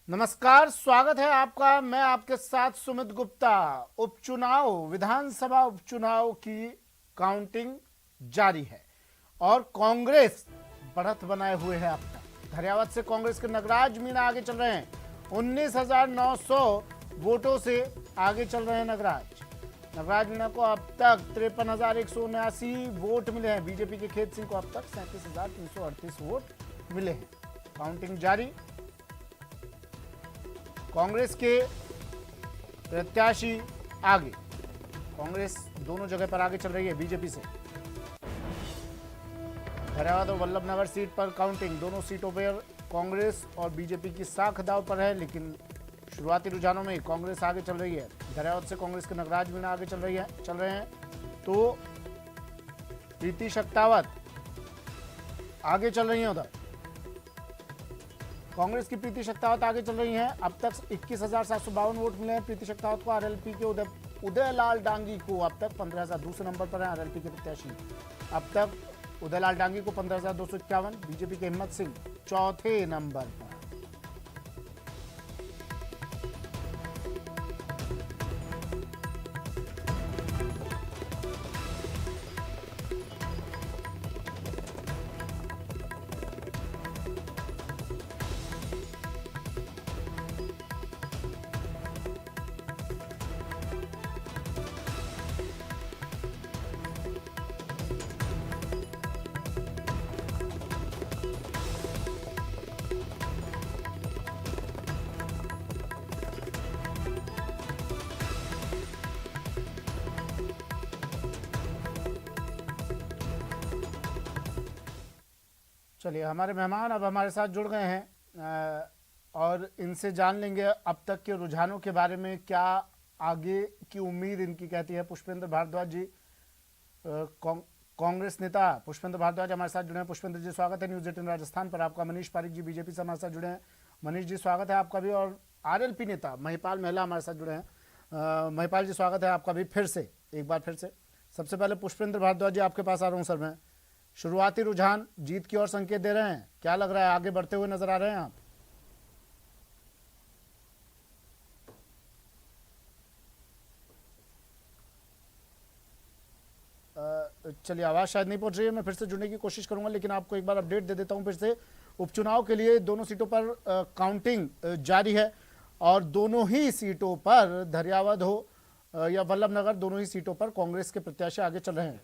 नमस्कार, स्वागत है आपका। मैं आपके साथ सुमित गुप्ता। उपचुनाव, विधानसभा उपचुनाव की काउंटिंग जारी है और कांग्रेस बढ़त बनाए हुए है। अब तक धरियावद से कांग्रेस के नगराज मीणा आगे चल रहे हैं। 19,900 वोटों से आगे चल रहे हैं नगराज मीणा को अब तक 53,179 वोट मिले हैं। बीजेपी के खेत सिंह को अब तक 37,338 वोट मिले हैं। काउंटिंग जारी। कांग्रेस के प्रत्याशी आगे, कांग्रेस दोनों जगह पर आगे चल रही है बीजेपी से। धरियावद और वल्लभनगर सीट पर काउंटिंग, दोनों सीटों पर कांग्रेस और बीजेपी की साख दांव पर है, लेकिन शुरुआती रुझानों में कांग्रेस आगे चल रही है। धरियावद से कांग्रेस के नगराज मीणा आगे चल रहे हैं तो प्रीति शक्तावत आगे चल रही है। उधर कांग्रेस की प्रीति शक्तावत आगे चल रही हैं। अब तक 21,752 वोट मिले हैं प्रीति शक्तावत को। आरएलपी के उदयलाल डांगी को अब तक 15,000 दूसरे नंबर पर है आरएलपी के प्रत्याशी। अब तक उदयलाल डांगी को 15,251, बीजेपी के हिम्मत सिंह चौथे नंबर पर। चलिए, हमारे मेहमान अब हमारे साथ जुड़ गए हैं और इनसे जान लेंगे अब तक के रुझानों के बारे में, क्या आगे की उम्मीद इनकी कहती है। पुष्पेंद्र भारद्वाज जी, कांग्रेस नेता पुष्पेंद्र भारद्वाज हमारे साथ जुड़े हैं। पुष्पेंद्र जी, स्वागत है न्यूज़ 18 राजस्थान पर आपका। मनीष पारिक जी बीजेपी से हमारे साथ जुड़े हैं। मनीष जी, स्वागत है आपका भी। और आरएलपी नेता महिपाल महिला हमारे साथ जुड़े हैं। महिपाल जी, स्वागत है आपका भी फिर से, एक बार फिर से। सबसे पहले पुष्पेंद्र भारद्वाज जी, आपके पास आ रहा हूँ सर मैं। शुरुआती रुझान जीत की ओर संकेत दे रहे हैं, क्या लग रहा है, आगे बढ़ते हुए नजर आ रहे हैं आप? चलिए, आवाज शायद नहीं पहुंच रही है, मैं फिर से जुड़ने की कोशिश करूंगा, लेकिन आपको एक बार अपडेट दे देता हूं फिर से। उपचुनाव के लिए दोनों सीटों पर काउंटिंग जारी है और दोनों ही सीटों पर, धरियावद हो या वल्लभनगर, दोनों ही सीटों पर कांग्रेस के प्रत्याशी आगे चल रहे हैं।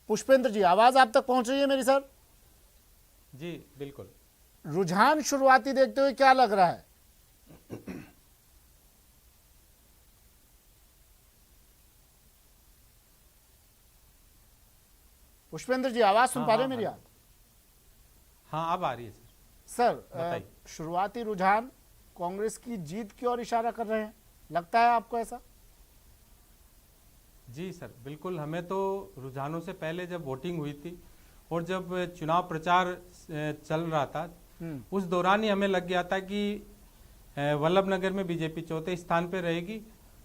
पुष्पेंद्र जी, आवाज आप तक पहुंच रही है मेरी सर? जी बिल्कुल। रुझान शुरुआती देखते हुए क्या लग रहा है? पुष्पेंद्र जी, आवाज सुन पा रहे हैं मेरी आप? हाँ, अब आ रही है सर, शुरुआती रुझान कांग्रेस की जीत की ओर इशारा कर रहे हैं, लगता है आपको ऐसा? जी सर, बिल्कुल। हमें तो रुझानों से पहले जब वोटिंग हुई थी और जब चुनाव प्रचार चल रहा था, उस दौरान ही हमें लग गया था कि वल्लभनगर में बीजेपी चौथे स्थान पे रहेगी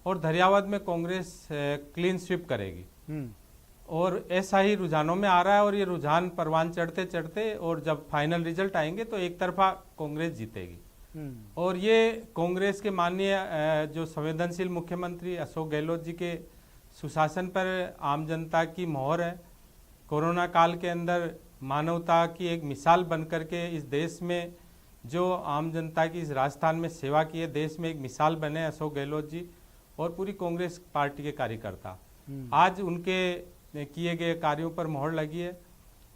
और धरियावद में कांग्रेस क्लीन स्वीप करेगी। और ऐसा ही रुझानों में आ रहा है और ये रुझान परवान चढ़ते चढ़ते, और जब फाइनल रिजल्ट आएंगे तो एक तरफा कांग्रेस जीतेगी। और ये कांग्रेस के माननीय जो संवेदनशील मुख्यमंत्री अशोक गहलोत जी के सुशासन पर आम जनता की मोहर है। कोरोना काल के अंदर मानवता की एक मिसाल बनकर के इस देश में जो आम जनता की इस राजस्थान में सेवा की है, देश में एक मिसाल बने अशोक गहलोत जी और पूरी कांग्रेस पार्टी के कार्यकर्ता। आज उनके किए गए कार्यों पर मोहर लगी है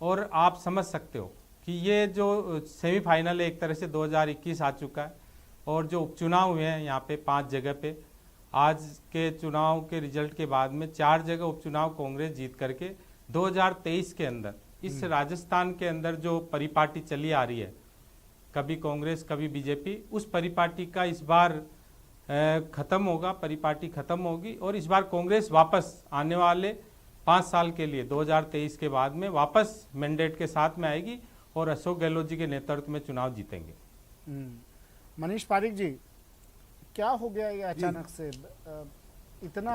और आप समझ सकते हो कि ये जो सेमीफाइनल एक तरह से 2021 आ चुका है और जो उपचुनाव हुए हैं यहाँ पे 5 जगह पे, आज के चुनाव के रिजल्ट के बाद में 4 जगह उपचुनाव कांग्रेस जीत करके 2023 के अंदर इस राजस्थान के अंदर जो परिपाटी चली आ रही है, कभी कांग्रेस कभी बीजेपी, उस परिपाटी का इस बार खत्म होगा, परिपाटी खत्म होगी और इस बार कांग्रेस वापस आने वाले 5 साल के लिए 2023 के बाद में वापस मैंडेट के साथ में आएगी और अशोक गहलोत जी के नेतृत्व में चुनाव जीतेंगे। मनीष पारिक जी, क्या हो गया ये अचानक से, इतना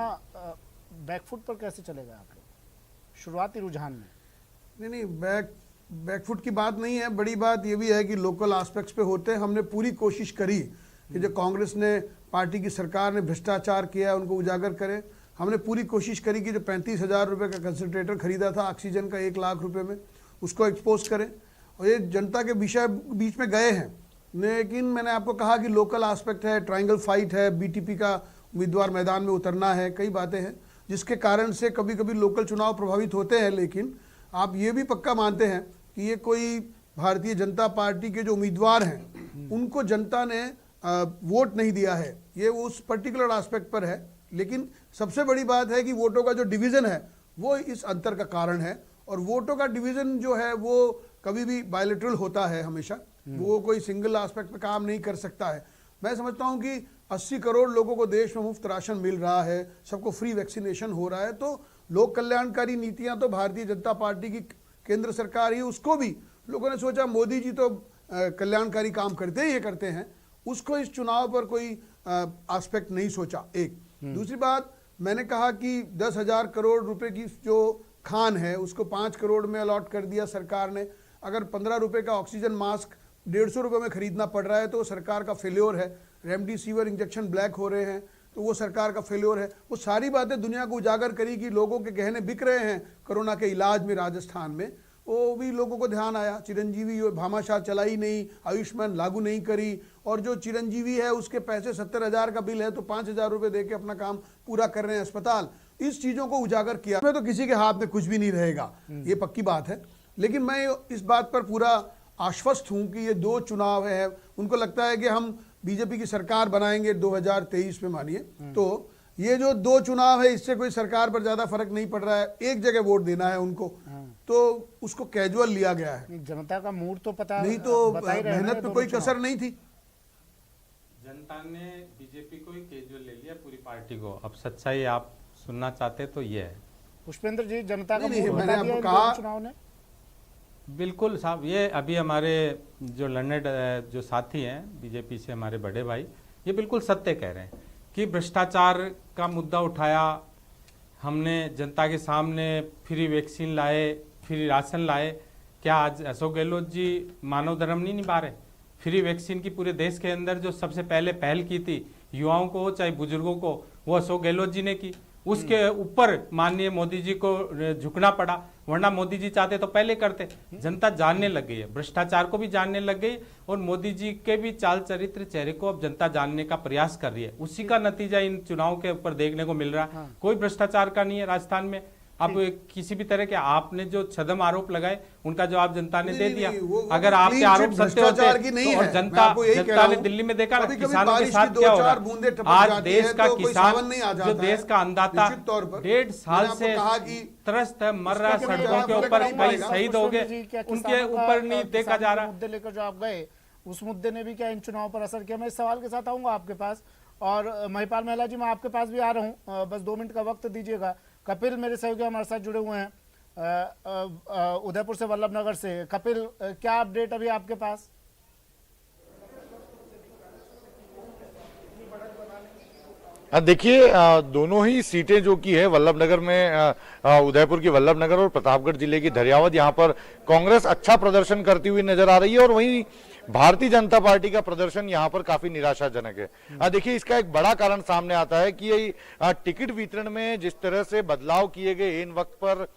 बैकफुट पर कैसे चलेगा आखिर शुरुआती रुझान में? नहीं, बैक बैकफुट की बात नहीं है, बड़ी बात ये भी है कि लोकल एस्पेक्ट्स पे होते हैं। हमने पूरी कोशिश करी कि जो कांग्रेस ने, पार्टी की सरकार ने भ्रष्टाचार किया उनको उजागर करें। हमने पूरी कोशिश करी कि जो 35,000 रुपये का कंसनट्रेटर खरीदा था ऑक्सीजन का 1 लाख रुपए में, उसको एक्सपोज करें। और ये जनता के विषय बीच में गए हैं, लेकिन मैंने आपको कहा कि लोकल एस्पेक्ट है, ट्रायंगल फाइट है, बीटीपी का उम्मीदवार मैदान में उतरना है, कई बातें हैं जिसके कारण से कभी कभी लोकल चुनाव प्रभावित होते हैं। लेकिन आप ये भी पक्का मानते हैं कि ये कोई भारतीय जनता पार्टी के जो उम्मीदवार हैं उनको जनता ने वोट नहीं दिया है, ये उस पर्टिकुलर एस्पेक्ट पर है। लेकिन सबसे बड़ी बात है कि वोटों का जो डिवीज़न है वो इस अंतर का कारण है। और वोटों का डिवीज़न जो है वो कभी भी बायलैटरल होता है, हमेशा वो कोई सिंगल एस्पेक्ट पे काम नहीं कर सकता है। मैं समझता हूँ कि 80 करोड़ लोगों को देश में मुफ्त राशन मिल रहा है, सबको फ्री वैक्सीनेशन हो रहा है, तो लोक कल्याणकारी नीतियां तो भारतीय जनता पार्टी की केंद्र सरकार ही, उसको भी लोगों ने सोचा मोदी जी तो कल्याणकारी काम करते ही करते हैं, उसको इस चुनाव पर कोई एस्पेक्ट नहीं सोचा। एक दूसरी बात, मैंने कहा कि 10,000 करोड़ रुपए की जो खान है उसको 5 करोड़ में अलॉट कर दिया सरकार ने। अगर 15 रुपए का ऑक्सीजन मास्क 150 रुपए में खरीदना पड़ रहा है तो सरकार का फेल्योर है। रेमडेसिविर इंजेक्शन ब्लैक हो रहे हैं तो वो सरकार का फेल्योर है। वो सारी बातें दुनिया को उजागर करी कि लोगों के गहने बिक रहे हैं कोरोना के इलाज में राजस्थान में, वो भी लोगों को ध्यान आया। चिरंजीवी भामाशाह चलाई नहीं, आयुष्मान लागू नहीं करी, और जो चिरंजीवी है उसके पैसे 70,000 का बिल है तो 5,000 रुपये दे के अपना काम पूरा कर रहे हैं अस्पताल। इस चीज़ों को उजागर किया में तो किसी के हाथ में कुछ भी नहीं रहेगा, ये पक्की बात है। लेकिन मैं इस बात पर पूरा आश्वस्त हूँ कि ये 2 चुनाव है, उनको लगता है कि हम बीजेपी की सरकार बनाएंगे 2023 में मानिए, तो ये जो 2 चुनाव है इससे कोई सरकार पर ज्यादा फर्क नहीं पड़ रहा है, एक जगह वोट देना है उनको, तो उसको कैजुअल लिया गया है। जनता का मूड तो पता नहीं तो बता ही रहे हैं मेहनत में कोई कसर नहीं थी। जनता ने बीजेपी को ही कैजुअल ले लिया, पूरी पार्टी को। अब सच्चाई आप सुनना चाहते तो ये है। पुष्पेंद्र जी, जनता का नहीं, मूड मैंने बता दिया आपको इन कहा, दोनों चुनाव ने। बिल्कुल साहब, ये अभी हमारे जो लर्नेड जो साथी हैं बीजेपी से, हमारे बड़े भाई, ये बिल्कुल सत्य कह रहे हैं कि भ्रष्टाचार का मुद्दा उठाया हमने जनता के सामने, फ्री वैक्सीन लाए, फ्री राशन लाए। क्या आज अशोक गहलोत जी मानव धर्म नहीं निभा रहे? फ्री वैक्सीन की पूरे देश के अंदर जो सबसे पहले पहल की थी, युवाओं को चाहे बुजुर्गों को, वो अशोक गहलोत जी ने की। उसके ऊपर माननीय मोदी जी को झुकना पड़ा, वरना मोदी जी चाहते तो पहले करते। जनता जानने लग गई है, भ्रष्टाचार को भी जानने लग गई, और मोदी जी के भी चाल चरित्र, चेहरे को अब जनता जानने का प्रयास कर रही है। उसी का नतीजा इन चुनाव के ऊपर देखने को मिल रहा है। कोई भ्रष्टाचार का नहीं है राजस्थान में। अब किसी भी तरह के आपने जो छदम आरोप लगाए उनका जवाब जनता ने दे दिया। अगर आपके आरोप सत्य होते तो, और जनता ने दिल्ली में देखा किसानों के साथ क्या हो रहा। आज देश का किसान जो देश का अन्नदाता 1.5 साल से त्रस्त है, मर रहा है सड़कों के ऊपर, कई शहीद हो गए, उनके ऊपर नहीं देखा जा रहा। मुद्दे लेकर जो आप गए, उस मुद्दे ने भी क्या इन चुनाव पर असर किया? मैं इस सवाल के साथ आऊंगा आपके पास। और महिपाल महिला जी, मैं आपके पास भी आ रहा हूँ, बस 2 मिनट का वक्त दीजिएगा। कपिल मेरे सहयोगी हमारे साथ जुड़े हुए हैं उदयपुर से, वल्लभ नगर से। कपिल, क्या अपडेट अभी आपके पास? देखिए, दोनों ही सीटें जो की है वल्लभ नगर में, उदयपुर की वल्लभ नगर और प्रतापगढ़ जिले की धरियावद, यहाँ पर कांग्रेस अच्छा प्रदर्शन करती हुई नजर आ रही है, और वहीं भारतीय जनता पार्टी का प्रदर्शन यहाँ पर काफी निराशाजनक है। देखिए, इसका एक बड़ा कारण सामने आता है कि ये टिकट वितरण में जिस तरह से बदलाव किए गए, इन वक्त पर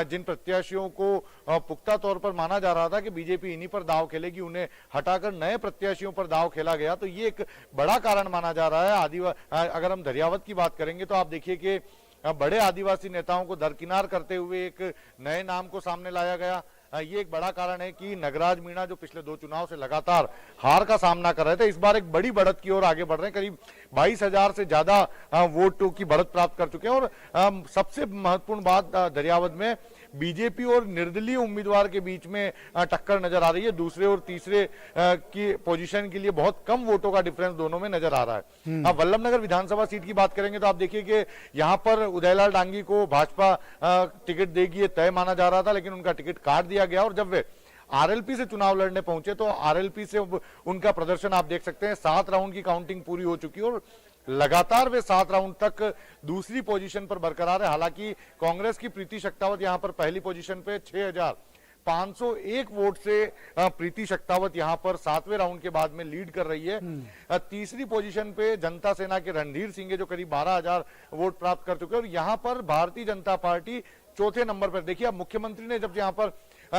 जिन प्रत्याशियों को पुख्ता तौर पर माना जा रहा था कि बीजेपी इन्हीं पर दाव खेलेगी, उन्हें हटाकर नए प्रत्याशियों पर दाव खेला गया, तो ये एक बड़ा कारण माना जा रहा है। अगर हम धरियावद की बात करेंगे तो आप देखिए कि बड़े आदिवासी नेताओं को दरकिनार करते हुए एक नए नाम को सामने लाया गया। ये एक बड़ा कारण है कि नगराज मीणा जो पिछले 2 चुनाव से लगातार हार का सामना कर रहे थे, इस बार एक बड़ी बढ़त की ओर आगे बढ़ रहे हैं। करीब 22,000 से ज्यादा वोटों की बढ़त प्राप्त कर चुके हैं। और सबसे महत्वपूर्ण बात, दरियावद में बीजेपी और निर्दलीय उम्मीदवार के बीच में टक्कर नजर आ रही है। दूसरे और तीसरे की पोजीशन के लिए बहुत कम वोटों का डिफरेंस दोनों में नजर आ रहा है। अब वल्लभ नगर विधानसभा सीट की बात करेंगे तो आप देखिए कि यहाँ पर उदयलाल डांगी को भाजपा टिकट देगी, ये तय माना जा रहा था, लेकिन उनका टिकट काट दिया गया। और जब वे आरएलपी से चुनाव लड़ने पहुंचे तो आरएलपी से उनका प्रदर्शन आप देख सकते हैं। 7 राउंड की काउंटिंग पूरी हो चुकी है और लगातार वे 7 राउंड तक दूसरी पोजीशन पर बरकरार है। हालांकि कांग्रेस की प्रीति शक्तावत यहां पर पहली पोजीशन पे 501 वोट से प्रीति शक्तावत यहां पर 7वें राउंड के बाद में लीड कर रही है। तीसरी पोजीशन पे जनता सेना के रणधीर सिंह जो करीब 12,000 वोट प्राप्त कर चुके हैं, और यहां पर भारतीय जनता पार्टी चौथे नंबर पर। देखिए, अब मुख्यमंत्री ने जब यहां पर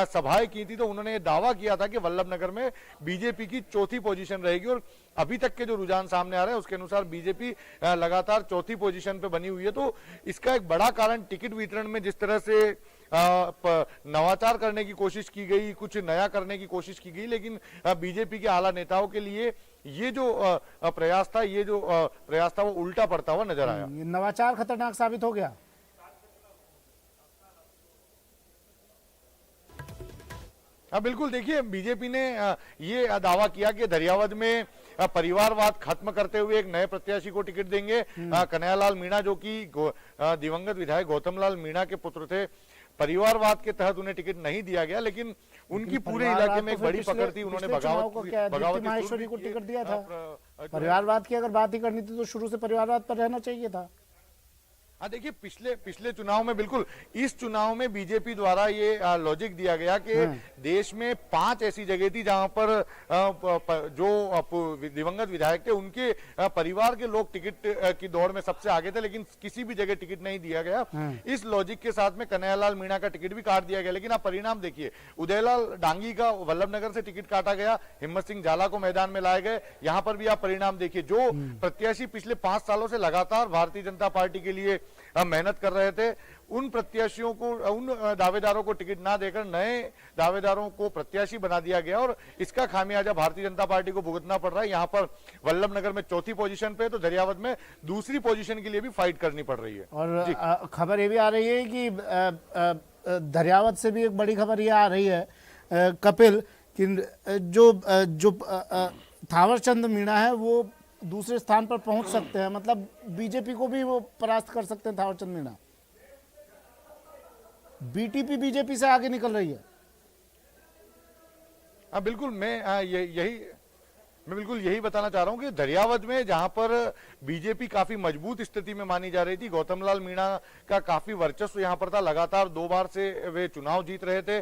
सभाएं की थी तो उन्होंने दावा किया था कि वल्लभनगर में बीजेपी की चौथी पोजीशन रहेगी, और अभी तक के जो रुझान सामने आ रहे हैं उसके अनुसार बीजेपी लगातार चौथी पोजीशन पे बनी हुई है। तो इसका एक बड़ा कारण टिकट वितरण में जिस तरह से नवाचार करने की कोशिश की गई, कुछ नया करने की कोशिश की गई, लेकिन बीजेपी के आला नेताओं के लिए ये जो प्रयास था वो उल्टा पड़ता हुआ नजर आया। नवाचार खतरनाक साबित हो गया। बिल्कुल, देखिए, बीजेपी ने ये दावा किया कि दरियावद में परिवारवाद खत्म करते हुए एक नए प्रत्याशी को टिकट देंगे। कन्हैयालाल मीणा, जो कि दिवंगत विधायक गौतमलाल मीणा के पुत्र थे, परिवारवाद के तहत उन्हें टिकट नहीं दिया गया, लेकिन उनकी पूरे इलाके में एक बड़ी पकड़ थी। उन्होंने बगावत माहेश्वरी को टिकट दिया था। परिवारवाद की अगर बात ही करनी थी तो शुरू से परिवारवाद पर रहना चाहिए था। हाँ, देखिए, पिछले चुनाव में, बिल्कुल इस चुनाव में बीजेपी द्वारा ये लॉजिक दिया गया कि देश में 5 ऐसी जगह थी जहां पर जो दिवंगत विधायक थे उनके परिवार के लोग टिकट की दौड़ में सबसे आगे थे, लेकिन किसी भी जगह टिकट नहीं दिया गया। इस लॉजिक के साथ में कन्हैयालाल मीणा का टिकट भी काट दिया गया, लेकिन आप परिणाम देखिए, उदयलाल डांगी का वल्लभनगर से टिकट काटा गया, हिम्मत सिंह झाला को मैदान में लाए गए। यहां पर भी आप परिणाम देखिए, जो प्रत्याशी पिछले 5 सालों से लगातार भारतीय जनता पार्टी के लिए मेहनत कर रहे थे, उन प्रत्याशियों को, उन दावेदारों को टिकट ना देकर नए दावेदारों को प्रत्याशी बना दिया गया, और इसका खामियाजा भारतीय जनता पार्टी को भुगतना पड़ रहा है। यहां पर वल्लभनगर में चौथी पोजीशन पे, तो दरियावद में दूसरी पोजीशन के लिए भी फाइट करनी पड़ रही है। और खबर ये भी आ रही है कि दरियावद से भी एक बड़ी खबर ये आ रही है कपिल, कि जो थावरचंद मीणा है वो दूसरे स्थान पर पहुंच सकते हैं, मतलब बीजेपी को भी वो परास्त कर सकते हैं थावरचंद मीणा। बीटीपी बीजेपी से आगे निकल रही है। बिल्कुल, मैं बिल्कुल यही बताना चाह रहा हूं कि दरियावद में जहां पर बीजेपी काफी मजबूत स्थिति में मानी जा रही थी, गौतमलाल मीणा का काफी वर्चस्व यहां पर था, लगातार 2 बार से वे चुनाव जीत रहे थे।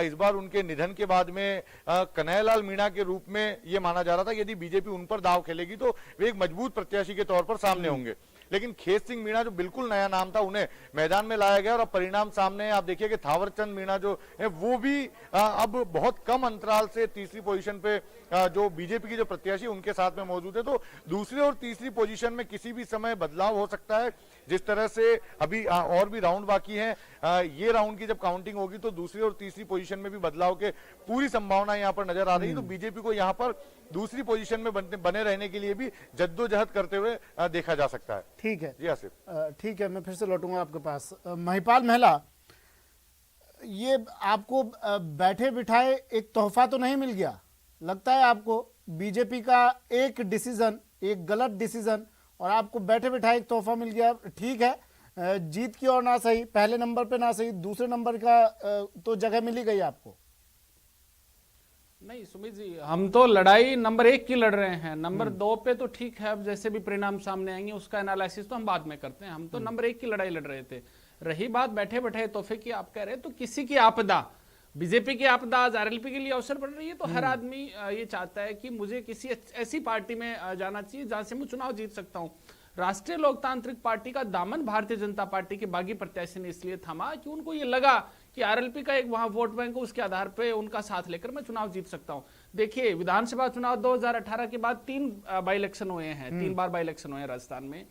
इस बार उनके निधन के बाद में कन्हैयालाल मीणा के रूप में यह माना जा रहा था, यदि बीजेपी उन पर दाव खेलेगी तो वे एक मजबूत प्रत्याशी के तौर पर सामने होंगे। लेकिन खेत सिंह मीणा, जो बिल्कुल नया नाम था, उन्हें मैदान में लाया गया, और अब परिणाम सामने आप देखिए कि थावरचंद मीणा जो है वो भी अब बहुत कम अंतराल से तीसरी पोजीशन पे जो बीजेपी की जो प्रत्याशी उनके साथ में मौजूद है। तो दूसरी और तीसरी पोजीशन में किसी भी समय बदलाव हो सकता है। जिस तरह से अभी और भी राउंड बाकी हैं, ये राउंड की जब काउंटिंग होगी तो दूसरी और तीसरी पोजीशन में भी बदलाव के पूरी संभावना यहां पर नजर आ रही है। तो बीजेपी को यहां पर दूसरी पोजीशन में बने रहने के लिए भी जद्दोजहद करते हुए देखा जा सकता है। ठीक है जी आसिफ, ठीक है, मैं फिर से लौटूंगा आपके पास। महिपाल महला, ये आपको बैठे बिठाए एक तोहफा तो नहीं मिल गया? लगता है आपको बीजेपी का एक डिसीजन, एक गलत डिसीजन, और आपको बैठे बिठाए एक तोहफा मिल गया? ठीक है, जीत की ओर ना सही, पहले नंबर पे ना सही, दूसरे नंबर का तो जगह मिली गई आपको। नहीं सुमित जी, हम तो लड़ाई नंबर 1 की लड़ रहे हैं। नंबर 2 पे तो ठीक है, अब जैसे भी परिणाम सामने आएंगे उसका एनालिसिस तो हम बाद में करते हैं। हम तो नंबर 1 की लड़ाई लड़ रहे थे। रही बात बैठे बैठे तोहफे की, आप कह रहे हैं तो किसी की आपदा, बीजेपी की आपदा आज आरएलपी के लिए अवसर बन रही है, तो हर आदमी ये चाहता है कि मुझे किसी ऐसी पार्टी में जाना चाहिए जहां से मैं चुनाव जीत सकता हूं। राष्ट्रीय लोकतांत्रिक पार्टी का दामन भारतीय जनता पार्टी के बागी प्रत्याशी ने इसलिए थामा कि उनको ये लगा कि आरएलपी का एक वहां वोट बैंक है, उसके आधार पे उनका साथ लेकर मैं चुनाव जीत सकता हूं। देखिए, विधानसभा चुनाव 2018 के बाद 3 बाई इलेक्शन हुए हैं, 3 बार बाई इलेक्शन हुए हैं राजस्थान में।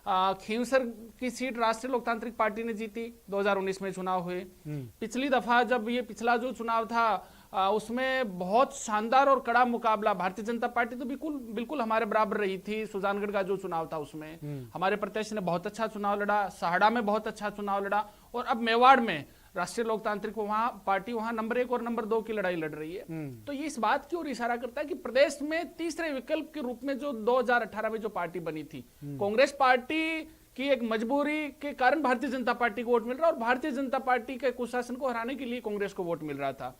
खींवसर की सीट राष्ट्रीय लोकतांत्रिक पार्टी ने जीती, 2019 में चुनाव हुए। पिछली दफा जब ये पिछला जो चुनाव था उसमें बहुत शानदार और कड़ा मुकाबला, भारतीय जनता पार्टी तो बिल्कुल हमारे बराबर रही थी। सुजानगढ़ का जो चुनाव था उसमें हमारे प्रत्याशी ने बहुत अच्छा चुनाव लड़ा, सहाड़ा में बहुत अच्छा चुनाव लड़ा, और अब मेवाड़ में राष्ट्रीय लोकतांत्रिक पार्टी वहां नंबर 1 और नंबर 2 की लड़ाई लड़ रही है। तो ये इस बात की ओर इशारा करता है कि प्रदेश में तीसरे विकल्प के रूप में जो 2018 में जो पार्टी बनी थी, कांग्रेस पार्टी की एक मजबूरी के कारण भारतीय जनता पार्टी को वोट मिल रहा, और भारतीय जनता पार्टी के कुशासन को हराने के लिए कांग्रेस को वोट मिल रहा था।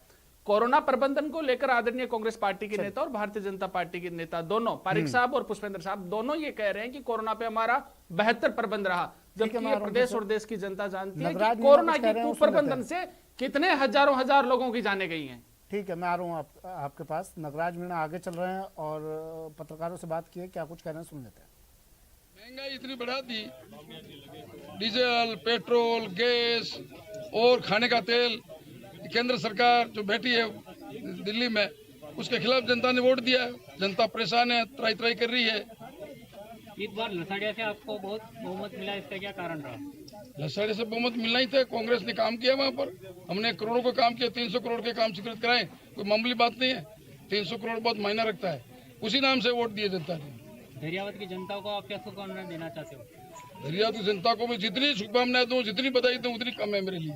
कोरोना प्रबंधन को लेकर आदरणीय कांग्रेस पार्टी के नेता और भारतीय जनता पार्टी के नेता दोनों, पारिक साहब और पुष्पेंद्र साहब, दोनों ये कह रहे हैं कि कोरोना पे हमारा बेहतर प्रबंधन रहा, जबकि ये प्रदेश और देश की जनता जानती है कि कोरोना के कुप्रबंधन से कितने हजारों हजार लोगों की जाने गई हैं। ठीक है, मैं आ रहा हूँ आपके पास। नगराज मीणा आगे चल रहे हैं और पत्रकारों से बात की है, क्या कुछ कहना है सुन लेते हैं। महंगाई इतनी बढ़ा दी, डीजल, पेट्रोल, गैस और खाने का तेल, केंद्र सरकार जो बैठी है दिल्ली में, उसके खिलाफ जनता ने वोट दिया। जनता परेशान है, त्राई त्राई कर रही है। इस बार लसाड़िया से आपको बहुत बहुमत मिला, इसका क्या कारण रहा? लसाड़ी से बहुमत मिलना ही था। कांग्रेस ने काम किया वहाँ पर, हमने करोड़ों का काम किया, 300 करोड़ के काम स्वीकृत कराए, कोई मामूली बात नहीं है। 300 करोड़ बहुत मायना रखता है, उसी नाम से वोट दिए जनता ने। दरियावत की जनता को आप क्या शुभकामनाएं देना चाहते हो? दरियावत की जनता को मैं जितनी शुभकामनाएं दूं, जितनी बधाई दूं, उतनी कम है मेरे लिए।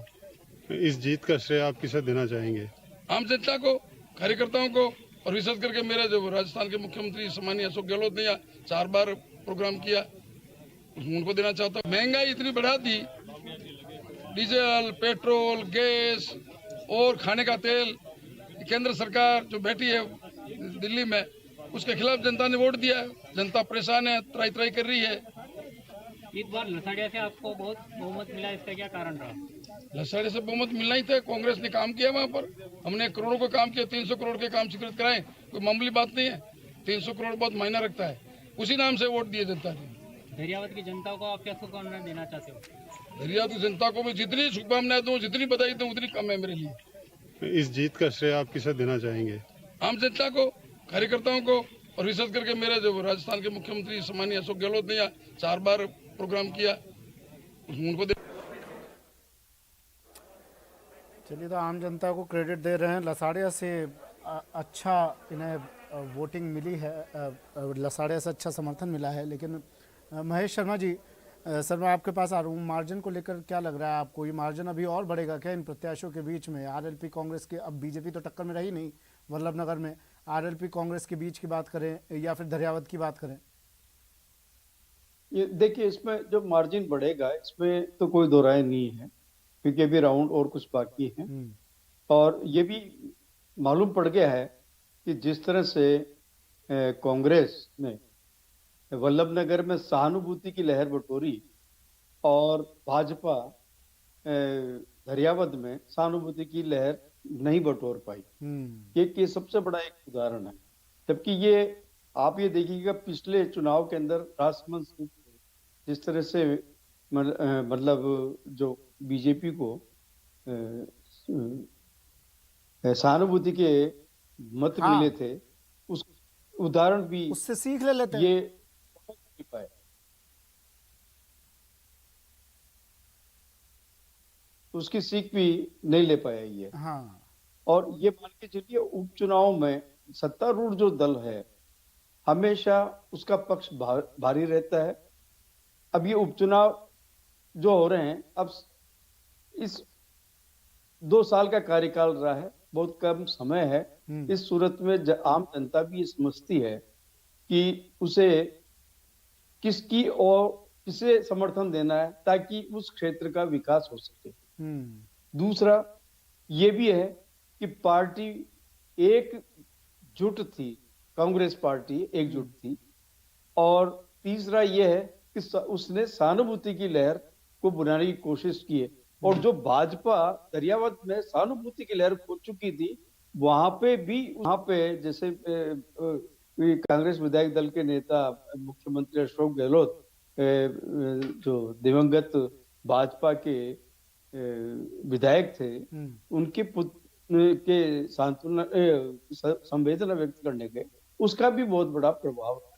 इस जीत का श्रेय आप किसे देना चाहेंगे? आम जनता को, कार्यकर्ताओं को, और विशेष करके मेरे जो राजस्थान के मुख्यमंत्री सम्मानीय अशोक गहलोत ने 4 बार प्रोग्राम किया, उनको देना चाहता हूँ। महंगाई इतनी बढ़ा दी, डीजल, पेट्रोल, गैस और खाने का तेल, केंद्र सरकार जो बैठी है दिल्ली में, उसके खिलाफ जनता ने वोट दिया। जनता परेशान है, त्राई त्राई कर रही है। इस बार लसाड़िया से आपको बहुत बहुमत मिला, इसका क्या कारण रहा? लसाड़ी से बहुमत मिलना ही था। कांग्रेस ने काम किया वहाँ पर, हमने करोड़ों का काम किया, 300 करोड़ के काम स्वीकृत कराए, कोई मामूली बात नहीं है। 300 करोड़ बहुत मायना रखता है, उसी नाम से वोट दिए जनता ने। दरियावत की जनता को आप क्या शुभकामनाएं देना चाहते हो? दरियावत की जनता को मैं जितनी शुभकामनाएं दूं, जितनी बधाई दूं, उतनी कम है मेरे लिए। इस जीत का श्रेय आप किसे देना चाहेंगे? आम जनता को, कार्यकर्ताओं को, और विशेष करके मेरे जो राजस्थान के मुख्यमंत्री सम्मानीय अशोक गहलोत ने 4 बार प्रोग्राम किया, उनको चलिए, तो आम जनता को क्रेडिट दे रहे हैं। लसाड़िया से अच्छा इन्हें वोटिंग मिली है, लसाड़िया से अच्छा समर्थन मिला है। लेकिन महेश शर्मा जी, सर मैं आपके पास आ रहा हूँ। मार्जिन को लेकर क्या लग रहा है आपको? ये मार्जिन अभी और बढ़ेगा क्या इन प्रत्याशियों के बीच में? आरएलपी कांग्रेस के, अब बीजेपी तो टक्कर में रही नहीं वल्लभ नगर में, आरएलपी कांग्रेस के बीच की बात करें या फिर दरियावत की बात करें? ये देखिए, इसमें जो मार्जिन बढ़ेगा इसमें तो कोई दो राय नहीं है, क्योंकि अभी राउंड और कुछ बाकी है। और ये भी मालूम पड़ गया है कि जिस तरह से कांग्रेस ने वल्लभ नगर में सहानुभूति की लहर बटोरी और भाजपा दरियावत में सहानुभूति की लहर नहीं बटोर पाई, ये सबसे बड़ा एक उदाहरण है। जबकि ये आप ये देखिएगा, पिछले चुनाव के अंदर राजमंच जिस तरह से मतलब जो बीजेपी को सहानुभूति के मत मिले थे, उस उदाहरण भी उससे सीख ले लेते हैं। ये पाए। उसकी सीख भी नहीं ले पाया ये। हाँ। और ये मान के चलिए, उपचुनाव में सत्तारूढ़ जो दल है हमेशा उसका पक्ष भारी रहता है। अब ये उपचुनाव जो हो रहे हैं, अब इस 2 साल का कार्यकाल रहा है, बहुत कम समय है। इस सूरत में आम जनता भी ये समझती है कि उसे किसकी और किसे समर्थन देना है ताकि उस क्षेत्र का विकास हो सके। दूसरा ये भी है कि पार्टी एकजुट थी, कांग्रेस पार्टी एकजुट थी। और तीसरा ये है कि उसने सहानुभूति की लहर को बुलाने की कोशिश की है। और जो भाजपा दरियावत में सहानुभूति की लहर खो चुकी थी, वहां पे जैसे कांग्रेस विधायक दल के नेता मुख्यमंत्री अशोक गहलोत, जो दिवंगत भाजपा के विधायक थे, उनके पुत्र के सांत्वना संवेदना व्यक्त करने के, उसका भी बहुत बड़ा प्रभाव है।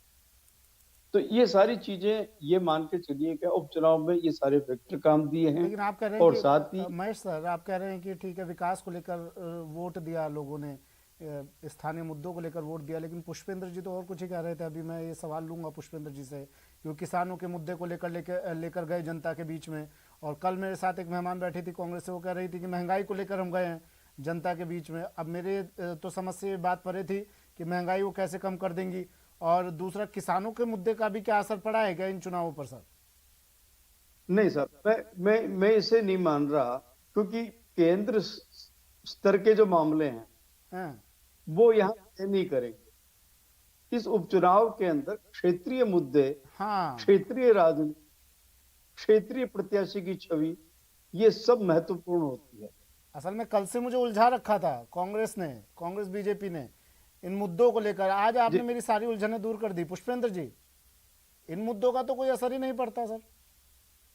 तो ये सारी चीजें ये मान के चलिए कि उपचुनाव में ये सारे फैक्टर काम दिए हैं। लेकिन आप कह रहे हैं और कि साथ ही महेश सर, आप कह रहे हैं कि ठीक है, विकास को लेकर वोट दिया लोगों ने, स्थानीय मुद्दों को लेकर वोट दिया, लेकिन पुष्पेंद्र जी तो और कुछ ही कह रहे थे। अभी मैं ये सवाल लूंगा पुष्पेंद्र जी से, क्योंकि किसानों के मुद्दे को लेकर गए जनता के बीच में। और कल मेरे साथ एक मेहमान बैठी थी कांग्रेस से, वो कह रही थी कि महंगाई को लेकर हम गए हैं जनता के बीच में। अब मेरे तो समझ से ये बात पड़े थी कि महंगाई वो कैसे कम कर देंगी, और दूसरा किसानों के मुद्दे का भी क्या असर पड़ा है क्या इन चुनावों पर? सर नहीं सर, मैं इसे नहीं मान रहा, क्योंकि केंद्र स्तर के जो मामले हैं वो यहाँ नहीं करेंगे। इस उपचुनाव के अंदर क्षेत्रीय मुद्दे, क्षेत्रीय राजनीति, क्षेत्रीय प्रत्याशी की छवि, ये सब महत्वपूर्ण होती है। असल में कल से मुझे उलझा रखा था कांग्रेस बीजेपी ने इन मुद्दों को लेकर। आज आपने मेरी सारी उलझनें दूर कर दी। पुष्पेंद्र जी, इन मुद्दों का तो कोई असर ही नहीं पड़ता सर।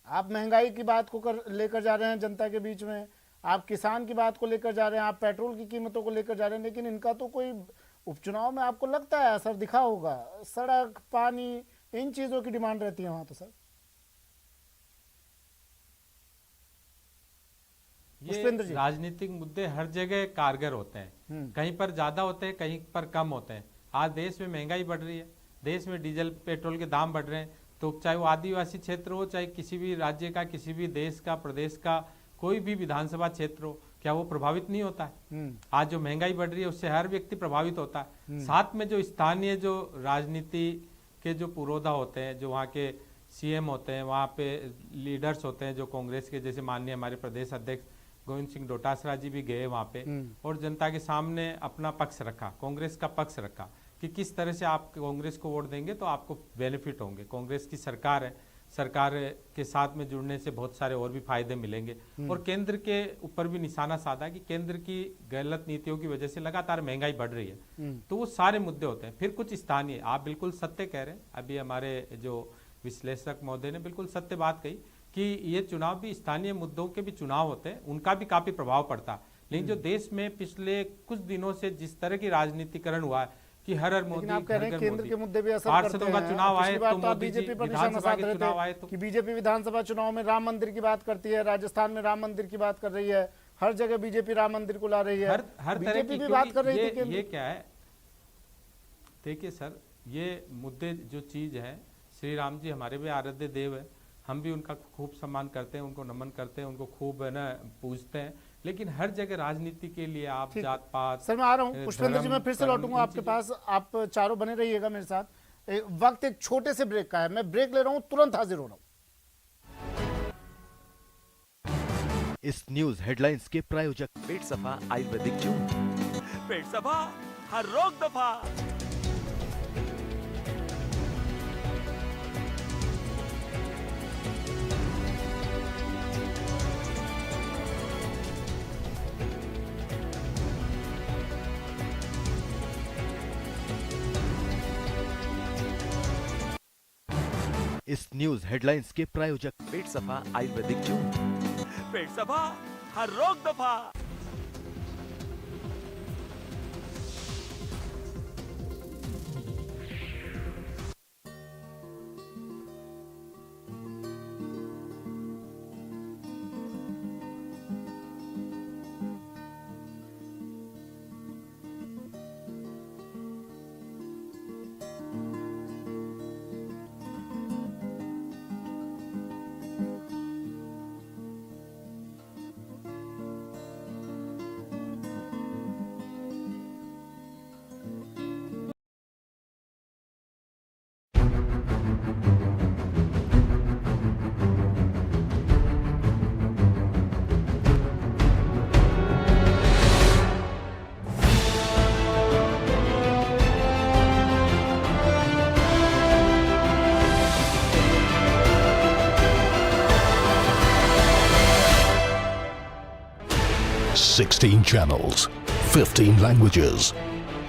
आप महंगाई की बात को लेकर जा रहे हैं जनता के बीच में, आप किसान की बात को लेकर जा रहे हैं, आप पेट्रोल की कीमतों को लेकर जा रहे हैं, लेकिन इनका तो कोई उपचुनाव में आपको लगता है असर दिखा होगा? सड़क, पानी, इन चीजों की डिमांड रहती है वहां तो सर। ये राजनीतिक मुद्दे हर जगह कारगर होते हैं, कहीं पर ज्यादा होते हैं, कहीं पर कम होते हैं। आज देश में महंगाई बढ़ रही है, देश में डीजल पेट्रोल के दाम बढ़ रहे हैं, तो चाहे वो आदिवासी क्षेत्र हो, चाहे किसी भी राज्य का, किसी भी देश का, प्रदेश का कोई भी विधानसभा क्षेत्र हो, क्या वो प्रभावित नहीं होता है? आज जो महंगाई बढ़ रही है उससे हर व्यक्ति प्रभावित होता है। साथ में जो स्थानीय जो राजनीति के जो पुरोधा होते हैं, जो वहाँ के सीएम होते हैं, वहाँ पे लीडर्स होते हैं जो कांग्रेस के, जैसे माननीय हमारे प्रदेश अध्यक्ष गोविंद सिंह डोटासरा जी भी गए वहाँ पे और जनता के सामने अपना पक्ष रखा, कांग्रेस का पक्ष रखा कि किस तरह से आप कांग्रेस को वोट देंगे तो आपको बेनिफिट होंगे। कांग्रेस की सरकार है, सरकार के साथ में जुड़ने से बहुत सारे और भी फायदे मिलेंगे। और केंद्र के ऊपर भी निशाना साधा कि केंद्र की गलत नीतियों की वजह से लगातार महंगाई बढ़ रही है। तो वो सारे मुद्दे होते हैं। फिर कुछ स्थानीय, आप बिल्कुल सत्य कह रहे हैं, अभी हमारे जो विश्लेषक महोदय ने बिल्कुल सत्य बात कही कि ये चुनाव भी स्थानीय मुद्दों के भी चुनाव होते हैं, उनका भी काफी प्रभाव पड़ता है। लेकिन जो देश में पिछले कुछ दिनों से जिस तरह की राजनीतिकरण हुआ है कि हर मोदी, आप कह रहे हैं केंद्र के मुद्दे भी असर करते पार्षदों का चुनाव आए तो मोदी जी, बीजेपी पर विधानसभा के चुनाव आए तो कि बीजेपी विधानसभा चुनाव में राम मंदिर की बात करती है, राजस्थान में राम मंदिर की बात कर रही है, हर जगह बीजेपी राम मंदिर को ला रही है, हर तरह की बात कर रही थी। ये क्या है, देखिए सर, ये मुद्दे जो चीज है, श्री राम जी हमारे भी आराध्य देव है, हम भी उनका खूब सम्मान करते हैं, उनको नमन करते हैं, उनको खूब है ना पूजते हैं। लेकिन हर जगह राजनीति के लिए आप जात पात। सर मैं आ रहा हूँ पुष्पेंद्र जी, मैं फिर से लौटूंगा आपके पास, आप चारों बने रहिएगा मेरे साथ। वक्त एक छोटे से ब्रेक का है, मैं ब्रेक ले रहा हूँ, तुरंत हाजिर हो रहा हूँ। इस न्यूज हेडलाइंस के प्रायोजक पेट सफा आयुर्वेदिक जून, पेट सफा हर रोग दफा। इस न्यूज हेडलाइंस के प्रायोजक पेट सफा आयुर्वेदिक जून, पेट सफा हर रोग दफा। Sixteen channels, 15 languages,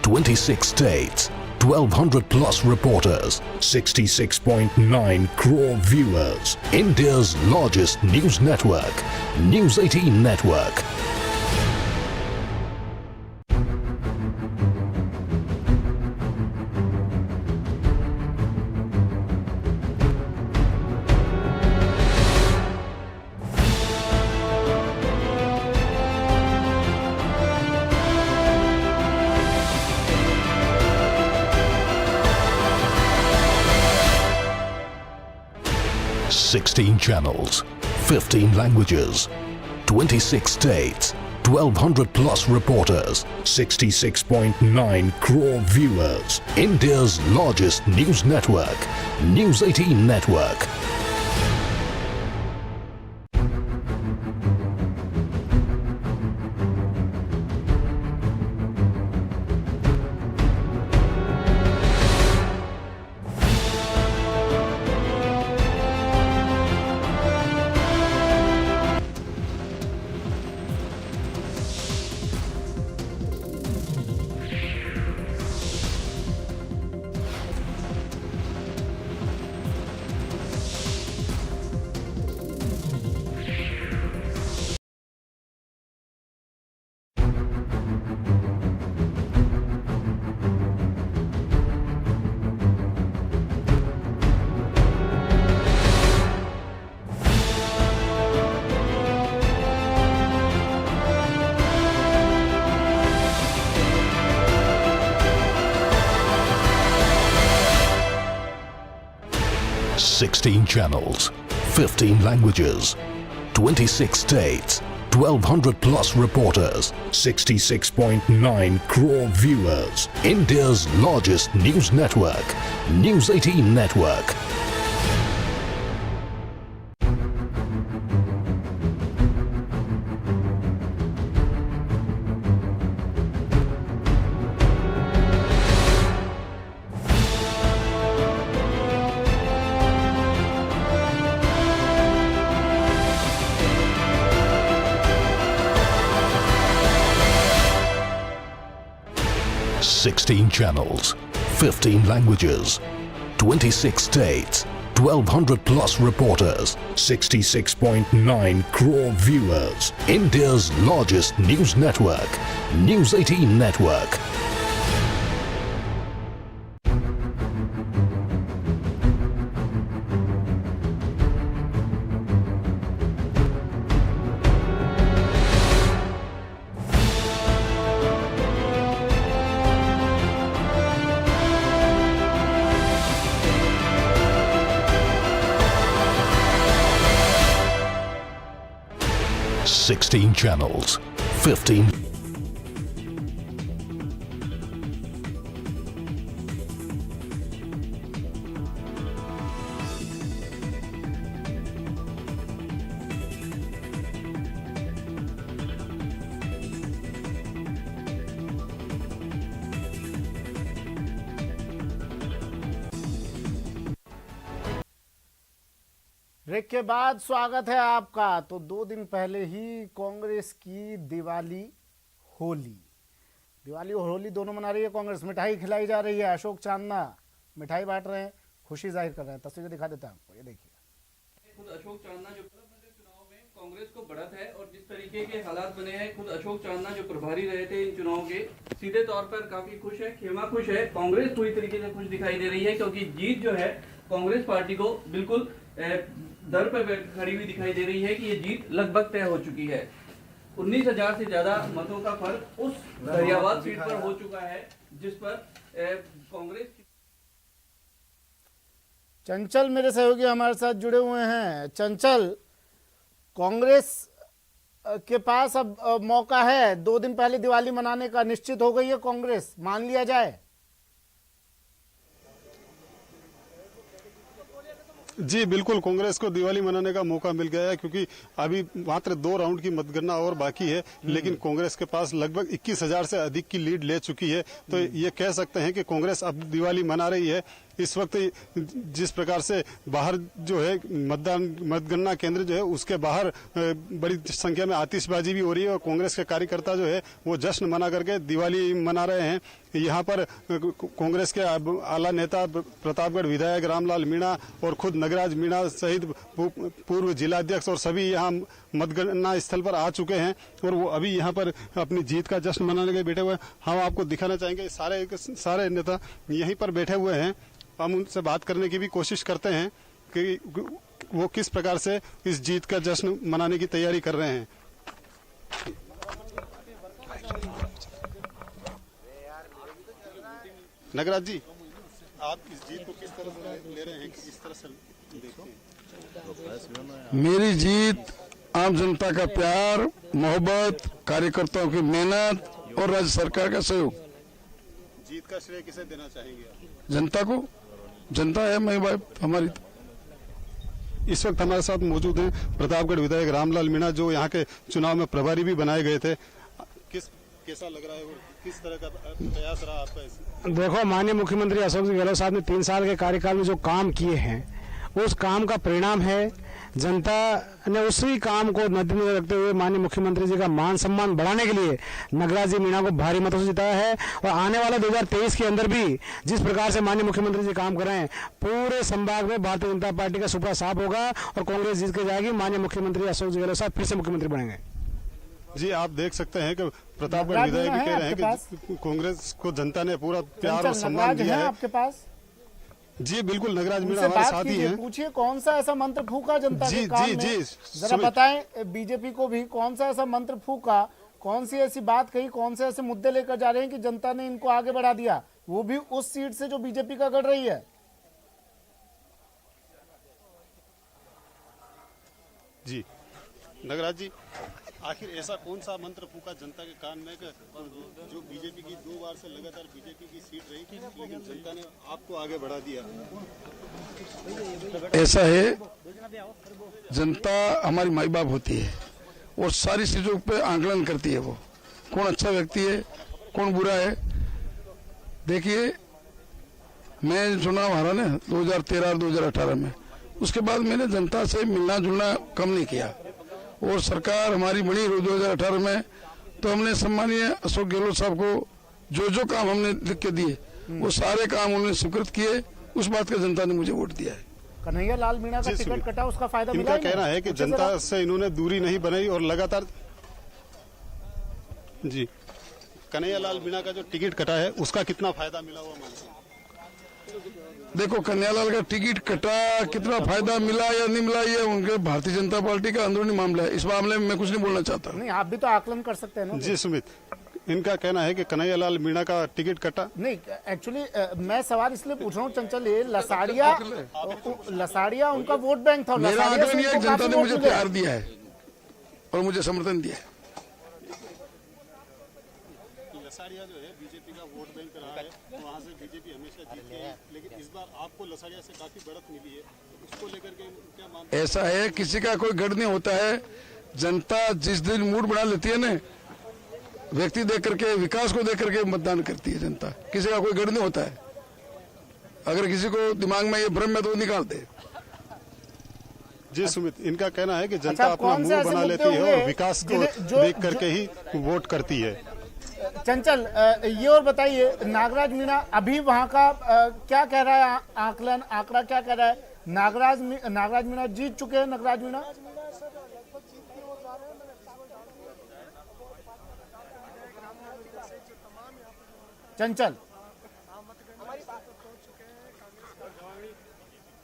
26 states, 1,200 plus reporters, 66.9 crore viewers. India's largest news network, News 18 Network. Sixteen channels, 15 languages, 26 states, 1,200 plus reporters, 66.9 crore viewers. India's largest news network, News 18 Network. 16 channels, 15 languages, 26 states, 1200 plus reporters, 66.9 crore viewers. India's largest news network, News 18 Network. Sixteen channels, 15 languages, 26 states, 1200 plus reporters, 66.9 crore viewers. India's largest news network, News 18 Network. Sixteen channels, 15. Break के बाद स्वागत है आपका। तो 2 दिन पहले ही कांग्रेस की दिवाली और होली दोनों मना रही है कांग्रेस। मिठाई खिलाई जा रही है, अशोक चांदना मिठाई बांट रहे हैं, खुशी जाहिर कर रहे हैं। तस्वीरें दिखा देता हूं आपको, ये देखिए। खुद अशोक चांदना जो चुनाव में कांग्रेस को बढ़त है और जिस तरीके के हालात बने हैं, खुद अशोक चांदना जो प्रभारी रहे थे इन चुनाव के, सीधे तौर पर काफी खुश है, खेमा खुश है। कांग्रेस पूरी तरीके से खुश दिखाई दे रही है क्योंकि जीत जो है कांग्रेस पार्टी को बिल्कुल दर पर खड़ी हुई दिखाई दे रही है कि ये जीत लगभग तय हो चुकी है। 19,000 से ज्यादा मतों का फर्क उस दरियावाद सीट पर हो चुका है जिस पर कांग्रेस की। चंचल मेरे सहयोगी हमारे साथ जुड़े हुए हैं। चंचल, कांग्रेस के पास अब मौका है, 2 दिन पहले दिवाली मनाने का निश्चित हो गई है कांग्रेस, मान लिया जाए। जी बिल्कुल, कांग्रेस को दिवाली मनाने का मौका मिल गया है क्योंकि अभी मात्र 2 राउंड की मतगणना और बाकी है, लेकिन कांग्रेस के पास लगभग 21,000 से अधिक की लीड ले चुकी है। तो ये कह सकते हैं कि कांग्रेस अब दिवाली मना रही है। इस वक्त जिस प्रकार से बाहर जो है मतगणना केंद्र जो है उसके बाहर बड़ी संख्या में आतिशबाजी भी हो रही है और कांग्रेस के कार्यकर्ता जो है वो जश्न मना करके दिवाली मना रहे हैं। यहाँ पर कांग्रेस के आला नेता प्रतापगढ़ विधायक रामलाल मीणा और खुद नगराज मीणा सहित पूर्व जिलाध्यक्ष और सभी यहाँ मतगणना स्थल पर आ चुके हैं और वो अभी यहाँ पर अपनी जीत का जश्न मनाने के लिए बैठे हुए हैं। हम आपको दिखाना चाहेंगे, सारे नेता यहीं पर बैठे हुए हैं। हम उनसे बात करने की भी कोशिश करते हैं कि वो किस प्रकार से इस जीत का जश्न मनाने की तैयारी कर रहे हैं। नगराज जी, आप इस जीत को किस तरह से ले रहे हैं, किस तरह से देखते हैं? मेरी जीत आम जनता का प्यार, मोहब्बत, कार्यकर्ताओं की मेहनत और राज्य सरकार का सहयोग। जीत का श्रेय किसे देना चाहेंगे आप? जनता को। जनता है माई बाप हमारी। इस वक्त हमारे साथ मौजूद हैं प्रतापगढ़ विधायक रामलाल मीणा जो यहाँ के चुनाव में प्रभारी भी बनाए गए थे। कैसा लग रहा है और किस तरह का प्रयास रहा आपका? देखो, माननीय मुख्यमंत्री अशोक गहलोत साहब ने 3 साल के कार्यकाल में जो काम किए हैं उस काम का परिणाम है। जनता ने उसी काम को मद्देनजर रखते हुए माननीय मुख्यमंत्री जी का मान सम्मान बढ़ाने के लिए नगराज जी मीणा को भारी मतों से जिताया है और आने वाले 2023 के अंदर भी जिस प्रकार से माननीय मुख्यमंत्री जी काम कर रहे हैं, पूरे संभाग में भारतीय जनता पार्टी का सुपड़ा साफ होगा और कांग्रेस जीत के जाएगी। माननीय मुख्यमंत्री अशोक गहलोत साहब फिर से मुख्यमंत्री बनेंगे। जी, आप देख सकते हैं कि प्रतापगढ़ विधायक भी कह रहे हैं कि कांग्रेस को जनता ने पूरा प्यार और सम्मान दिया है। आपके पास? जी बिल्कुल, नगराज मीणा हमारे साथी हैं। पूछिए कौन सा ऐसा मंत्र फूका जनता के कान में? जी, जरा बताएं बीजेपी को भी कौन सा ऐसा मंत्र फूका, कौन सी ऐसी बात कही, कौन से ऐसे मुद्दे लेकर जा रहे हैं कि जनता ने इनको आगे बढ़ा दिया, वो भी उस सीट से जो बीजेपी का गढ़ रही है। जी नगराज जी, आखिर ऐसा कौन सा मंत्र फूका जनता के कान में जो बीजेपी की 2 बार से लगातार बीजेपी की सीट रही थी, लेकिन जनता ने आपको आगे बढ़ा दिया? ऐसा है, जनता हमारी माई बाप होती है और सारी चीजों पे आंकलन करती है। वो कौन अच्छा व्यक्ति है, कौन बुरा है। देखिए, मैं चुनाव हारा ना 2013 और 2018 में, उसके बाद मैंने जनता से मिलना जुलना कम नहीं किया और सरकार हमारी बनी 2018 में, तो हमने सम्मानीय अशोक गहलोत साहब को जो काम हमने लिख के दिए वो सारे काम उन्होंने स्वीकृत किए। उस बात का जनता ने मुझे वोट दिया है। कन्हैया लाल मीणा का टिकट कटा, उसका फायदा मिला? इनका कहना है कि जनता से इन्होंने दूरी नहीं बनाई और लगातार जी कन्हैया लाल मीणा का जो टिकट कटा है उसका कितना फायदा मिला हुआ मानते हैं? देखो, कन्हैयालाल का टिकट कटा, कितना फायदा मिला या नहीं मिला, ये उनके भारतीय जनता पार्टी का अंदरूनी मामला है। इस मामले में मैं कुछ नहीं बोलना चाहता। नहीं, आप भी तो आकलन कर सकते हैं ना। जी सुमित, इनका कहना है कि कन्हैयालाल मीणा का टिकट कटा। नहीं, एक्चुअली मैं सवाल इसलिए पूछ रहा हूँ चंचल, ये लसाड़िया उनका वोट बैंक था। मेरा आकलन ये जनता ने मुझे प्यार दिया है और मुझे समर्थन दिया है। लसाड़िया जो है बीजेपी का वोट बैंक रहा है, तो वहाँ से बीजेपी हमेशा जीती है, लेकिन इस बार आपको लसाड़िया से काफी बढ़त मिली है, तो उसको लेकर के क्या मानते हैं? ऐसा है, किसी का कोई गढ़ नहीं होता है। जनता जिस दिन मूड बना लेती है ना, व्यक्ति देख करके, विकास को देख करके मतदान करती है जनता। किसी का कोई गढ़ नहीं होता है। अगर किसी को दिमाग में ये भ्रम है तो निकाल दे। जी सुमित, इनका कहना है कि जनता अपना मुंह बना लेती है और विकास को देख करके ही वोट करती है। चंचल, ये और बताइए, नागराज मीणा अभी वहां का क्या कह रहा है, आंकड़ा क्या कह रहा है? नागराज मीणा जीत चुके हैं? नागराज मीणा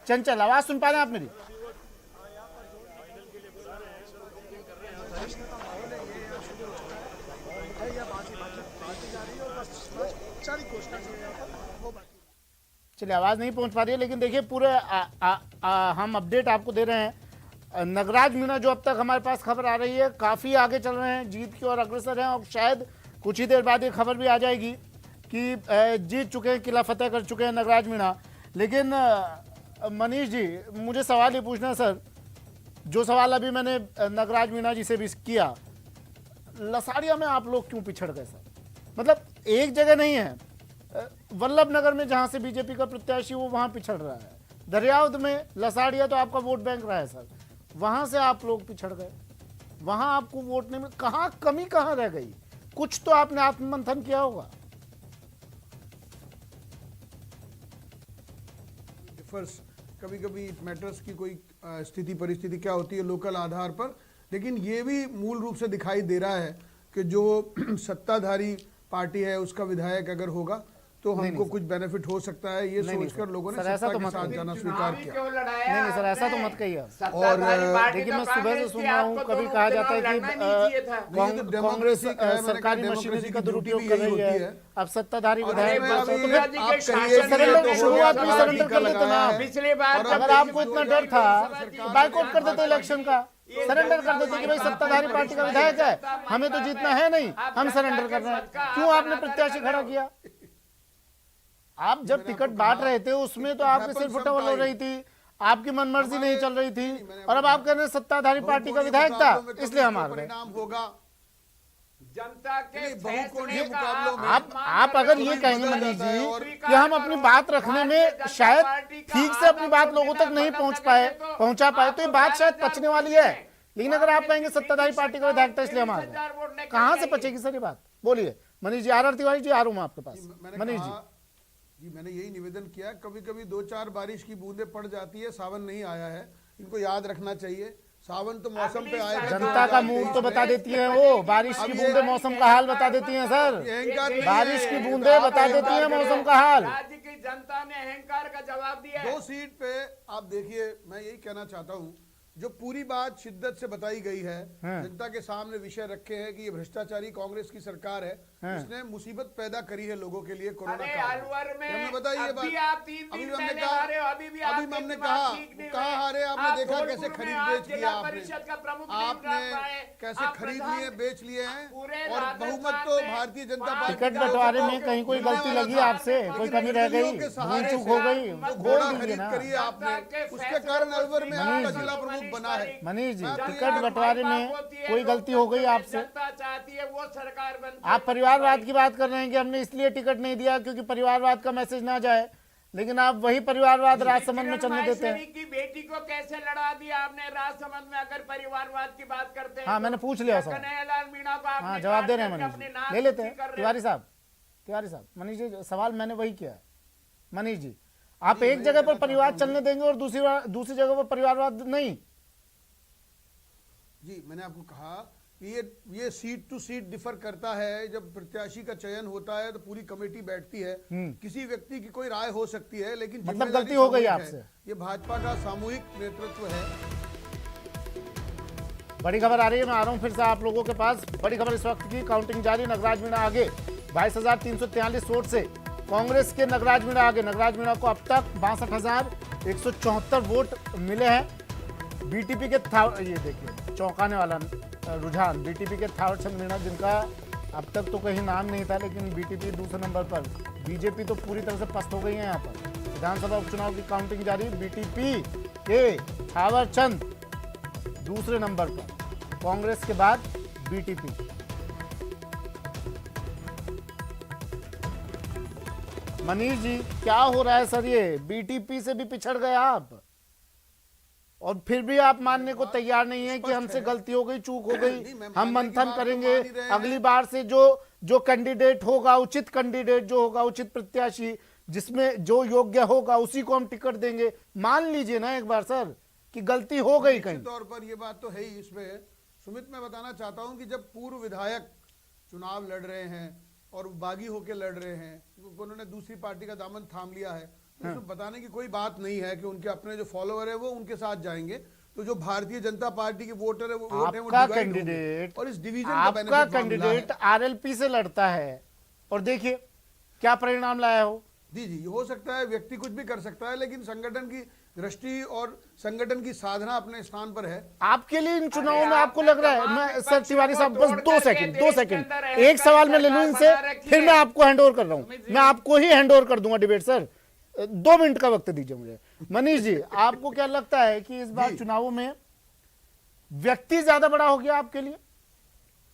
चंचल आवाज सुन पा रहे हैं आप मेरी? चलिए, आवाज नहीं पहुंच पा रही है, लेकिन देखिए पूरे हम अपडेट आपको दे रहे हैं। नागराज मीणा जो अब तक हमारे पास खबर आ रही है, काफी आगे चल रहे हैं, जीत की ओर अग्रसर हैं और शायद कुछ ही देर बाद ये खबर भी आ जाएगी कि जीत चुके हैं, किला फतेह कर चुके हैं नागराज मीणा। लेकिन मनीष जी, मुझे सवाल ये पूछना है सर, जो सवाल अभी मैंने नागराज मीणा जी से भी किया, लसाड़िया में आप लोग क्यों पिछड़ गए सर? मतलब एक जगह नहीं है, वल्लभ नगर में जहां से बीजेपी का प्रत्याशी वो वहां पिछड़ रहा है, दरियावद में लसाड़िया तो आपका वोट बैंक रहा है सर, वहां से आप लोग पिछड़ गए, वहां आपको वोट नहीं मिल, कहां कमी कहां रह गई? कुछ तो आपने आत्ममंथन किया होगा। कभी कभी इट मैटर्स की कोई स्थिति परिस्थिति क्या होती है लोकल आधार पर, लेकिन ये भी मूल रूप से दिखाई दे रहा है कि जो सत्ताधारी पार्टी है उसका विधायक अगर होगा तो हमको कुछ बेनिफिट हो सकता है, ये सोचकर लोगों ने सत्ता के साथ जाना स्वीकार किया। नहीं सर, ऐसा तो मत कहिए। और देखिए, मैं सुबह से सुन रहा हूँ, कभी कहा जाता है कि कांग्रेस सरकारी मशीनरी का दुरुपयोग कर रही है, अब सत्ताधारी विधायक शुरुआत में सरेंडर कर देते ना। पिछली बार अगर आपको इतना डर था तो बाइकआउट कर देते इलेक्शन का, सरेंडर कर देते कि भाई सत्ताधारी पार्टी का विधायक है, हमें तो जीतना है नहीं, हम सरेंडर कर रहे हैं। क्यों आपने प्रत्याशी खड़ा किया? आप जब टिकट बांट रहे थे उसमें तो आपके सिर फुटबॉल हो रही थी, आपकी मनमर्जी नहीं चल रही थी, और अब आप कह रहे हैं सत्ताधारी पार्टी का विधायक था इसलिए हम हार गए। जनता के फैसले का आप अगर ये कहेंगे मनीष जी कि हम अपनी बात रखने में शायद ठीक से अपनी बात लोगों तक नहीं पहुंचा पाए तो ये बात शायद पचने वाली है, लेकिन अगर आप कहेंगे सत्ताधारी पार्टी का विधायक था इसलिए हम हार गए, कहां से पचेगी सर ये बात? बोलिए मनीष जी। आर तिवारी जी, आ रहा हूं मैं आपके पास। मनीष जी, मैंने यही निवेदन किया, कभी कभी 2-4 बारिश की बूंदें पड़ जाती है, सावन नहीं आया है, इनको याद रखना चाहिए। सावन तो मौसम पे आएगा। जनता का मूड तो बता देती है, वो बारिश की बूंदें मौसम का हाल बता देती हैं सर, बारिश की बूंदें बता देती हैं मौसम का हाल। राज्य की जनता ने अहंकार का जवाब दिया। 2 सीट पे आप देखिए, मैं यही कहना चाहता हूँ, जो पूरी बात शिद्दत से बताई गई है, जनता के सामने विषय रखे हैं कि ये भ्रष्टाचारी कांग्रेस की सरकार है, इसने मुसीबत पैदा करी है लोगों के लिए कोरोना काल में। हमने बताई ये बात, अभी हमने कहा हारे, आपने देखा कैसे खरीद बेच किया, आपने कैसे खरीद लिए बेच लिए हैं, और बहुमत तो भारतीय जनता पार्टी। टिकट बंटवारे में कहीं कोई गलती लगी आपसे, कोई कमी रह गई, भूल चूक हो गई, घोड़ा खरीद करी आपने, उसके कारण अलवर में आपका जिला प्रमुख बना है। मनीष जी, टिकट बंटवारे में कोई गलती हो गई आपसे? चाहती है वो सरकार बन। आप परिवारवाद की बात कर रहे हैं कि हमने इसलिए टिकट नहीं दिया क्योंकि परिवारवाद का मैसेज ना जाए, लेकिन आप वही परिवारवाद राजसमंद में चलने देते हैं। की बेटी को कैसे लड़ा दिया आपने राजसमंद में, अगर परिवारवाद की बात करते हैं? हाँ, मैंने पूछ लिया सर। कन्हैयालाल मीणा को आपने हाँ, जवाब दे रहे हैं मनीष जी, ले लेते हैं। तिवारी साहब, मनीष जी, सवाल मैंने वही किया है। मनीष जी, आप एक जगह पर परिवार चलने देंगे और दूसरी जगह पर परिवारवाद नहीं? जी, मैंने आपको कहा ये सीट टू सीट डिफर करता है। जब प्रत्याशी का चयन होता है तो पूरी कमेटी बैठती है, किसी व्यक्ति की कोई राय हो सकती है, लेकिन मतलब गलती हो गई आपसे। ये भाजपा का सामूहिक नेतृत्व है। बड़ी खबर आ रही है, मैं आ रहा हूं फिर से आप लोगों के पास। बड़ी खबर इस वक्त की, काउंटिंग जारी, नगराज मीणा आगे 22,343 वोट से कांग्रेस के नगराज मीणा आगे। नगराज मीणा को अब तक 62,174 वोट मिले हैं। बीटीपी के ये देखिए चौंकाने वाला रुझान, बीटीपी के थावरचंद मीणा, जिनका अब तक तो कहीं नाम नहीं था, लेकिन बीटीपी दूसरे नंबर पर। बीजेपी तो पूरी तरह से पस्त हो गई है यहाँ पर। विधानसभा उपचुनाव की काउंटिंग जारी, बीटीपी के थावरचंद दूसरे नंबर पर, कांग्रेस के बाद बीटीपी। मनीष जी, क्या हो रहा है सर? ये बीटीपी से भी पिछड़ गए आप, और फिर भी आप मानने को तैयार नहीं है कि हमसे गलती हो गई, चूक हो गई, हम मंथन करेंगे, अगली बार से जो कैंडिडेट होगा, उचित कैंडिडेट जो होगा, उचित प्रत्याशी जिसमें जो योग्य होगा, उसी को हम टिकट देंगे। मान लीजिए ना एक बार सर कि गलती हो गई कहीं। तौर पर ये बात तो है ही। इसमें सुमित, मैं बताना चाहता हूं कि जब पूर्व विधायक चुनाव लड़ रहे हैं और बागी होकर लड़ रहे हैं, उन्होंने दूसरी पार्टी का दामन थाम लिया है, तो इसमें बताने की कोई बात नहीं है कि उनके अपने जो फॉलोअर है वो उनके साथ जाएंगे। तो जो भारतीय जनता पार्टी के वोटर है वो वोट है, वो कैंडिडेट, और इस डिवीजन आपका कैंडिडेट आरएलपी से लड़ता है, और देखिए क्या परिणाम लाया हो। जी, हो सकता है व्यक्ति कुछ भी कर सकता है, लेकिन संगठन की दृष्टि और संगठन की साधना अपने स्थान पर है। आपके लिए इन चुनावों में आपको लग रहा है, मैं सर तिवारी साहब बस 2 सेकंड एक सवाल मैं ले लूं इनसे, फिर मैं आपको हैंड ओवर कर रहा हूं, मैं आपको ही हैंड ओवर कर दूंगा डिबेट सर। 2 मिनट का वक्त दीजिए मुझे। मनीष जी, आपको क्या लगता है कि इस बार चुनावों में व्यक्ति ज्यादा बड़ा हो गया आपके लिए,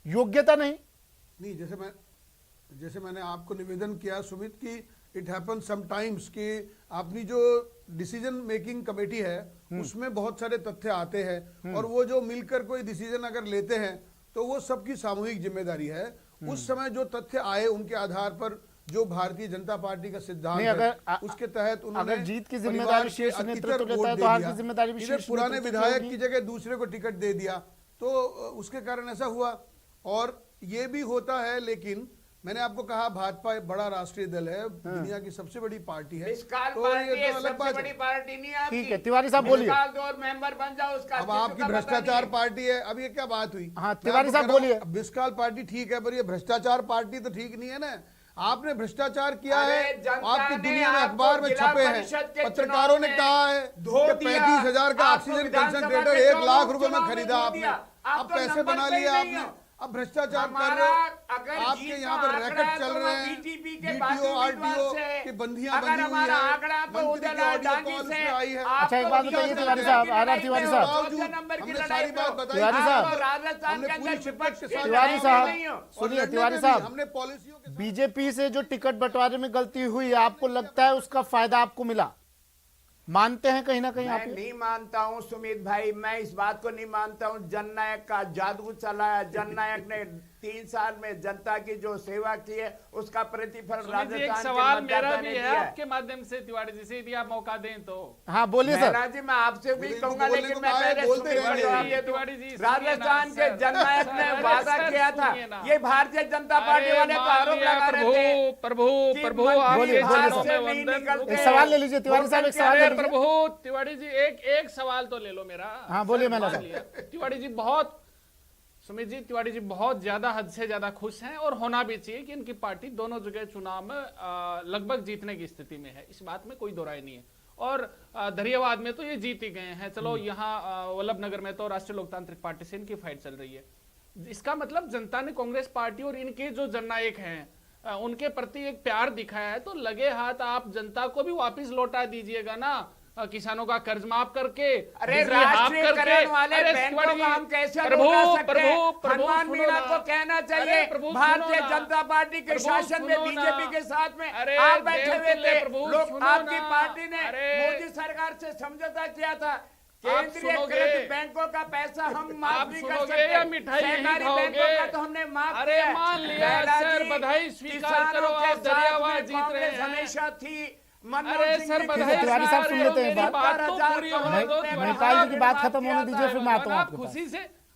योग्यता नहीं? जैसे मैंने आपको निवेदन किया सुमित की इट हैपन समटाइम्स कि अपनी जो डिसीजन मेकिंग कमेटी है उसमें बहुत सारे तथ्य आते हैं, और वो जो मिलकर कोई डिसीजन अगर लेते हैं तो वो सबकी सामूहिक जिम्मेदारी है। उस समय जो तथ्य आए उनके आधार पर जो भारतीय जनता पार्टी का सिद्धांत है उसके तहत उन्होंने अगर जीत की जिम्मेदारी शीर्ष नेतृत्व लेता है तो हार की जिम्मेदारी भी शीर्ष पुराने विधायक की जगह दूसरे को टिकट दे दिया, तो उसके कारण ऐसा हुआ। और ये भी होता है, लेकिन मैंने आपको कहा भाजपा बड़ा राष्ट्रीय दल है, दुनिया की सबसे बड़ी पार्टी है, तो ये तो अलग बात है। पार्टी नहीं है। ठीक है, तिवारी साहब बोलिए। मेंबर बन जाओ उसका। अब आपकी भ्रष्टाचार पार्टी है, अब ये क्या बात हुई? हाँ, तिवारी साहब बोलिए। बिस्काल पार्टी ठीक है, पर ये भ्रष्टाचार पार्टी तो ठीक नहीं है ना। आपने भ्रष्टाचार किया है, आपकी दुनिया में अखबार में छपे हैं, पत्रकारों ने कहा है कि 35,000 का ऑक्सीजन कंसंट्रेटर 1 लाख रुपए में खरीदा आपने, अब पैसे बना लिए आपने, अब भ्रष्टाचार कर रहे हो। आपके यहाँ पर रैकेट चल रहे हैं, डीटीओ आरटीओ की बंदियां बंधी हुई है, मंत्री की ऑडियो कॉल उसमें आई है। अच्छा, एक बात बताइए तिवारी साहब, आर तिवारी साहब, हमने सारी बात बताई, तिवारी साहब, हमने पूरी शिपक के साथ, तिवारी साहब सुनिए, तिवारी साहब, हमने पॉलिसियों के बीजेपी से जो टिकट बंटवारे में गलती हुई, आपको लगता है उसका फायदा आपको मिला? मानते हैं कहीं ना कहीं आप? नहीं मानता हूं सुमित भाई, मैं इस बात को नहीं मानता हूं। जननायक का जादू चला है, जननायक ने 3 साल में जनता की जो सेवा की है उसका प्रतिफल सुमित जी, एक राजस्थान के सवाल मतदाता मेरा ने भी दिया है आपके माध्यम से तिवारी जी से, यदि आप मौका दें तो। हाँ बोलिए सर। मेहरा जी, मैं आपसे भी कहूंगा, लेकिन मैं पहले तिवारी जी, राजस्थान के जननायक ने वादा किया था, ये भारतीय जनता पार्टी वाले तो आरोप लगा रहे थे। प्रभु बोलिए एक सवाल ले लीजिए तिवारी साहब, एक सवाल ले लीजिए। प्रभु तिवारी जी, एक सवाल तो ले लो मेरा। हाँ बोलिए महिला साहब। तिवारी जी बहुत, सुमित जी, तिवारी जी बहुत ज्यादा, हद से ज्यादा खुश हैं और होना भी चाहिए कि इनकी पार्टी दोनों जगह चुनाव में लगभग जीतने की स्थिति में है, इस बात में कोई दो राय नहीं है। और धरियावाद में तो ये जीत ही गए हैं, चलो यहाँ वल्लभ नगर में तो राष्ट्रीय लोकतांत्रिक पार्टी से इनकी फाइट चल रही है। इसका मतलब जनता ने कांग्रेस पार्टी और इनके जो जननायक हैं उनके प्रति एक प्यार दिखाया है, तो लगे हाथ आप जनता को भी वापिस लौटा दीजिएगा ना, किसानों का कर्ज माफ करके। अरे राष्ट्रीयकरण वाले बैंकों को हम कैसे रोका सकते हैं? हनुमान मीणा को कहना चाहिए भारतीय जनता पार्टी के शासन में बीजेपी के साथ में आप बैठे हुए थे, लोग आपकी पार्टी ने मोदी सरकार से समझौता किया था, केंद्रीय बैंकों का पैसा हम माफ नहीं कर सकते, सरकारी बैंकों का तो हमने माफ किया। मान लिया सर, बधाई स्वीकार करो, आप धरियावाद जीत रहे हैं। हमेशा थी। अरे सर बधाई, तिवारी साहब सुन लेते हैं बात तो पूरी होने दो। महिपाल जी की बात खत्म होने दीजिए, फिर मैं आता हूँ आपके पास।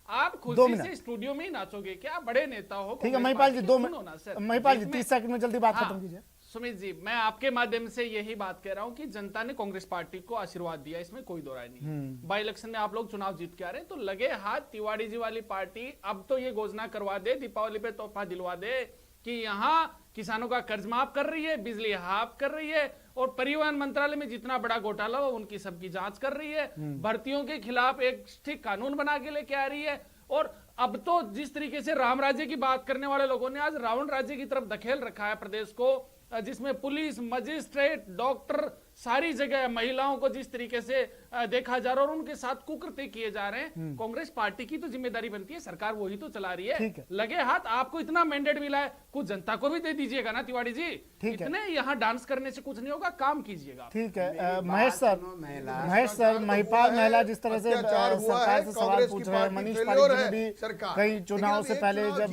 आप खुशी से स्टूडियो में ही नाचोगे क्या? बड़े नेता हो। ठीक है महिपाल जी, 2 मिनट, महिपाल जी 30 सेकंड में जल्दी बात खत्म कीजिए। सुमित जी, मैं आपके माध्यम से यही बात कह रहा हूं कि जनता ने कांग्रेस पार्टी को आशीर्वाद दिया, इसमें कोई दो राय नहीं। बाई इलेक्शन में आप लोग चुनाव जीत के आ रहे हैं, तो लगे हाथ तिवारी जी वाली पार्टी अब तो ये घोषणा करवा दे, दीपावली पे तोहफा दिलवा दे कि यहाँ किसानों का कर्ज माफ कर रही है, बिजली हाफ कर रही है, और परिवहन मंत्रालय में जितना बड़ा घोटाला हो उनकी सबकी जांच कर रही है, भर्तियों के खिलाफ एक ठीक कानून बना के लेके आ रही है। और अब तो जिस तरीके से राम राज्य की बात करने वाले लोगों ने आज रावण राज्य की तरफ धकेल रखा है प्रदेश को, जिसमें पुलिस, मजिस्ट्रेट, डॉक्टर, सारी जगह महिलाओं को जिस तरीके से देखा जा रहा है और उनके साथ कुकृत्य किए जा रहे हैं, कांग्रेस पार्टी की तो जिम्मेदारी बनती है, सरकार वही तो चला रही है। लगे हाथ आपको इतना मैंडेट मिला है, कुछ जनता को भी दे दीजिएगा ना तिवारी जी। इतने यहाँ डांस करने से कुछ नहीं होगा, काम कीजिएगा। ठीक है महेश सर, महिपाल महिला जिस तरह से सरकार से सवाल पूछ रहे हैं, मनीष पारिक जी ने भी कई चुनाव से पहले जब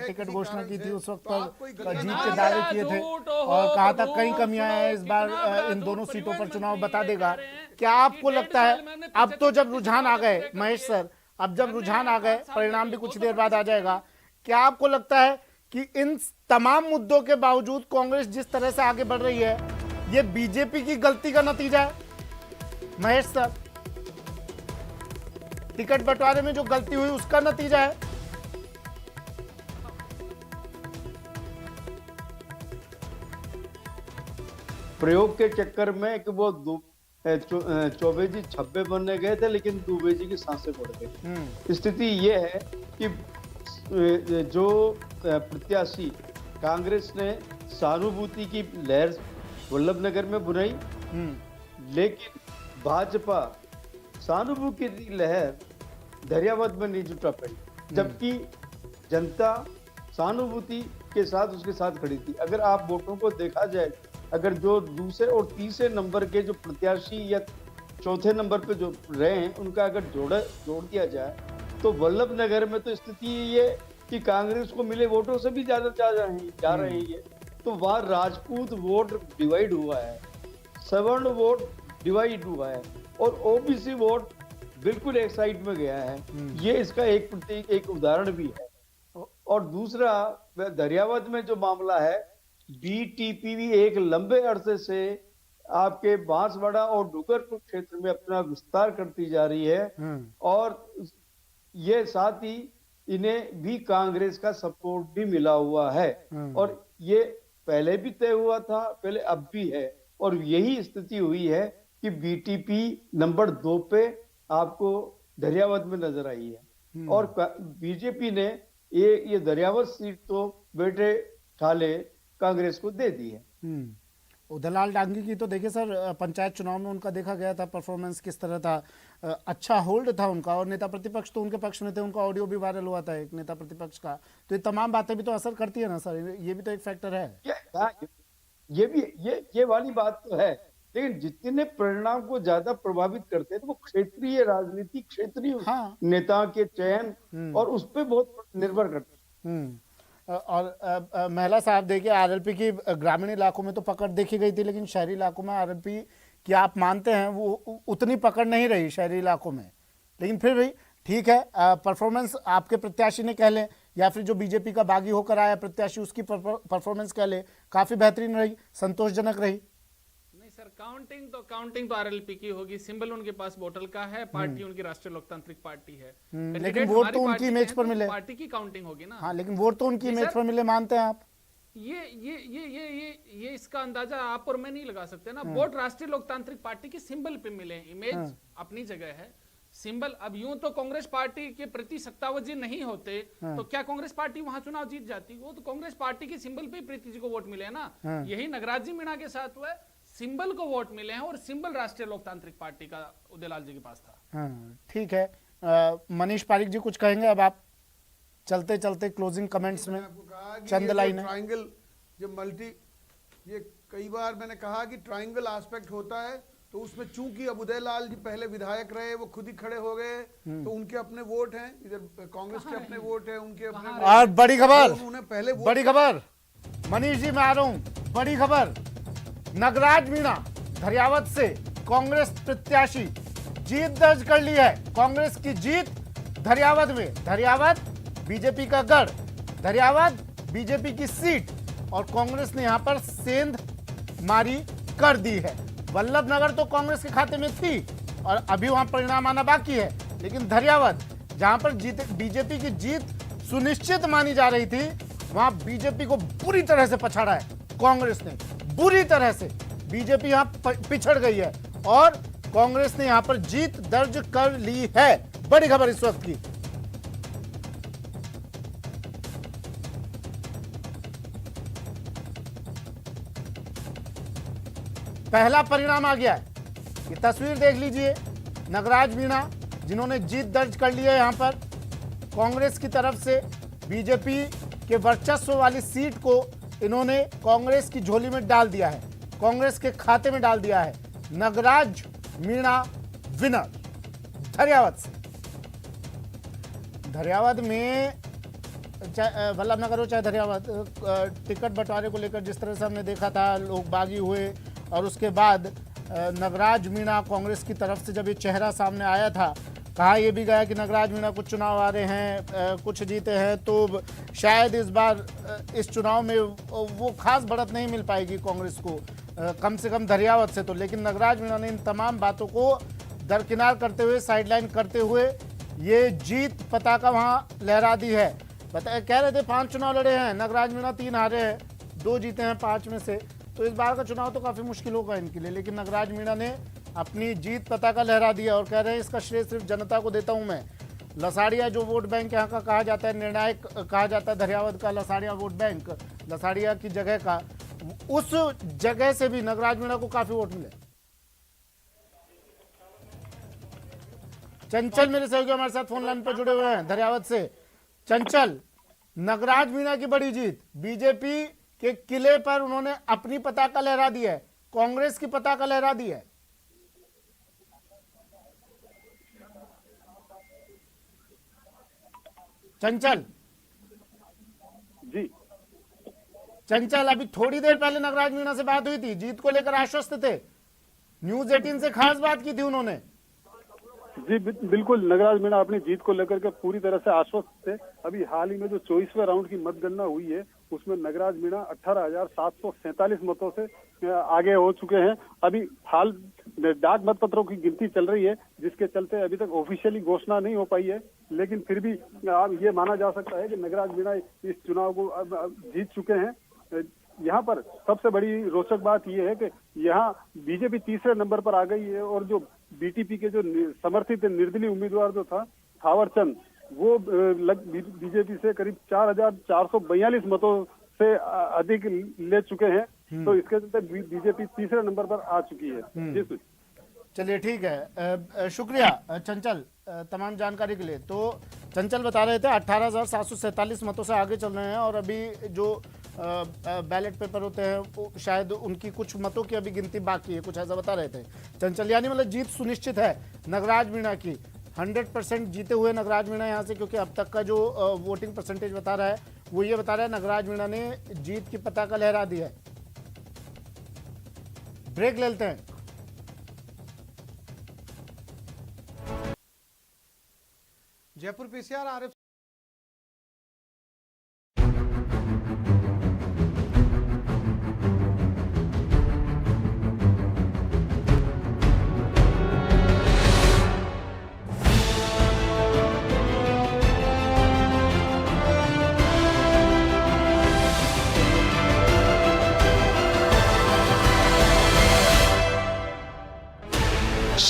टिकट घोषणा की थी उस वक्त पर जीत के दावे किए थे और कहा था कई कमियां हैं, इस बार इन दोनों सीटों पर चुनाव बता देगा। क्या आपको लगता है अब तो जब रुझान आ गए, महेश सर, अब जब रुझान आ गए, परिणाम भी कुछ देर बाद आ जाएगा, क्या आपको लगता है कि इन तमाम मुद्दों के बावजूद कांग्रेस जिस तरह से आगे बढ़ रही है, ये बीजेपी की गलती का नतीजा है? महेश सर, टिकट बंटवारे में जो गलती हुई उसका नतीजा है? प्रयोग के चक्कर में कि वो चौबे जी छब्बे बनने गए थे, लेकिन दुबे जी की सांसें बढ़ गई। स्थिति ये है कि जो प्रत्याशी कांग्रेस ने सहानुभूति की लहर वल्लभ नगर में बुनाई, लेकिन भाजपा सहानुभूति की लहर धरियावाद में नहीं जुटा पाई, जबकि जनता सहानुभूति के साथ उसके साथ खड़ी थी। अगर आप वोटों को देखा जाए, अगर जो दूसरे और तीसरे नंबर के जो प्रत्याशी या चौथे नंबर पे जो रहे हैं उनका अगर जोड़ दिया जाए, तो वल्लभ नगर में तो स्थिति ये कि कांग्रेस को मिले वोटों से भी ज्यादा जा रहे हैं। तो वहाँ राजपूत वोट डिवाइड हुआ है, सवर्ण वोट डिवाइड हुआ है, और ओबीसी वोट बिल्कुल एक साइड में गया है। ये इसका एक उदाहरण भी है। और दूसरा, धरियावाद में जो मामला है, बीटीपी भी एक लंबे अरसे से आपके बांसवाड़ा और डूंगरपुर क्षेत्र में अपना विस्तार करती जा रही है, और ये साथ ही इन्हें भी कांग्रेस का सपोर्ट भी मिला हुआ है, और ये पहले भी तय हुआ था, पहले अब भी है, और यही स्थिति हुई है कि बीटीपी नंबर 2 पे आपको धरियावाद में नजर आई है। और बीजेपी ने ये धरियावाद सीट तो बेटे ठाले कांग्रेस को दे दी है। उदयलाल डांगी की तो देखिए सर, पंचायत चुनाव में उनका देखा गया था परफॉर्मेंस किस तरह था, अच्छा होल्ड था उनका, और नेता प्रतिपक्ष तो उनके पक्ष में थे, उनका ऑडियो भी वायरल हुआ था एक नेता प्रतिपक्ष का। तो ये तमाम बातें भी तो असर करती है ना सर, ये भी तो एक फैक्टर है। ये वाली बात तो है, लेकिन जितने परिणाम को ज्यादा प्रभावित करते हैं तो वो क्षेत्रीय राजनीति, क्षेत्रीय नेता के चयन और उस पर बहुत निर्भर करते हैं। और महिला साहब देखिए, आरएलपी की ग्रामीण इलाकों में तो पकड़ देखी गई थी, लेकिन शहरी इलाकों में आरएलपी की आप मानते हैं वो उतनी पकड़ नहीं रही शहरी इलाकों में, लेकिन फिर भी ठीक है, परफॉर्मेंस आपके प्रत्याशी ने कह लें या फिर जो बीजेपी का बागी होकर आया प्रत्याशी उसकी परफॉर्मेंस कह ले, काफी बेहतरीन रही, संतोषजनक रही। नहीं सर, काउंटिंग तो आरएलपी की होगी, सिंबल उनके पास बोतल का है, पार्टी उनकी राष्ट्रीय लोकतांत्रिक पार्टी है, लेकिन वोट तो उनकी इमेज पर मिले, पार्टी की काउंटिंग होगी ना। हाँ, लेकिन वोट तो उनकी इमेज पर मिले, मानते हैं आप? ये इसका अंदाजा आप और मैं नहीं लगा सकते ना। वोट राष्ट्रीय लोकतांत्रिक पार्टी की सिंबल पे मिले, इमेज अपनी जगह है, सिंबल। अब यूं तो कांग्रेस पार्टी के प्रति सत्तावजी नहीं होते तो क्या कांग्रेस पार्टी वहां चुनाव जीत जाती? वो तो कांग्रेस पार्टी के सिंबल पे प्रीति जी को वोट मिले ना। यही नगराज जी मीणा के साथ हुआ, सिंबल को वोट मिले हैं और सिंबल राष्ट्रीय लोकतांत्रिक पार्टी का उदयलाल जी के पास था। ठीक है, मनीष पारिक जी कुछ कहेंगे अब आप चलते चलते क्लोजिंग कमेंट्स में? चंद लाइन ट्राइंगल जो मल्टी, ये कई बार मैंने कहा कि ट्राइंगल एस्पेक्ट होता है, तो उसमें चूंकि अब उदयलाल जी पहले विधायक रहे, वो खुद ही खड़े हो गए, तो उनके अपने वोट हैं, इधर कांग्रेस के अपने वोट हैं, उनके अपने। और बड़ी खबर, उन्होंने पहले बड़ी खबर मनीष जी, मैं आ रहा हूं, बड़ी खबर, नगराज मीणा धरियावद से कांग्रेस प्रत्याशी जीत दर्ज कर ली है। कांग्रेस की जीत धरियावद में, धरियावद बीजेपी का गढ़, धरियावद बीजेपी की सीट, और कांग्रेस ने यहां पर सेंध मारी कर दी है। वल्लभ नगर तो कांग्रेस के खाते में थी और अभी वहां परिणाम आना बाकी है, लेकिन धरियावद जहां पर बीजेपी की जीत सुनिश्चित मानी जा रही थी, वहां बीजेपी को बुरी तरह से पछाड़ा है कांग्रेस ने, बुरी तरह से बीजेपी यहां पिछड़ गई है और कांग्रेस ने यहां पर जीत दर्ज कर ली है। बड़ी खबर इस वक्त की। पहला परिणाम आ गया है, ये तस्वीर देख लीजिए, नगराज मीणा जिन्होंने जीत दर्ज कर ली है यहां पर कांग्रेस की तरफ से, बीजेपी के वर्चस्व वाली सीट को इन्होंने कांग्रेस की झोली में डाल दिया है, कांग्रेस के खाते में डाल दिया है। नगराज मीणा विनर धरियावद से। धरियावद में चाहे वल्लभ नगर हो चाहे धरियावद, टिकट बंटवारे को लेकर जिस तरह से हमने देखा था, लोग बागी हुए और उसके बाद नगराज मीणा कांग्रेस की तरफ से जब ये चेहरा सामने आया था, कहा यह भी गया कि नगराज मीणा कुछ चुनाव आ रहे हैं, कुछ जीते हैं, तो शायद इस बार इस चुनाव में वो खास बढ़त नहीं मिल पाएगी कांग्रेस को, कम से कम धरियावद से तो। लेकिन नगराज मीणा ने इन तमाम बातों को दरकिनार करते हुए, साइडलाइन करते हुए ये जीत पताका वहां लहरा दी है। कह रहे थे 5 चुनाव लड़े हैं, नगराज मीणा 3 हारे हैं, 2 जीते हैं 5 में से, तो इस बार का चुनाव तो काफी मुश्किल होगा इनके लिए। लेकिन नगराज मीणा ने अपनी जीत पताका लहरा दिया और कह रहे हैं इसका श्रेय सिर्फ जनता को देता हूं मैं। लसाड़िया जो वोट बैंक यहाँ का कहा जाता है, निर्णायक कहा जाता है धरियावद का लसाड़िया वोट बैंक, लसाड़िया की जगह का, उस जगह से भी नगराज मीणा को काफी वोट मिले। चंचल मेरे सहयोगी हमारे साथ फोन लाइन पर जुड़े हुए हैं धरियावद से। चंचल, नगराज मीणा की बड़ी जीत, बीजेपी के किले पर उन्होंने अपनी पताका लहरा दी है, कांग्रेस की पताका लहरा दी है। चंचल जी, चंचल, अभी थोड़ी देर पहले नगराज मीणा से बात हुई थी, जीत को लेकर आश्वस्त थे, न्यूज 18 से खास बात की थी उन्होंने। जी बिल्कुल, नगराज मीणा अपनी जीत को लेकर के पूरी तरह से आश्वस्त थे। अभी हाल ही में जो 24वें राउंड की मतगणना हुई है उसमें नगराज मीणा 18,747 मतों से आगे हो चुके हैं। अभी हाल डाक मतपत्रों की गिनती चल रही है, जिसके चलते अभी तक ऑफिशियली घोषणा नहीं हो पाई है, लेकिन फिर भी अब ये माना जा सकता है कि नगराज मीणा इस चुनाव को अब जीत चुके हैं। यहाँ पर सबसे बड़ी रोचक बात यह है कि यहाँ बीजेपी तीसरे नंबर पर आ गई है और जो बीटीपी के जो समर्थित निर्दलीय उम्मीदवार जो था थावर चंद, वो बीजेपी से करीब 4,442 मतों से अधिक ले चुके हैं, तो इसके चलते बीजेपी तीसरे नंबर पर आ चुकी है। जी चलिए ठीक है, शुक्रिया चंचल तमाम जानकारी के लिए। तो चंचल बता रहे थे 18,747 मतों से आगे चल रहे हैं और अभी जो बैलेट पेपर होते हैं वो शायद उनकी कुछ मतों की अभी गिनती बाकी है, कुछ ऐसा बता रहे थे चंचल। यानी मतलब जीत सुनिश्चित है नगराज मीणा की, 100% जीते हुए नगराज मीणा यहाँ से, क्योंकि अब तक का जो वोटिंग परसेंटेज बता रहा है वो ये बता रहे हैं नगराज मीणा ने जीत की पताका लहरा दी है। ब्रेक ले लेते हैं। Jaipur PCR Arif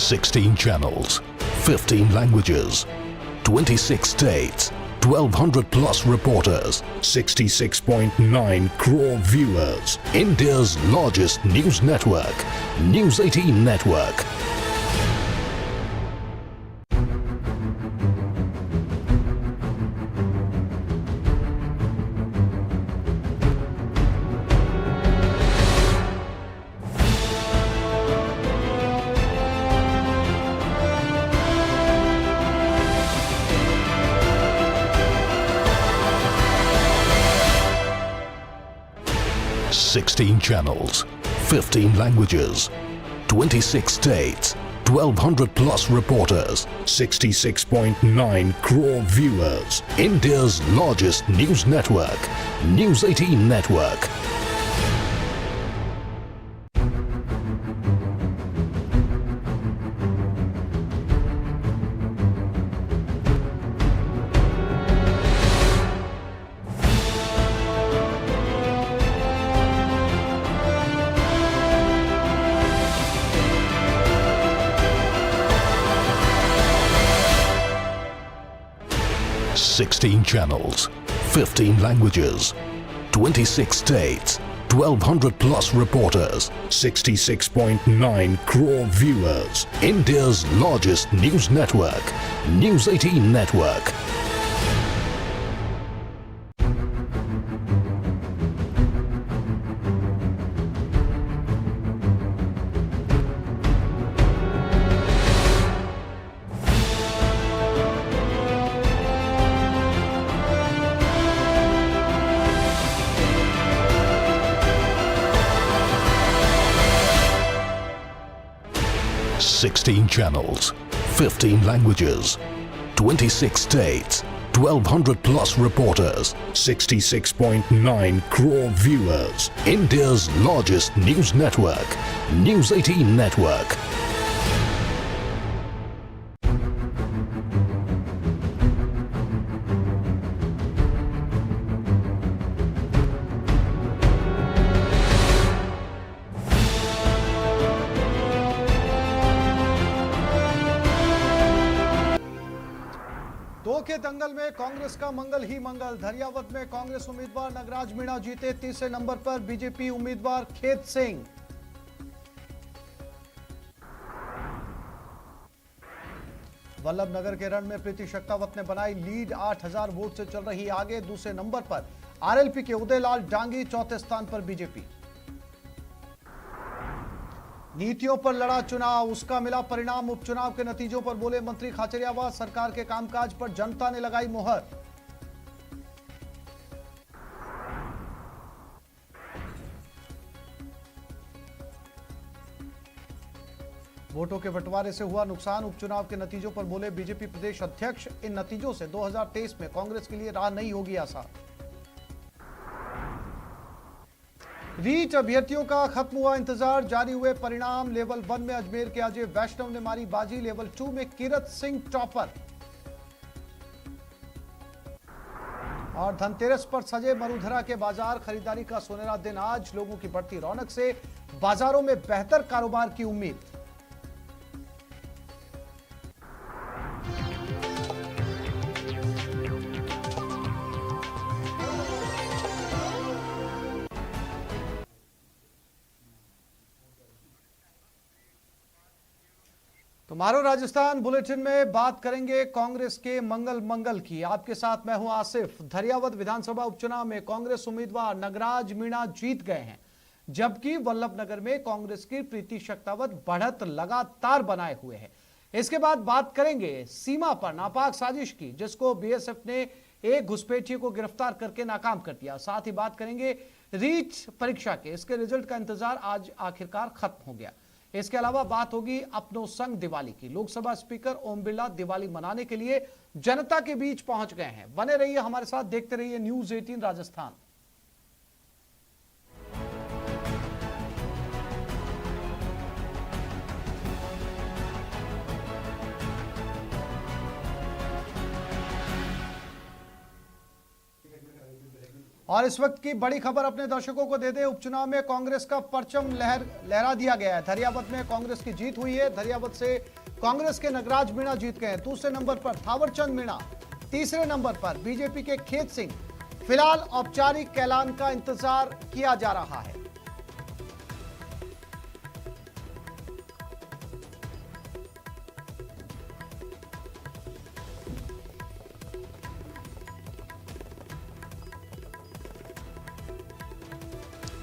$16 channels, 15 languages, 26 states, 1,200 plus reporters, 66.9 crore viewers. India's largest news network, News 18 Network. $16 channels, 15 languages, 26 states, 1,200 plus reporters, 66.9 crore viewers. India's largest news network, News 18 Network. $16 channels, 15 languages, 26 states, 1,200 plus reporters, 66.9 crore viewers. India's largest news network, News 18 Network. $16 channels, 15 languages, 26 states, 1,200 plus reporters, 66.9 crore viewers. India's largest news network, News 18 Network. दो के दंगल में कांग्रेस का मंगल ही मंगल। धरियावद में कांग्रेस उम्मीदवार नगराज मीणा जीते। तीसरे number पर BJP उम्मीदवार खेत सिंह। वल्लभनगर के रण में प्रीति शक्तावत ने बनाई लीड। 8,000 वोट से चल रही आगे। दूसरे नंबर पर आरएलपी के उदयलाल डांगी। चौथे स्थान पर बीजेपी। नीतियों पर लड़ा चुनाव, उसका मिला परिणाम। उपचुनाव के नतीजों पर बोले मंत्री खाचरियावास। सरकार के कामकाज पर जनता ने लगाई मोहर। वोटों के बंटवारे से हुआ नुकसान। उपचुनाव के नतीजों पर बोले बीजेपी प्रदेश अध्यक्ष। इन नतीजों से 2023 में कांग्रेस के लिए राह नहीं होगी आसान। रीच अभ्यर्थियों का खत्म हुआ इंतजार। जारी हुए परिणाम। लेवल 1 में अजमेर के अजय वैष्णव ने मारी बाजी। लेवल 2 में कीरत सिंह टॉपर। और धनतेरस पर सजे मरुधरा के बाजार। खरीदारी का सुनहरा दिन आज। लोगों की बढ़ती रौनक से बाजारों में बेहतर कारोबार की उम्मीद। तुम्हारो राजस्थान बुलेटिन में बात करेंगे कांग्रेस के मंगल की। आपके साथ मैं हूं आसिफ। धरियावद विधानसभा उपचुनाव में कांग्रेस उम्मीदवार नगराज मीणा जीत गए हैं, जबकि वल्लभनगर में कांग्रेस की प्रीति शक्तावत बढ़त लगातार बनाए हुए है। इसके बाद बात करेंगे सीमा पर नापाक साजिश की, जिसको बीएसएफ ने एक घुसपैठिए को गिरफ्तार करके नाकाम कर दिया। साथ ही बात करेंगे रीट परीक्षा के, इसके रिजल्ट का इंतजार आज आखिरकार खत्म हो गया। इसके अलावा बात होगी अपनों संग दिवाली की। लोकसभा स्पीकर ओम बिरला दिवाली मनाने के लिए जनता के बीच पहुंच गए हैं। बने रहिए हमारे साथ, देखते रहिए न्यूज 18 राजस्थान। और इस वक्त की बड़ी खबर अपने दर्शकों को दे दे। उपचुनाव में कांग्रेस का परचम लहरा दिया गया है। धरियावद में कांग्रेस की जीत हुई है। धरियावद से कांग्रेस के नगराज मीणा जीत गए हैं। दूसरे नंबर पर थावरचंद मीणा, तीसरे नंबर पर बीजेपी के खेत सिंह। फिलहाल औपचारिक ऐलान का इंतजार किया जा रहा है।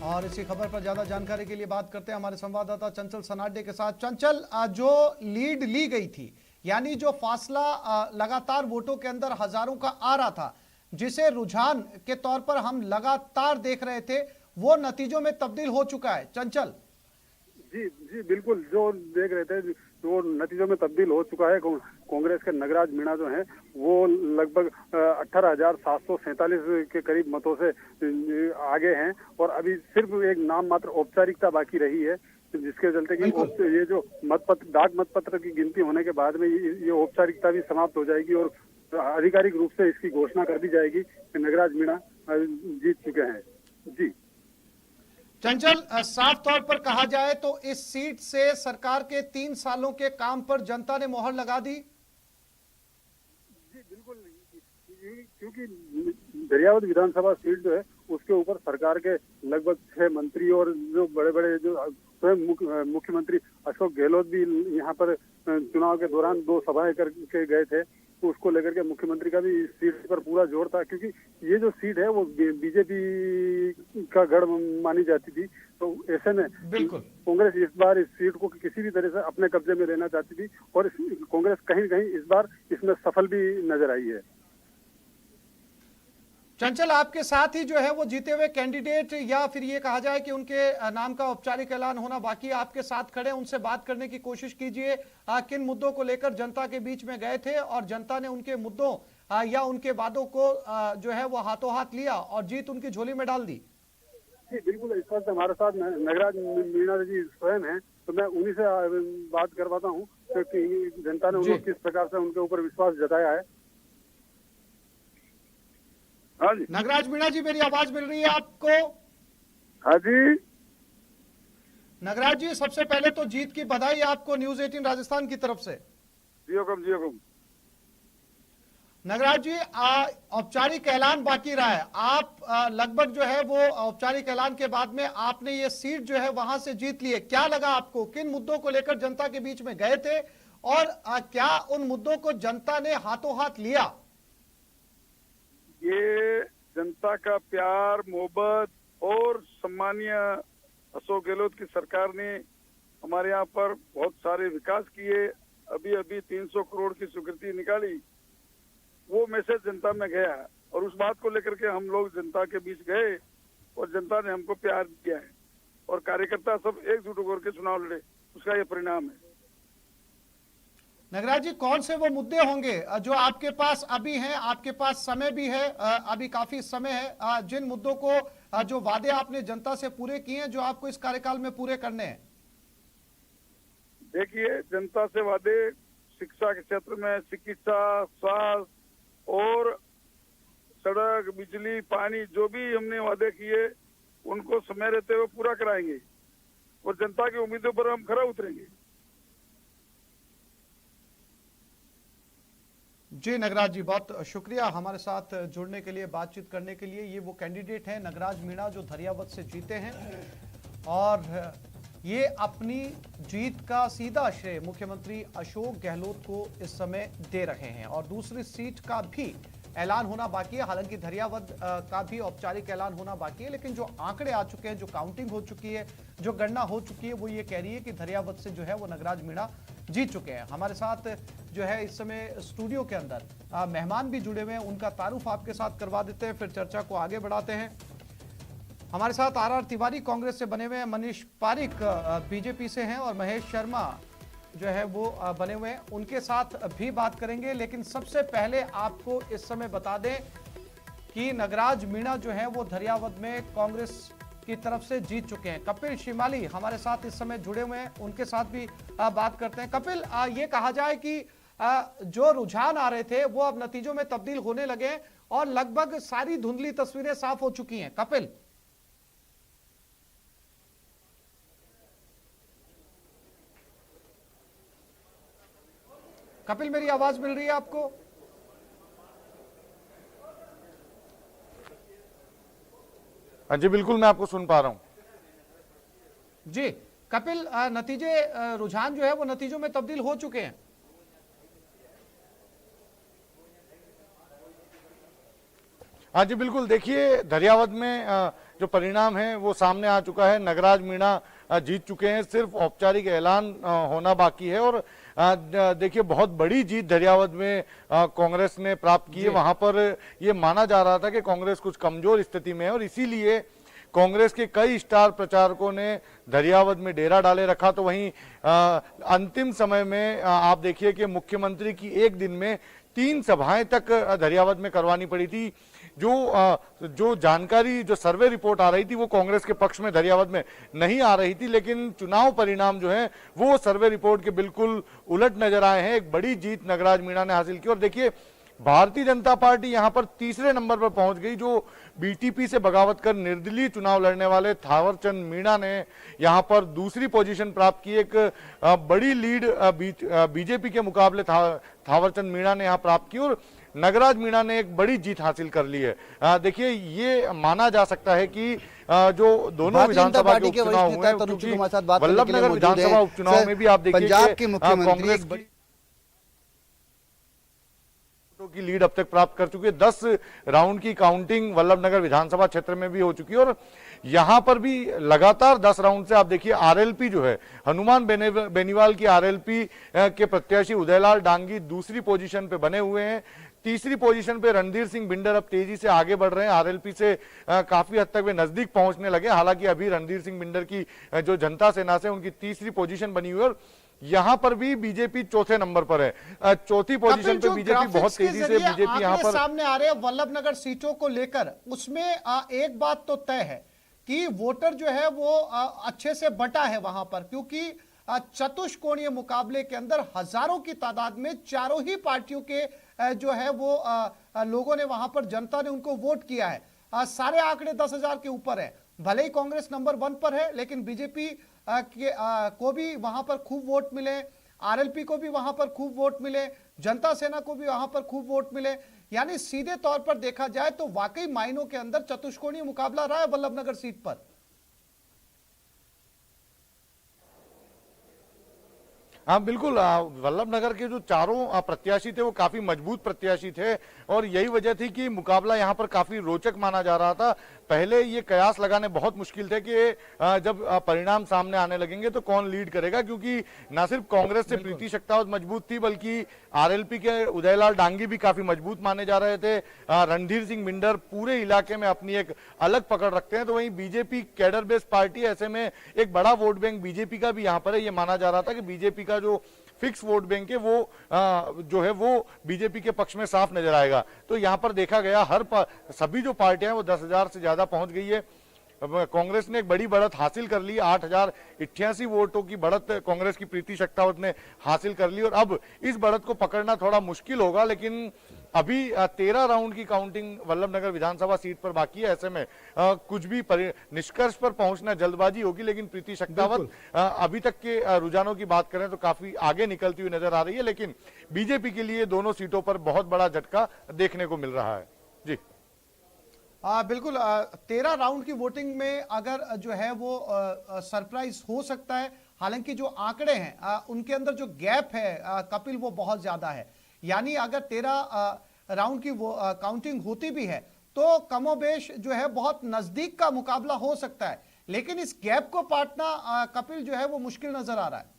और इसी खबर पर ज्यादा जानकारी के लिए बात करते हैं हमारे संवाददाता चंचल सनाडे के साथ। चंचल, जो लीड ली गई थी, यानी जो फासला लगातार वोटों के अंदर हजारों का आ रहा था, जिसे रुझान के तौर पर हम लगातार देख रहे थे, वो नतीजों में तब्दील हो चुका है। चंचल जी जी बिल्कुल, जो देख रहे थे वो नतीजों में तब्दील हो चुका है। कांग्रेस के नगराज मीणा जो हैं वो लगभग 18,747 के करीब मतों से आगे हैं और अभी सिर्फ एक नाम मात्र औपचारिकता बाकी रही है, जिसके चलते कि ये जो मतपत्र, डाक मतपत्र की गिनती होने के बाद में ये औपचारिकता भी समाप्त हो जाएगी और आधिकारिक रूप से इसकी घोषणा कर दी जाएगी कि नगराज मीणा जीत चुके हैं। जी चंचल, साफ तौर पर कहा जाए तो इस सीट से सरकार के 3 सालों के काम पर जनता ने मोहर लगा दी। जी बिल्कुल, क्योंकि दरियावद विधानसभा सीट जो है उसके ऊपर सरकार के लगभग 6 मंत्री और जो बड़े बड़े जो स्वयं मुख्यमंत्री अशोक गहलोत भी यहाँ पर चुनाव के दौरान 2 सभाएं करके गए थे, तो उसको लेकर के मुख्यमंत्री का भी इस सीट पर पूरा जोर था, क्योंकि ये जो सीट है वो बीजेपी का गढ़ मानी जाती थी। तो ऐसे में बिल्कुल कांग्रेस इस बार इस सीट को किसी भी तरह से अपने कब्जे में लेना चाहती थी और कांग्रेस कहीं कहीं इस बार इसमें सफल भी नजर आई है। चंचल, आपके साथ ही जो है वो जीते हुए कैंडिडेट, या फिर ये कहा जाए कि उनके नाम का औपचारिक ऐलान होना बाकी, आपके साथ खड़े, उनसे बात करने की कोशिश कीजिए। किन मुद्दों को लेकर जनता के बीच में गए थे और जनता ने उनके मुद्दों या उनके वादों को जो है वो हाथों हाथ लिया और जीत उनकी झोली में डाल दी। जी बिल्कुल, इस वक्त हमारे साथ नगराज मीणा जी स्वयं हैं, तो मैं उन्हीं से बात करवाता हूँ क्योंकि जनता ने उनको किस प्रकार से उनके ऊपर विश्वास जताया है। हाँ जी नगराज मीणा जी, मेरी आवाज मिल रही है आपको? हाँ जी नगराज जी, सबसे पहले तो जीत की बधाई आपको न्यूज 18 राजस्थान की तरफ से। जी हुकुम, जी हुकुम। नगराज जी, औपचारिक ऐलान बाकी रहा है। आप लगभग जो है वो औपचारिक ऐलान के बाद में आपने ये सीट जो है वहां से जीत ली है। क्या लगा आपको? किन मुद्दों को लेकर जनता के बीच में गए थे और क्या उन मुद्दों को जनता ने हाथों हाथ लिया? ये जनता का प्यार, मोहब्बत और सम्मानीय अशोक गहलोत की सरकार ने हमारे यहाँ पर बहुत सारे विकास किए। अभी अभी 300 करोड़ की स्वीकृति निकाली, वो मैसेज जनता में गया और उस बात को लेकर के हम लोग जनता के बीच गए और जनता ने हमको प्यार दिया है और कार्यकर्ता सब एकजुट होकर के चुनाव लड़े, उसका ये परिणाम है। नगराज जी, कौन से वो मुद्दे होंगे जो आपके पास अभी हैं? आपके पास समय भी है, अभी काफी समय है, जिन मुद्दों को जो वादे आपने जनता से पूरे किए हैं, जो आपको इस कार्यकाल में पूरे करने हैं? देखिए, जनता से वादे शिक्षा के क्षेत्र में, चिकित्सा, स्वास्थ्य और सड़क, बिजली, पानी, जो भी हमने वादे किए उनको समय रहते हुए पूरा कराएंगे और जनता की उम्मीदों पर हम खरा उतरेंगे। जी नगराज जी, बहुत शुक्रिया हमारे साथ जुड़ने के लिए, बातचीत करने के लिए। ये वो कैंडिडेट हैं नगराज मीणा जो धरियावद से जीते हैं और ये अपनी जीत का सीधा श्रेय मुख्यमंत्री अशोक गहलोत को इस समय दे रहे हैं और दूसरी सीट का भी ऐलान होना बाकी है। हालांकि धरियावद का भी औपचारिक ऐलान होना बाकी है, लेकिन जो आंकड़े आ चुके हैं, जो काउंटिंग हो चुकी है, जो गणना हो चुकी है, वो ये कह रही है कि धरियावद से जो है वो नगराज मीणा जीत चुके हैं। हमारे साथ जो है इस समय स्टूडियो के अंदर मेहमान भी जुड़े हुए हैं, उनका तारुफ आपके साथ करवा देते हैं, फिर चर्चा को आगे बढ़ाते हैं। हमारे साथ आर तिवारी कांग्रेस से बने हुए हैं, मनीष पारिक बीजेपी से हैं और महेश शर्मा जो है वो बने हुए हैं, उनके साथ भी बात करेंगे। लेकिन सबसे पहले आपको इस समय बता दें कि नगराज मीणा जो है वो धरियावद में कांग्रेस की तरफ से जीत चुके हैं। कपिल शिमाली हमारे साथ इस समय जुड़े हुए हैं, उनके साथ भी बात करते हैं। कपिल, ये कहा जाए कि जो रुझान आ रहे थे वो अब नतीजों में तब्दील होने लगे और लगभग सारी धुंधली तस्वीरें साफ हो चुकी हैं। कपिल, कपिल मेरी आवाज मिल रही है आपको? हाँ जी, बिल्कुल मैं आपको सुन पा रहा हूं जी। कपिल, नतीजे रुझान जो है वो नतीजों में तब्दील हो चुके हैं। हाँ जी, बिल्कुल। देखिए, धरियावद में जो परिणाम है वो सामने आ चुका है। नगराज मीणा जीत चुके हैं, सिर्फ औपचारिक ऐलान होना बाकी है। और देखिए, बहुत बड़ी जीत धरियावद में कांग्रेस ने प्राप्त की है। वहां पर ये माना जा रहा था कि कांग्रेस कुछ कमजोर स्थिति में है और इसीलिए कांग्रेस के कई स्टार प्रचारकों ने धरियावद में डेरा डाले रखा। तो वहीं अंतिम समय में आप देखिए कि मुख्यमंत्री की एक दिन में 3 सभाएं तक धरियावद में करवानी पड़ी थी। जो जानकारी, जो सर्वे रिपोर्ट आ रही थी वो कांग्रेस के पक्ष में धरियावद में नहीं आ रही थी, लेकिन चुनाव परिणाम जो है वो सर्वे रिपोर्ट के बिल्कुल उलट नजर आए हैं। एक बड़ी जीत नगराज मीणा ने हासिल की और देखिए, भारतीय जनता पार्टी यहां पर तीसरे नंबर पर पहुंच गई। जो बीटीपी से बगावत कर निर्दलीय चुनाव लड़ने वाले थावरचंद मीणा ने यहां पर दूसरी पोजीशन प्राप्त की। एक बड़ी लीड बीजेपी के मुकाबले थावरचंद मीणा ने यहां प्राप्त की और नगराज मीणा ने एक बड़ी जीत हासिल कर ली है। देखिए, ये माना जा सकता है कि जो दोनों विधानसभा के उपचुनाव हुए, क्योंकि वल्लभनगर विधानसभा उपचुनाव में भी आप देखिए कांग्रेस की लीड अब तक प्राप्त कर चुकी है। 10 राउंड की काउंटिंग वल्लभनगर विधानसभा क्षेत्र में भी हो चुकी है और यहां पर भी लगातार 10 राउंड से आप देखिए आरएलपी जो है, हनुमान बेनीवाल की आरएलपी के प्रत्याशी उदयलाल डांगी दूसरी पोजीशन पे बने हुए हैं। तीसरी पोजीशन पे रणधीर सिंह बिंडर अब तेजी से आगे बढ़ रहे हैं। आरएलपी से काफी हद तक वे नजदीक पहुंचने लगे। हालांकि अभी रणधीर सिंह बिंडर की जो जनता सेना से उनकी तीसरी पोजीशन बनी हुई है और यहां पर भी बीजेपी चौथे नंबर पर है। चौथी पोजीशन पे बीजेपी बहुत तेजी से बीजेपी यहां पर सामने आ रहे हैं वल्लभनगर सीटों को लेकर। उसमें एक बात तो तय है कि वोटर जो है वो अच्छे से बटा है वहां पर, क्योंकि चतुष्कोणीय मुकाबले के अंदर हजारों की तादाद में चारों ही पार्टियों के जो है वो लोगों ने वहां पर, जनता ने उनको वोट किया है। सारे आंकड़े 10,000 के ऊपर है। भले ही कांग्रेस नंबर 1 पर है, लेकिन बीजेपी को भी वहां पर खूब वोट मिले, आरएलपी को भी वहां पर खूब वोट मिले, जनता सेना को भी वहां पर खूब वोट मिले। यानी सीधे तौर पर देखा जाए तो वाकई मायनों के अंदर चतुष्कोणीय मुकाबला रहा है वल्लभनगर सीट पर। हाँ बिल्कुल, वल्लभनगर के जो चारों प्रत्याशी थे वो काफी मजबूत प्रत्याशी थे और यही वजह थी कि मुकाबला यहाँ पर काफी रोचक माना जा रहा था। पहले ये कयास लगाने बहुत मुश्किल थे कि जब परिणाम सामने आने लगेंगे तो कौन लीड करेगा, क्योंकि न सिर्फ कांग्रेस से प्रीति शेखावत मजबूत थी बल्कि आरएलपी के उदयलाल डांगी भी काफी मजबूत माने जा रहे थे। रणधीर सिंह बिंडर पूरे इलाके में अपनी एक अलग पकड़ रखते हैं। तो वहीं बीजेपी कैडर बेस्ड पार्टी, ऐसे में एक बड़ा वोट बैंक बीजेपी का भी यहाँ पर है। ये माना जा रहा था कि बीजेपी का जो फिक्स वोट बैंक है वो जो है वो बीजेपी के पक्ष में साफ नजर आएगा। तो यहां पर देखा गया सभी जो पार्टियां वो 10,000 से ज्यादा पहुंच गई है। कांग्रेस ने एक बड़ी बढ़त हासिल कर ली, 8,088 वोटों की बढ़त कांग्रेस की प्रीति शेखावत ने हासिल कर ली और अब इस बढ़त को पकड़ना थोड़ा मुश्किल होगा। लेकिन अभी 13 राउंड की काउंटिंग वल्लभनगर विधानसभा सीट पर बाकी है। ऐसे में कुछ भी निष्कर्ष पर पहुंचना जल्दबाजी होगी, लेकिन प्रीति शेखावत अभी तक के रुझानों की बात करें तो काफी आगे निकलती हुई नजर आ रही है। लेकिन बीजेपी के लिए दोनों सीटों पर बहुत बड़ा झटका देखने को मिल रहा है। जी बिल्कुल, 13 राउंड की वोटिंग में अगर जो है वो सरप्राइज हो सकता है। हालांकि जो आंकड़े हैं उनके अंदर जो गैप है कपिल वो बहुत ज्यादा है। यानी अगर राउंड की वो काउंटिंग होती भी है तो कमोबेश जो है बहुत नजदीक का मुकाबला हो सकता है, लेकिन इस गैप को पाटना कपिल जो है वो मुश्किल नजर आ रहा है।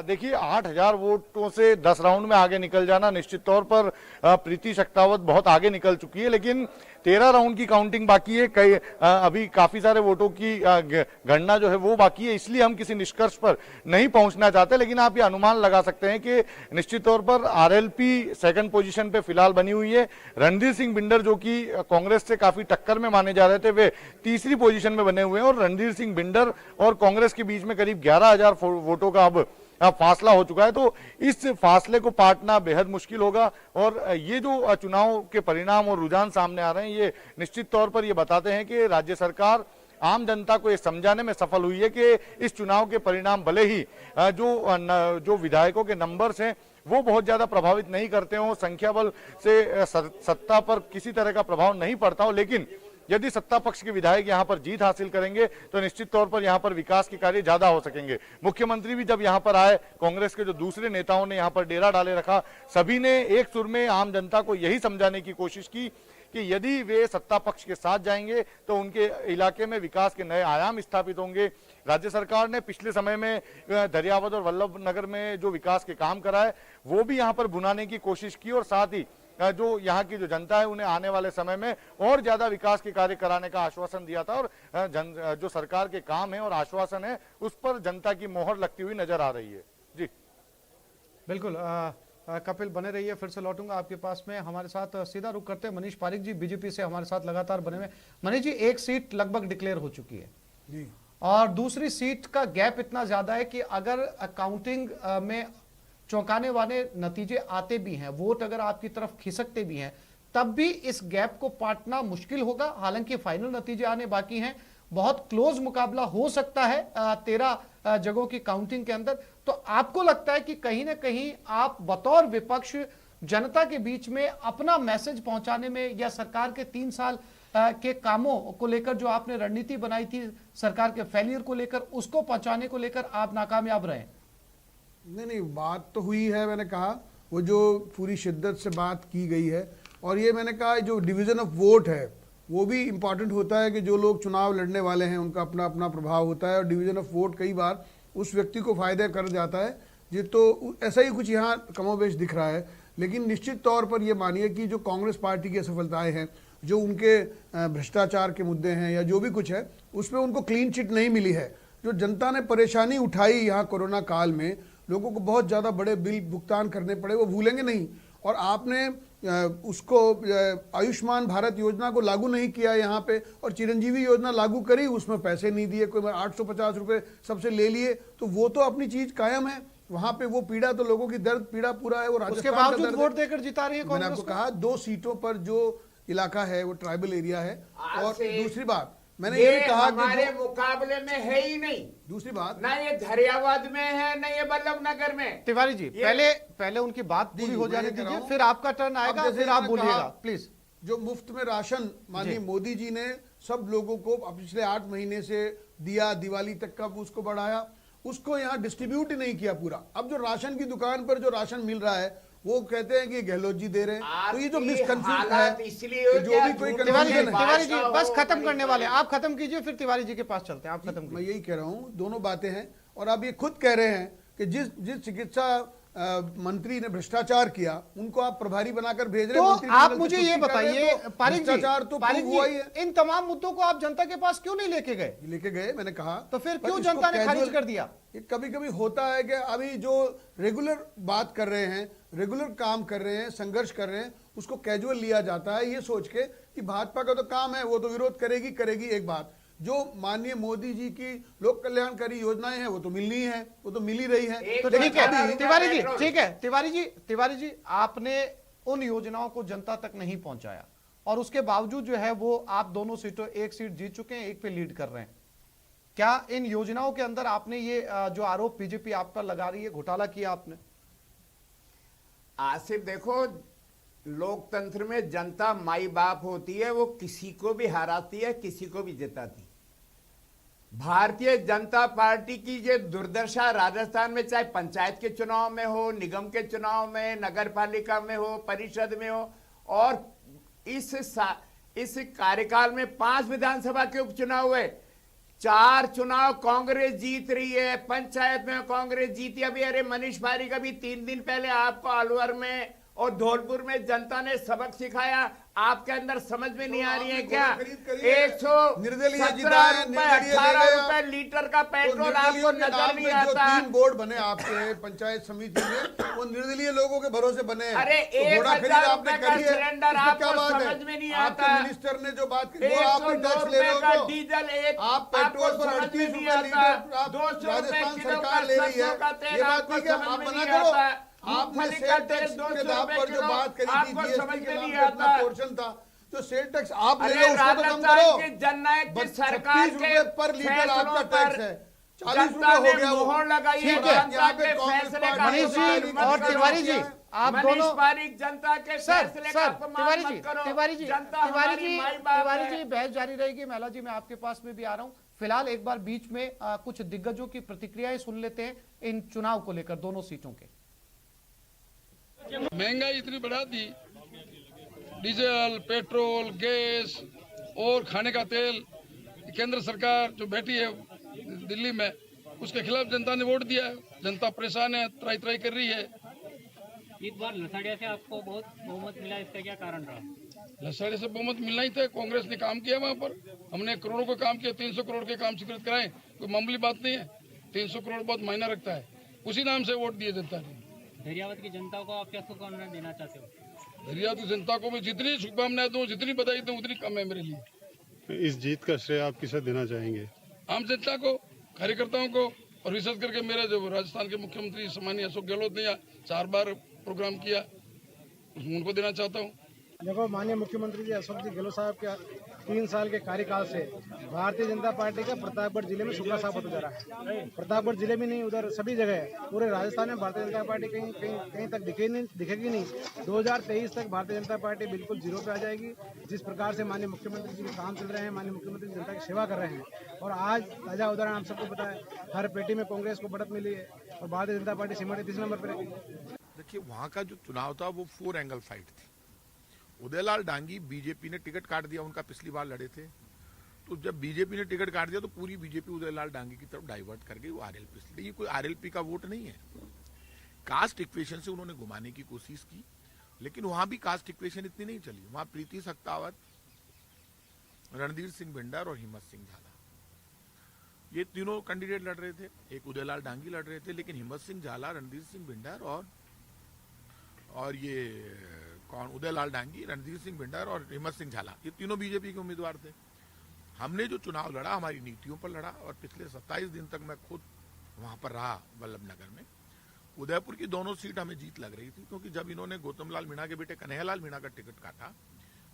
देखिए 8,000 वोटों से 10 राउंड में आगे निकल जाना निश्चित तौर पर प्रीति शक्तावत बहुत आगे निकल चुकी है, लेकिन 13 राउंड की काउंटिंग बाकी है। कई अभी काफी सारे वोटों की गणना जो है वो बाकी है, इसलिए हम किसी निष्कर्ष पर नहीं पहुंचना चाहते, लेकिन आप ये अनुमान लगा सकते हैं कि निश्चित तौर पर आरएलपी सेकंड पोजीशन पे फिलहाल बनी हुई है। रणधीर सिंह बिंडर जो कि कांग्रेस से काफी टक्कर में माने जा रहे थे, वे तीसरी पोजीशन में बने हुए हैं और रणधीर सिंह बिंडर और कांग्रेस के बीच में करीब 11,000 वोटों का अब फासला हो चुका है। तो इस फासले को पाटना बेहद मुश्किल होगा और ये जो चुनाव के परिणाम और रुझान सामने आ रहे हैं ये निश्चित तौर पर ये बताते हैं कि राज्य सरकार आम जनता को ये समझाने में सफल हुई है कि इस चुनाव के परिणाम भले ही जो विधायकों के नंबर्स हैं वो बहुत ज्यादा प्रभावित नहीं करते हो, संख्या बल से सत्ता पर किसी तरह का प्रभाव नहीं पड़ता हो, लेकिन यदि सत्ता पक्ष के विधायक यहां पर जीत हासिल करेंगे तो निश्चित तौर पर यहां पर विकास के कार्य ज्यादा हो सकेंगे। मुख्यमंत्री भी जब यहां पर आए, कांग्रेस के जो दूसरे नेताओं ने यहां पर डेरा डाले रखा, सभी ने एक सुर में आम जनता को यही समझाने की कोशिश की कि यदि वे सत्ता पक्ष के साथ जाएंगे तो उनके इलाके में विकास के नए आयाम स्थापित होंगे। राज्य सरकार ने पिछले समय में दरियावद और वल्लभ नगर में जो विकास के काम कराए वो भी यहाँ पर बुनाने की कोशिश की और साथ ही जो यहाँ की जो जनता है उन्हें आने वाले समय में और ज्यादा विकास के कार्य कराने का आश्वासन दिया था और जो सरकार के काम है और आश्वासन है उस पर जनता की मोहर लगती हुई नजर आ रही है। जी बिल्कुल। कपिल बने रहिए, फिर से लौटूंगा आपके पास में। हमारे साथ सीधा रुक करते हैं मनीष पारिक जी, बीजेपी से हमारे साथ लगातार बने हुए। मनीष जी, एक सीट लगभग डिक्लेयर हो चुकी है जी, और दूसरी सीट का गैप इतना ज्यादा है कि अगर काउंटिंग में चौंकाने वाले नतीजे आते भी हैं, वोट अगर आपकी तरफ खिसकते भी हैं, तब भी इस गैप को पाटना मुश्किल होगा। हालांकि फाइनल नतीजे आने बाकी हैं, बहुत क्लोज मुकाबला हो सकता है 13 जगहों की काउंटिंग के अंदर। तो आपको लगता है कि कहीं ना कहीं आप बतौर विपक्ष जनता के बीच में अपना मैसेज पहुंचाने में या सरकार के 3 साल के कामों को लेकर जो आपने रणनीति बनाई थी, सरकार के फेलियर को लेकर, उसको पहुंचाने को लेकर आप नाकामयाब रहे? नहीं, बात तो हुई है। मैंने कहा वो जो पूरी शिद्दत से बात की गई है, और ये मैंने कहा जो डिवीजन ऑफ वोट है वो भी इम्पॉर्टेंट होता है कि जो लोग चुनाव लड़ने वाले हैं उनका अपना अपना प्रभाव होता है, और डिवीजन ऑफ वोट कई बार उस व्यक्ति को फायदे कर जाता है। ये तो ऐसा ही कुछ यहाँ कमोबेश दिख रहा है। लेकिन निश्चित तौर पर ये मानिए कि जो कांग्रेस पार्टी की असफलताएं हैं, जो उनके भ्रष्टाचार के मुद्दे हैं या जो भी कुछ है, उसमें उनको क्लीन चिट नहीं मिली है। जो जनता ने परेशानी उठाई यहाँ कोरोना काल में, लोगों को बहुत ज़्यादा बड़े बिल भुगतान करने पड़े, वो भूलेंगे नहीं। और आपने उसको आयुष्मान भारत योजना को लागू नहीं किया यहाँ पे, और चिरंजीवी योजना लागू करी, उसमें पैसे नहीं दिए, कोई 850 रुपये सबसे ले लिए, तो वो तो अपनी चीज़ कायम है वहाँ पे। वो पीड़ा तो लोगों की दर्द पीड़ा पूरा है, वो उसके बावजूद वोट देकर जिता रही है कांग्रेस। मैंने आपको कहा 2 सीटों पर जो इलाका है वो ट्राइबल एरिया है। और दूसरी बात मैंने ये भी कहा हमारे मुकाबले में है ही नहीं। दूसरी बात, ना ये धरियावाद में है, ना ये वल्लभ नगर में। तिवारी जी, पहले उनकी बात पूरी हो जाने दीजिए, फिर आपका टर्न आएगा, फिर आप बोलिएगा प्लीज। जो मुफ्त में राशन माननीय मोदी जी ने सब लोगों को पिछले 8 महीने से दिया, दिवाली तक का उसको बढ़ाया, उसको यहाँ डिस्ट्रीब्यूट ही नहीं किया पूरा। अब जो राशन की दुकान पर जो राशन मिल रहा है वो कहते हैं कि गहलोत जी दे रहे हैं। तो ये जो मिसकंफ्यूजन है, इसलिए जो भी कोई तिवारी जी बस खत्म करने वाले, आप खत्म कीजिए, फिर तिवारी जी के पास चलते हैं। आप खत्म। मैं यही कह रहा हूँ, दोनों बातें हैं। और आप ये खुद कह रहे हैं कि जिस चिकित्सा मंत्री ने भ्रष्टाचार किया उनको आप प्रभारी बनाकर भेज रहे हैं। तो आप मुझे ये बताइए पारिक जी, इन तमाम मुद्दों को आप जनता के पास क्यों नहीं लेके गए? मैंने कहा तो फिर क्यों जनता ने खारिज कर दिया? कभी कभी होता है कि अभी जो रेगुलर बात कर रहे हैं, रेगुलर काम कर रहे हैं, संघर्ष कर रहे हैं, उसको कैजुअल लिया जाता है ये सोच के कि भाजपा का तो काम है, वो तो विरोध करेगी। एक बात, जो माननीय मोदी जी की लोक कल्याणकारी योजनाएं हैं वो तो मिलनी है, वो तो मिल ही रही है। तो ठीक है तिवारी जी, ठीक है तिवारी जी, आपने उन योजनाओं को जनता तक नहीं पहुंचाया और उसके बावजूद जो है वो आप दोनों सीटों, एक सीट जीत चुके हैं, एक पे लीड कर रहे हैं। क्या इन योजनाओं के अंदर आपने ये जो आरोप बीजेपी आप पर लगा रही है, घोटाला किया आपने? आसिफ देखो, लोकतंत्र में जनता माई बाप होती है, वो किसी को भी हराती है, किसी को भी जिताती। भारतीय जनता पार्टी की ये दुर्दशा राजस्थान में, चाहे पंचायत के चुनाव में हो, निगम के चुनाव में, नगर पालिका में हो, परिषद में हो, और इस कार्यकाल में 5 विधानसभा के उपचुनाव हुए, 4 चुनाव कांग्रेस जीत रही है, पंचायत में कांग्रेस जीती। अभी अरे मनीष पारिक अभी 3 दिन पहले आपको अलवर में और धौलपुर में जनता ने सबक सिखाया, आपके अंदर समझ में नहीं आ रही है क्या? 117 रुपए लीटर का पेट्रोल आपको नजर नहीं आता? 3 बोर्ड बने आपके पंचायत समिति में, वो निर्दलीय लोगों के भरोसे बने। अरे 1000 रुपए का सिलेंडर आपको समझ में नहीं आता? मिनिस्टर ने जो बात की वो आप टैक्स ले रहे हो, डीजल आप पेट्रोल पर 38 रुपए लीटर 200 राजस्थान सरकार ले रही है, ये बात नहीं है, आप मना करो। आपने सेल टैक्स के दाव पर जो बात करी थी, जीएसटी के नाम पे अपना पोर्शन था, जो सेल टैक्स आप ले रहे हो उसको तो कम करो। जननायक की सरकार के पर लीटर आपका टैक्स है, 40 रुपए हो गया वो। मोहर लगाई है जनता के फैसले का। मनीष जी और तिवारी जी, आप दोनों जनता के फैसले का अपमान मत करो। तिवारी जी बहस जारी रहेगी। महिला जी मैं आपके पास में भी आ रहा हूँ। फिलहाल एक बार बीच में कुछ दिग्गजों की प्रतिक्रियाएं सुन लेते हैं इन चुनाव को लेकर दोनों सीटों के। महंगाई इतनी बढ़ा दी, डीजल, पेट्रोल, गैस और खाने का तेल, केंद्र सरकार जो बैठी है दिल्ली में, उसके खिलाफ जनता ने वोट दिया है। जनता परेशान है, त्राई त्राई कर रही है। इस बार लसाड़िया से आपको बहुत बहुमत मिला, इसका क्या कारण रहा? लसाड़िया से बहुमत मिलना ही था, कांग्रेस ने काम किया वहाँ पर। हमने करोड़ों का काम किया, 300 करोड़ के काम स्वीकृत कराए, कोई मामूली बात नहीं है। 300 करोड़ बहुत मायना रखता है, उसी नाम से वोट दिए जनता ने। धैर्यवाद की जनता को आप क्या शुभकामनाएं देना चाहते हो? धैर्यवाद की जनता को मैं जितनी शुभकामनाएं दूं, जितनी बधाई दूं, उतनी कम है मेरे लिए। इस जीत का श्रेय आप किसे देना चाहेंगे? आम जनता को, कार्यकर्ताओं को, और विशेष करके मेरे जो राजस्थान के मुख्यमंत्री सम्मानीय अशोक गहलोत ने 4 बार प्रोग्राम किया, उनको देना चाहता हूँ। देखो, माननीय मुख्यमंत्री जी अशोक जी गहलोत साहब के 3 साल के कार्यकाल से भारतीय जनता पार्टी का प्रतापगढ़ जिले में शुक्ला साबित हो जा रहा है। प्रतापगढ़ जिले में नहीं, उधर सभी जगह पूरे राजस्थान में भारतीय जनता पार्टी कहीं तक दिखेगी नहीं। 2023 तक भारतीय जनता पार्टी बिल्कुल जीरो पे आ जाएगी। जिस प्रकार से माननीय मुख्यमंत्री जी के काम चल रहे हैं, माननीय मुख्यमंत्री जनता की सेवा कर रहे हैं, और आज ताजा उदाहरण आप सबको पता है, हर पेटी में कांग्रेस को बढ़त मिली है और भारतीय जनता पार्टी सिमट 30 नंबर पर रहेगी। देखिए, वहाँ का जो चुनाव था वो 4 एंगल फाइट थी। उदयलाल डांगी, बीजेपी ने टिकट काट दिया, उनका पिछली बार लड़े थे, तो जब बीजेपी ने टिकट काट दिया तो पूरी बीजेपी उदयलाल डांगी की तरफ डाइवर्ट कर गई, वो आरएलपी से। ये कोई आरएलपी का वोट नहीं है। कास्ट इक्वेशन से उन्होंने घुमाने की कोशिश की, लेकिन वहां भी कास्ट इक्वेशन इतनी नहीं चली। वहां प्रीति सख्तावत, रणधीर सिंह भिंडर और हिम्मत सिंह झाला, ये तीनों कैंडिडेट लड़ रहे थे। एक उदयलाल डांगी लड़ रहे थे, लेकिन हिम्मत सिंह झाला, रणधीर सिंह भिंडर और ये कौन, उदयलाल डांगी, रणधीर सिंह भिंडर और हिम्मत सिंह झाला, ये तीनों बीजेपी के उम्मीदवार थे। हमने जो चुनाव लड़ा हमारी नीतियों पर लड़ा, और पिछले 27 दिन तक मैं खुद वहां पर रहा वल्लभ नगर में। उदयपुर की दोनों सीट हमें जीत लग रही थी, क्योंकि जब इन्होंने गौतम लाल मीणा के बेटे कन्हैयालाल मीणा का टिकट काटा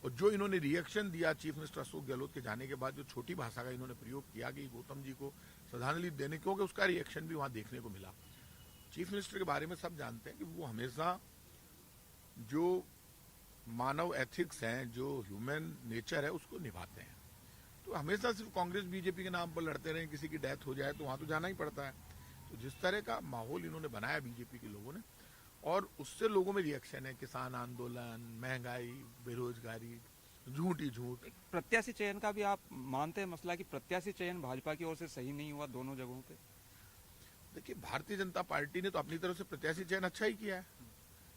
और जो इन्होंने रिएक्शन दिया चीफ मिनिस्टर अशोक गहलोत के जाने के बाद, जो छोटी भाषा का इन्होंने प्रयोग किया कि गौतम जी को श्रद्धांजलि देने, क्योंकि उसका रिएक्शन भी वहां देखने को मिला। चीफ मिनिस्टर के बारे में सब जानते हैं कि वो हमेशा जो मानव एथिक्स हैं, जो ह्यूमन नेचर है, उसको निभाते हैं। तो हमेशा सिर्फ कांग्रेस बीजेपी के नाम पर लड़ते रहे, किसी की डेथ हो जाए तो वहां तो जाना ही पड़ता है। तो जिस तरह का माहौल इन्होंने बनाया बीजेपी के लोगों ने, और उससे लोगों में रिएक्शन है, किसान आंदोलन, महंगाई, बेरोजगारी, झूठ ही झूठ। प्रत्याशी चयन का भी आप मानते हैं मसला कि प्रत्याशी चयन भाजपा की ओर से सही नहीं हुआ दोनों जगहों पे? देखिए, भारतीय जनता पार्टी ने तो अपनी तरफ से प्रत्याशी चयन अच्छा ही किया है,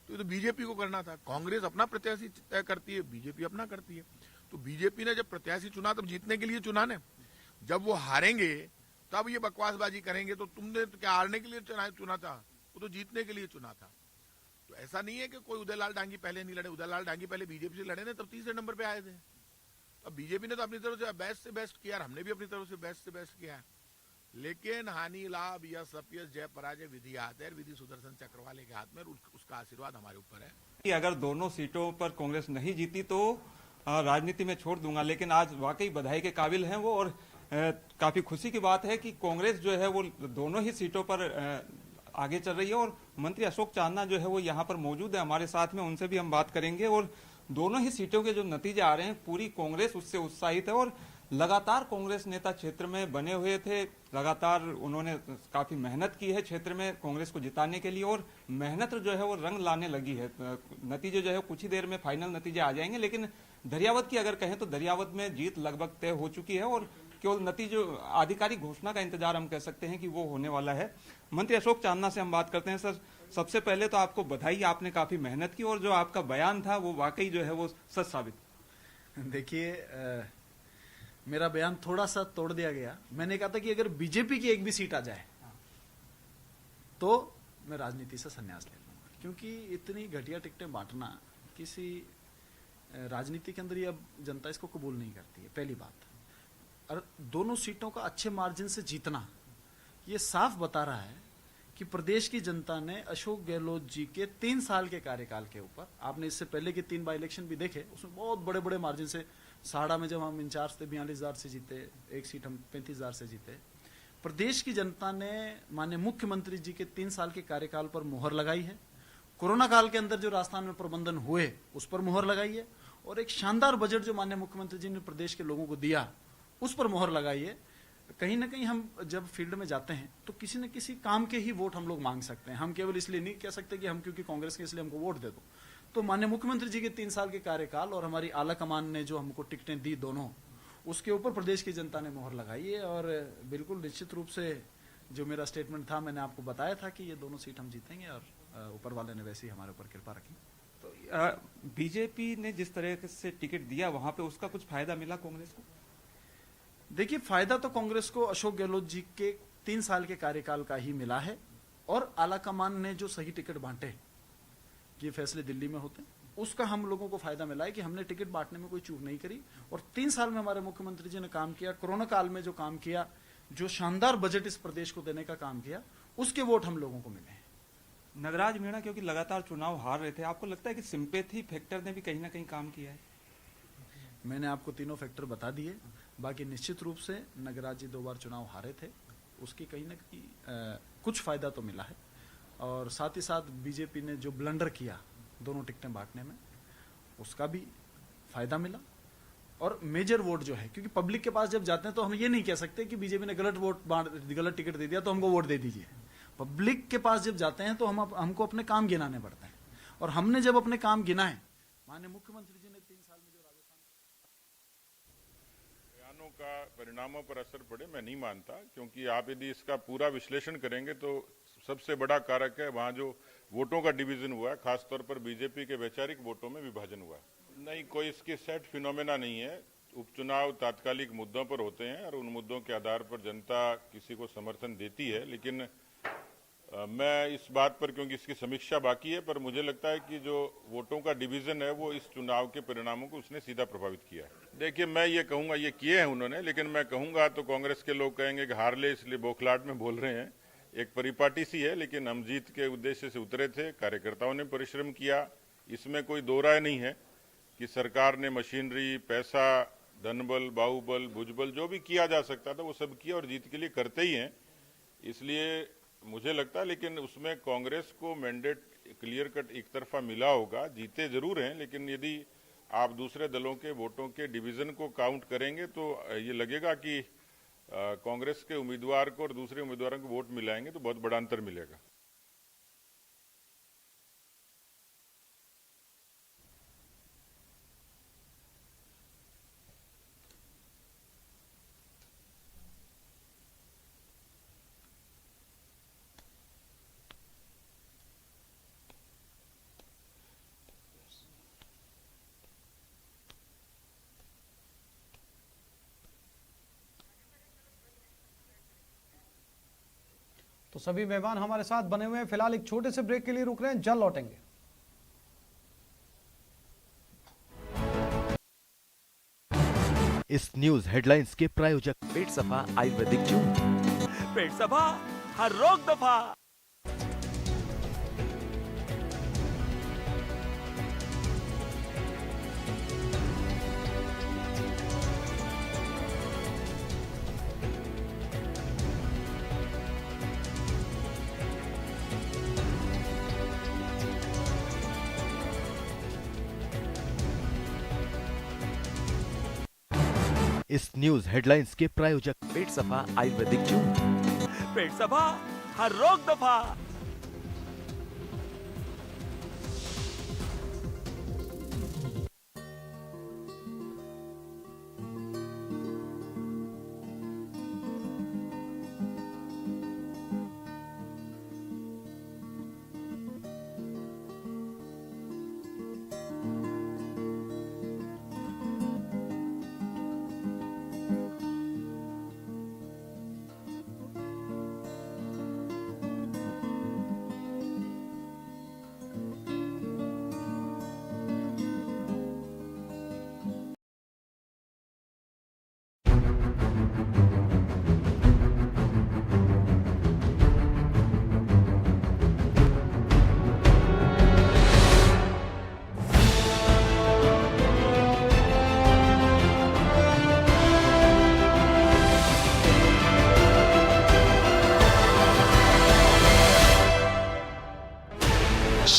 तो ये तो बीजेपी को करना था। कांग्रेस अपना प्रत्याशी तय करती है, बीजेपी अपना करती है। तो बीजेपी ने जब प्रत्याशी चुना तब जीतने के लिए चुना ने, जब वो हारेंगे तब ये बकवासबाजी करेंगे तो तुमने तो क्या हारने के लिए चुना था, वो तो जीतने के लिए चुना था। तो ऐसा नहीं है कि कोई उदयलाल डांगी पहले नहीं लड़े। उदयलाल डांगी पहले बीजेपी से लड़े ने, तब तीसरे नंबर पे आए थे। अब बीजेपी ने तो अपनी तरफ से बेस्ट किया, हमने भी अपनी तरफ से बेस्ट किया है। लेकिन हानि लाभ या सपियस जय पराजय विधि हाथ है, विधि सुदर्शन चक्र वाले के हाथ में, उसका आशीर्वाद हमारे ऊपर है कि अगर दोनों सीटों पर कांग्रेस नहीं जीती तो राजनीति में छोड़ दूंगा। लेकिन आज वाकई बधाई के काबिल हैं वो, और काफी खुशी की बात है कि कांग्रेस जो है वो दोनों ही सीटों पर आगे चल रही है। और मंत्री अशोक चांदना जो है वो यहाँ पर मौजूद है हमारे साथ में, उनसे भी हम बात करेंगे। और दोनों ही सीटों के जो नतीजे आ रहे हैं, पूरी कांग्रेस उससे उत्साहित है। और लगातार कांग्रेस नेता क्षेत्र में बने हुए थे, लगातार उन्होंने काफी मेहनत की है क्षेत्र में कांग्रेस को जिताने के लिए, और मेहनत जो है वो रंग लाने लगी है। नतीजे जो है कुछ ही देर में फाइनल नतीजे आ जाएंगे, लेकिन दरियावत की अगर कहें तो दरियावत में जीत लगभग तय हो चुकी है और केवल नतीजों आधिकारिक घोषणा का इंतजार हम कह सकते हैं कि वो होने वाला है। मंत्री अशोक चांदना से हम बात करते हैं। सर, सबसे पहले तो आपको बधाई, आपने काफी मेहनत की और जो आपका बयान था वो वाकई जो है वो सच साबित। देखिए, मेरा बयान थोड़ा सा तोड़ दिया गया। मैंने कहा था कि अगर बीजेपी की एक भी सीट आ जाए तो मैं राजनीति से संन्यास ले लूंगा, क्योंकि इतनी घटिया टिकटें बांटना किसी राजनीति के अंदर, अब जनता इसको कबूल नहीं करती है, पहली बात। और दोनों सीटों का अच्छे मार्जिन से जीतना ये साफ बता रहा है कि प्रदेश की जनता ने अशोक गहलोत जी के 3 साल के कार्यकाल के ऊपर, आपने इससे पहले के 3 बाई इलेक्शन भी देखे, उसमें बहुत बड़े बड़े मार्जिन से, साड़ा में जब हम इंचार्ज थे 42,000 से जीते, एक सीट हम 35,000 से जीते। प्रदेश की जनता ने माननीय मुख्यमंत्री जी के 3 साल के कार्यकाल पर मुहर लगाई है। कोरोना काल के अंदर जो राजस्थान में प्रबंधन हुए उस पर मुहर लगाई है, और एक शानदार बजट जो माननीय मुख्यमंत्री जी ने प्रदेश के लोगों को दिया उस पर मुहर लगाई है। कहीं ना कहीं हम जब फील्ड में जाते हैं तो किसी न किसी काम के ही वोट हम लोग मांग सकते हैं। हम केवल इसलिए नहीं कह सकते कि हम क्योंकि कांग्रेस के इसलिए हमको वोट दे दो। तो माननीय मुख्यमंत्री जी के 3 साल के कार्यकाल और हमारी आला कमान ने जो हमको टिकटें दी दोनों, उसके ऊपर प्रदेश की जनता ने मोहर लगाई है। और बिल्कुल निश्चित रूप से जो मेरा स्टेटमेंट था, मैंने आपको बताया था कि ये दोनों सीट हम जीतेंगे, और ऊपर वाले ने वैसे ही हमारे ऊपर कृपा रखी। तो बीजेपी ने जिस तरह से टिकट दिया वहां पे उसका कुछ फायदा मिला कांग्रेस को? देखिए, फायदा तो कांग्रेस को अशोक गहलोत जी के 3 साल के कार्यकाल का ही मिला है, और आलाकमान ने जो सही टिकट बांटे, ये फैसले दिल्ली में होते हैं, उसका हम लोगों को फायदा मिला है कि हमने टिकट बांटने में कोई चूक नहीं करी। और 3 साल में हमारे मुख्यमंत्री जी ने काम किया, कोरोना काल में जो काम किया, जो शानदार बजट इस प्रदेश को देने का काम किया, उसके वोट हम लोगों को मिले हैं। नगराज मीणा क्योंकि लगातार चुनाव हार रहे थे, आपको लगता है कि सिंपैथी फैक्टर ने भी कहीं ना कहीं काम किया है? मैंने आपको तीनों फैक्टर बता दिए। बाकी निश्चित रूप से नगराज जी 2 बार चुनाव हारे थे, उसकी कहीं ना कहीं कुछ फायदा तो मिला है। और साथ ही साथ बीजेपी ने जो ब्लंडर किया दोनों टिकटें बांटने में, उसका भी फायदा मिला। और मेजर वोट जो है, क्योंकि पब्लिक के पास जब जाते हैं तो हम ये नहीं कह सकते कि बीजेपी ने गलत टिकट दे दिया तो हमको वोट दे दीजिए। पब्लिक के पास जब जाते हैं तो हमको अपने काम गिनाने पड़ते हैं, और हमने जब अपने काम गिनाए, माननीय मुख्यमंत्री जी ने 3 साल में जो राजस्थान बयानों का परिणामों पर असर पड़े, मैं नहीं मानता, क्योंकि आप यदि इसका पूरा विश्लेषण करेंगे तो सबसे बड़ा कारक है वहां जो वोटों का डिवीजन हुआ है, खासतौर पर बीजेपी के वैचारिक वोटों में विभाजन हुआ है। नहीं, कोई इसके सेट फिनोमेना नहीं है। उपचुनाव तात्कालिक मुद्दों पर होते हैं और उन मुद्दों के आधार पर जनता किसी को समर्थन देती है, लेकिन मैं इस बात पर, क्योंकि इसकी समीक्षा बाकी है, पर मुझे लगता है कि जो वोटों का डिवीजन है वो इस चुनाव के परिणामों को उसने सीधा प्रभावित किया है। देखिए, मैं ये कहूंगा, ये किए हैं उन्होंने, लेकिन मैं कहूंगा तो कांग्रेस के लोग कहेंगे कि हार ले इसलिए बौखलाहट में बोल रहे हैं। एक परिपाटी सी है, लेकिन हम जीत के उद्देश्य से उतरे थे, कार्यकर्ताओं ने परिश्रम किया, इसमें कोई दो राय नहीं है कि सरकार ने मशीनरी, पैसा, धनबल, बाहुबल, भुजबल जो भी किया जा सकता था वो सब किया, और जीत के लिए करते ही हैं। इसलिए मुझे लगता है, लेकिन उसमें कांग्रेस को मैंडेट क्लियर कट एक तरफा मिला होगा, जीते जरूर हैं, लेकिन यदि आप दूसरे दलों के वोटों के डिवीजन को काउंट करेंगे तो ये लगेगा कि कांग्रेस के उम्मीदवार को और दूसरे उम्मीदवारों को वोट मिलाएंगे तो बहुत बड़ा अंतर मिलेगा। तो सभी मेहमान हमारे साथ बने हुए हैं, फिलहाल एक छोटे से ब्रेक के लिए रुक रहे हैं, जल्द लौटेंगे। इस न्यूज हेडलाइंस के प्रायोजक पेट सफा आयुर्वेदिक चूर्ण, पेट सफा हर रोग दफा। इस न्यूज हेडलाइंस के प्रायोजक पेट सफा आयुर्वेदिक चूर्ण, पेट सफा हर रोग दफा।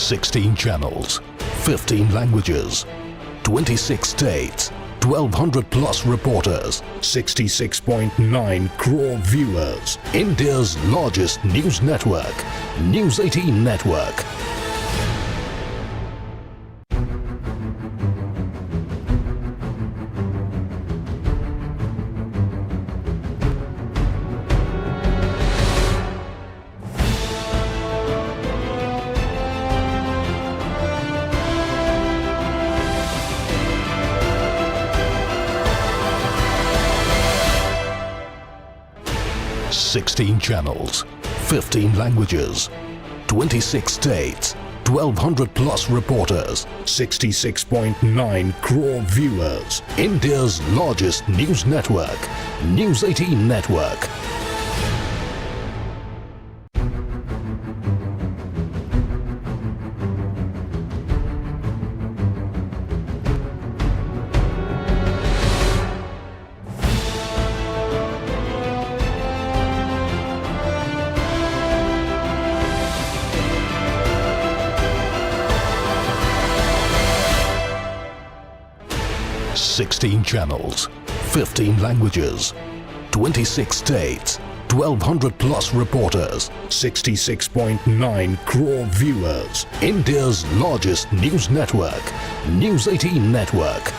Sixteen channels, 15 languages, 26 states, 1,200 plus reporters, 66.9 crore viewers. India's largest news network, News 18 Network. Sixteen channels, 15 languages, 26 states, 1,200 plus reporters, 66.9 crore viewers. India's largest news network, News 18 Network. Sixteen channels, 15 languages, 26 states, 1,200 plus reporters, 66.9 crore viewers. India's largest news network, News 18 Network.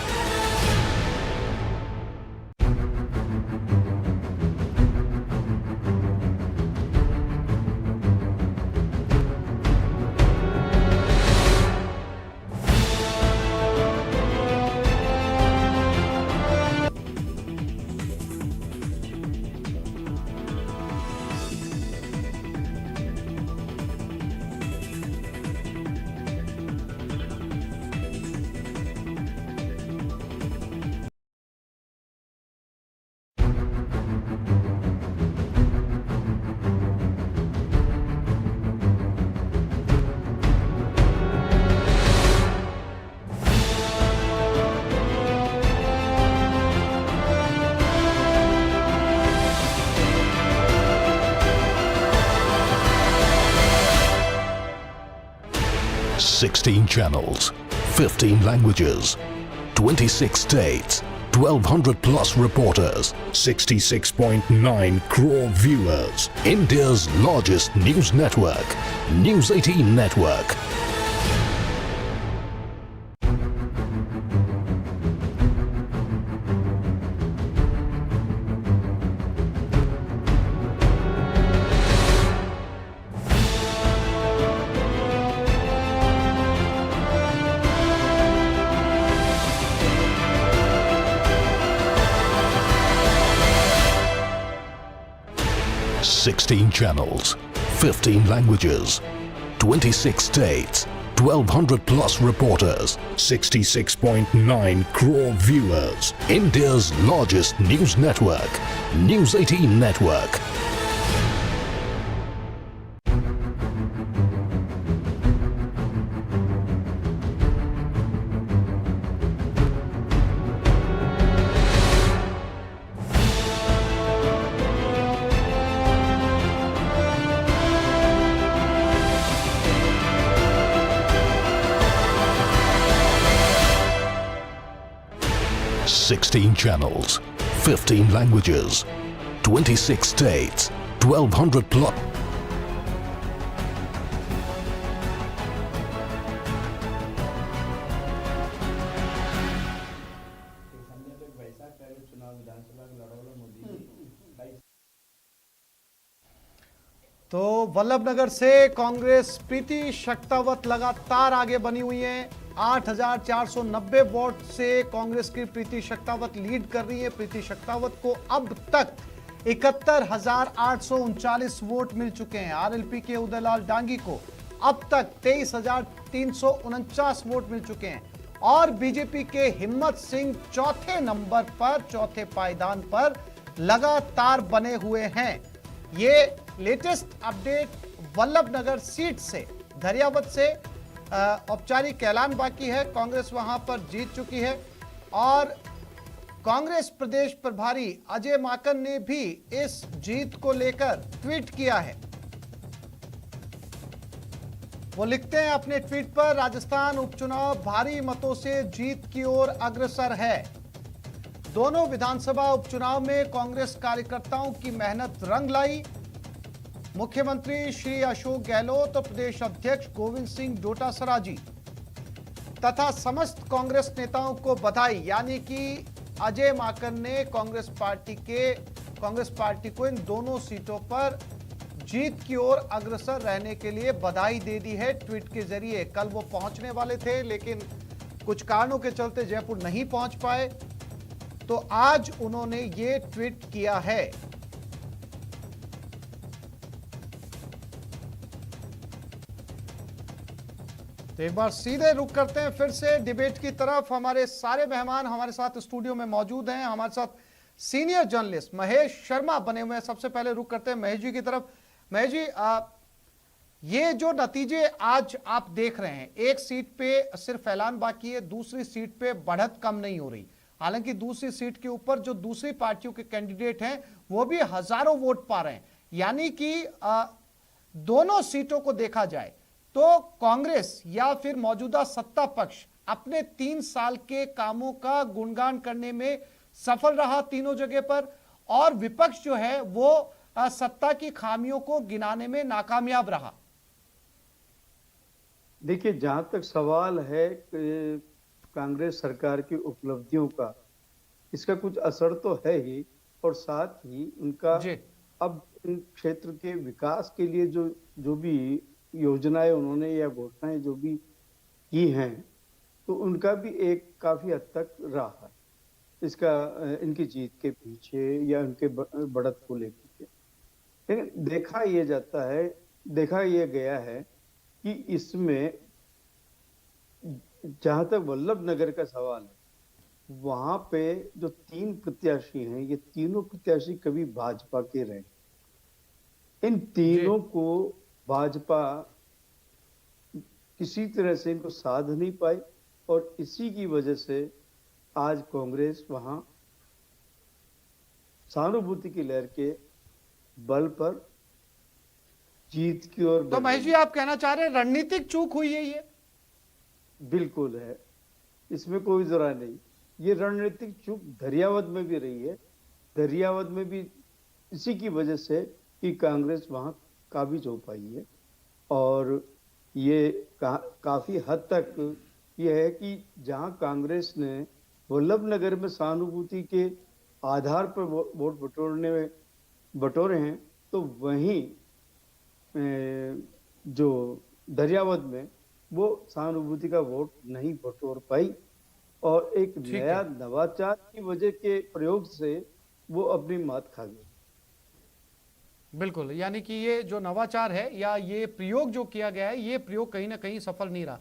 Sixteen channels, 15 languages, 26 states, 1,200 plus reporters, 66.9 crore viewers. India's largest news network, News 18 Network. Sixteen channels, 15 languages, 26 states, 1,200 plus reporters, 66.9 crore viewers. India's largest news network, News 18 Network. Sixteen channels, 15 languages, 26 states, 1200 plus. तो वल्लभनगर से कांग्रेस प्रीति शक्तावत लगातार आगे बनी हुई हैं। 8,490 vote से कांग्रेस की प्रीति Shaktawat lead कर रही है। प्रीति शक्तावत को अब तक 71,839 वोट मिल चुके हैं। आरएलपी के उदयलाल डांगी को अब तक 23,349 वोट मिल चुके हैं और बीजेपी के हिम्मत सिंह चौथे नंबर पर, चौथे पायदान पर लगातार बने हुए हैं। ये लेटेस्ट अपडेट वल्लभनगर सीट से, धरियावद से औपचारिक ऐलान बाकी है। कांग्रेस वहां पर जीत चुकी है और कांग्रेस प्रदेश प्रभारी अजय माकन ने भी इस जीत को लेकर ट्वीट किया है। वो लिखते हैं अपने ट्वीट पर, राजस्थान उपचुनाव भारी मतों से जीत की ओर अग्रसर है। दोनों विधानसभा उपचुनाव में कांग्रेस कार्यकर्ताओं की मेहनत रंग लाई। मुख्यमंत्री श्री अशोक गहलोत और प्रदेश अध्यक्ष गोविंद सिंह डोटासरा जी तथा समस्त कांग्रेस नेताओं को बधाई। यानी कि अजय माकन ने कांग्रेस पार्टी को इन दोनों सीटों पर जीत की ओर अग्रसर रहने के लिए बधाई दे दी है ट्वीट के जरिए। कल वो पहुंचने वाले थे लेकिन कुछ कारणों के चलते जयपुर नहीं पहुंच पाए, तो आज उन्होंने ये ट्वीट किया है। तो एक बार सीधे रुक करते हैं फिर से डिबेट की तरफ। हमारे सारे मेहमान हमारे साथ स्टूडियो में मौजूद हैं। हमारे साथ सीनियर जर्नलिस्ट महेश शर्मा बने हुए हैं। सबसे पहले रुक करते हैं महेश जी की तरफ। महेश जी, ये जो नतीजे आज आप देख रहे हैं, एक सीट पे सिर्फ ऐलान बाकी है, दूसरी सीट पे बढ़त कम नहीं हो रही। हालांकि दूसरी सीट के ऊपर जो दूसरी पार्टियों के कैंडिडेट हैं वो भी हजारों वोट पा रहे हैं। यानी कि दोनों सीटों को देखा जाए तो कांग्रेस या फिर मौजूदा सत्ता पक्ष अपने 3 साल के कामों का गुणगान करने में सफल रहा तीनों जगह पर, और विपक्ष जो है वो सत्ता की खामियों को गिनाने में नाकामयाब रहा। देखिए, जहां तक सवाल है कांग्रेस सरकार की उपलब्धियों का, इसका कुछ असर तो है ही, और साथ ही उनका अब इन क्षेत्र के विकास के लिए जो भी योजनाएं उन्होंने या घोषणाएं जो भी की हैं, तो उनका भी एक काफी हद तक रहा है इसका इनकी जीत के पीछे या उनके बढ़त को लेकर। लेकिन देखा ये गया है कि इसमें जहां तक वल्लभनगर का सवाल है, वहां पे जो 3 प्रत्याशी हैं, ये तीनों प्रत्याशी कभी भाजपा के रहे। इन तीनों को भाजपा किसी तरह से इनको साध नहीं पाई, और इसी की वजह से आज कांग्रेस वहां सहानुभूति की लहर के बल पर जीत की ओर। तो महेश जी, आप कहना चाह रहे हैं रणनीतिक चूक हुई है? ये बिल्कुल है, इसमें कोई जरा नहीं। ये रणनीतिक चूक धरियावद में भी रही है। धरियावद में भी इसी की वजह से कि कांग्रेस वहां काबिज हो पाई है, और ये काफी हद तक ये है कि जहां कांग्रेस ने वल्लभनगर में सहानुभूति के आधार पर वोट बटोरे हैं, तो वहीं जो धरियावद में वो सहानुभूति का वोट नहीं बटोर पाई, और एक नया नवाचार की वजह के प्रयोग से वो अपनी मात खा गई। बिल्कुल, यानी कि ये जो नवाचार है या ये प्रयोग जो किया गया है, ये प्रयोग कहीं ना कहीं सफल नहीं रहा।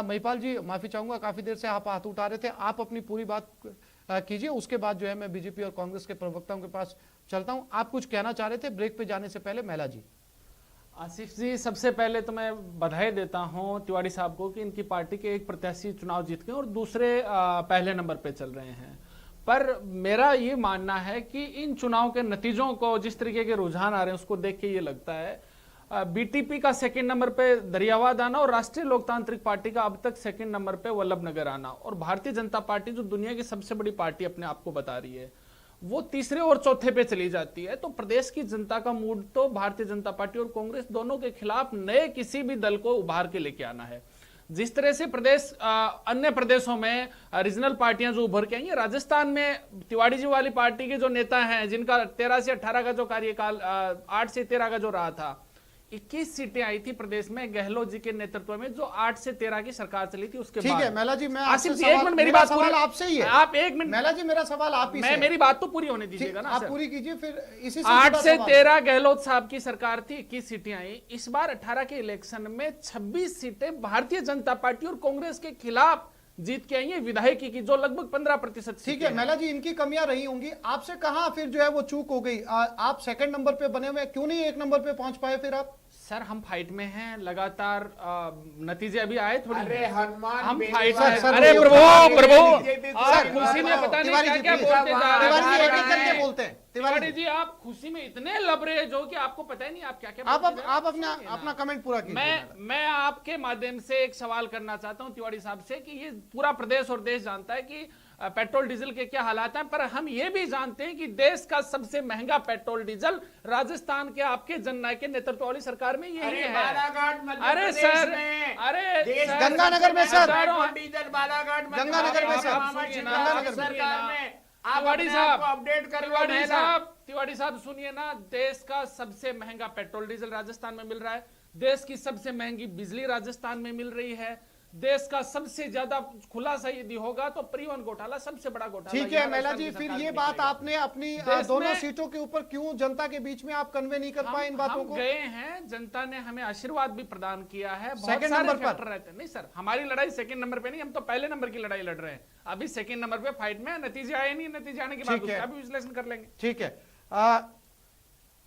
महिपाल जी, माफी चाहूंगा, काफी देर से आप हाथ उठा रहे थे, आप अपनी पूरी बात कीजिए, उसके बाद जो है मैं बीजेपी और कांग्रेस के प्रवक्ताओं के पास चलता हूं। आप कुछ कहना चाह रहे थे ब्रेक पे जाने से पहले। महिला जी। आसिफ जी, सबसे पहले तो मैं बधाई देता हूं तिवारी साहब को कि इनकी पार्टी के एक प्रत्याशी चुनाव जीत गए और दूसरे पहले नंबर पे चल रहे हैं। पर मेरा ये मानना है कि इन चुनाव के नतीजों को, जिस तरीके के रुझान आ रहे हैं, उसको देख के ये लगता है बीटीपी का 2nd नंबर पे दरियावाद आना और राष्ट्रीय लोकतांत्रिक पार्टी का अब तक 2nd नंबर पे वल्लभनगर आना, और भारतीय जनता पार्टी जो दुनिया की सबसे बड़ी पार्टी अपने आप को बता रही है, वो तीसरे और चौथे पे चली जाती है। तो प्रदेश की जनता का मूड तो भारतीय जनता पार्टी और कांग्रेस दोनों के खिलाफ नए किसी भी दल को उभार के लेके आना है। जिस तरह से प्रदेश अन्य प्रदेशों में रीजनल पार्टियां जो उभर के आई हैं, राजस्थान में तिवारी जी वाली पार्टी के जो नेता हैं जिनका 13 से 18 का जो कार्यकाल 8 से 13 का जो रहा था, 21 सीटें आई थी प्रदेश में गहलोत जी के नेतृत्व में, जो 8 से 13 की सरकार चली थी। उसके ठीक बाद है मेला जी, मैं आसिफ जी, आपसे एक मिनट, मेरी बात सवाल आपसे ही है। आप एक मिनट, मेला जी मेरा सवाल आप ही से, मेरी बात तो पूरी होने दीजिएगा ना। आप पूरी कीजिए, फिर इसी 8 से 13 गहलोत साहब की सरकार थी, 21 सीटें आई। इस बार 18 के इलेक्शन में 26 सीटें भारतीय जनता पार्टी और कांग्रेस के खिलाफ जीत के आई है विधायकी की, जो लगभग 15%। ठीक है मेला जी, इनकी कमियां रही होंगी, आपसे कहां फिर जो है वो चूक हो गई? आप सेकंड नंबर पे बने हुए, क्यों नहीं 1 नंबर पे पहुंच पाए फिर आप? सर हम फाइट में हैं, लगातार नतीजे अभी आए थोड़ी। अरे हनुमान, हम फाइट में। सर, अरे प्रभु सर, खुशी में पता नहीं क्या क्या बोलते जा रहे हैं। बोलते हैं तिवारी जी, आप खुशी में इतने लबरे जो कि आपको पता ही नहीं आप क्या क्या। आप अपना कमेंट पूरा कीजिए। मैं आपके माध्यम से एक सवाल करना चाहता हूं तिवारी साहब से कि ये पूरा प्रदेश और देश जानता है कि पेट्रोल डीजल के क्या हालात हैं, पर हम ये भी जानते हैं कि देश का सबसे महंगा पेट्रोल डीजल राजस्थान के आपके जननायक के नेतृत्व वाली सरकार में यही है। अरे सर, अरे गंगानगर में सर, डीजल बालाघाट गंगानगर में सरकार में तिवारी साहब अपडेट कर, तिवारी साहब सुनिए ना, देश का सबसे महंगा पेट्रोल डीजल राजस्थान में मिल रहा है, देश की सबसे महंगी बिजली राजस्थान में मिल रही है, देश का सबसे ज्यादा खुलासा यदि होगा तो परिवहन घोटाला सबसे बड़ा घोटाला। ठीक है मेला जी, फिर ये बात आपने अपनी दोनों सीटों के ऊपर क्यों जनता के बीच में आप कन्वे नहीं कर पाए इन बातों को? गए हैं, जनता ने हमें आशीर्वाद भी प्रदान किया है। सेकंड नंबर पर रहते हैं। नहीं सर, हमारी लड़ाई सेकंड नंबर पे नहीं, हम तो पहले नंबर की लड़ाई लड़ रहे हैं। अभी सेकंड नंबर पे फाइट में नतीजे आए नहीं, नतीजे आने के बाद उसका भी विश्लेषण कर लेंगे। ठीक है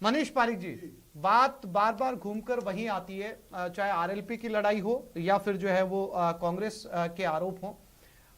मनीष पारिक जी, बात बार बार घूमकर वहीं आती है, चाहे आरएलपी की लड़ाई हो या फिर जो है वो कांग्रेस के आरोप हो।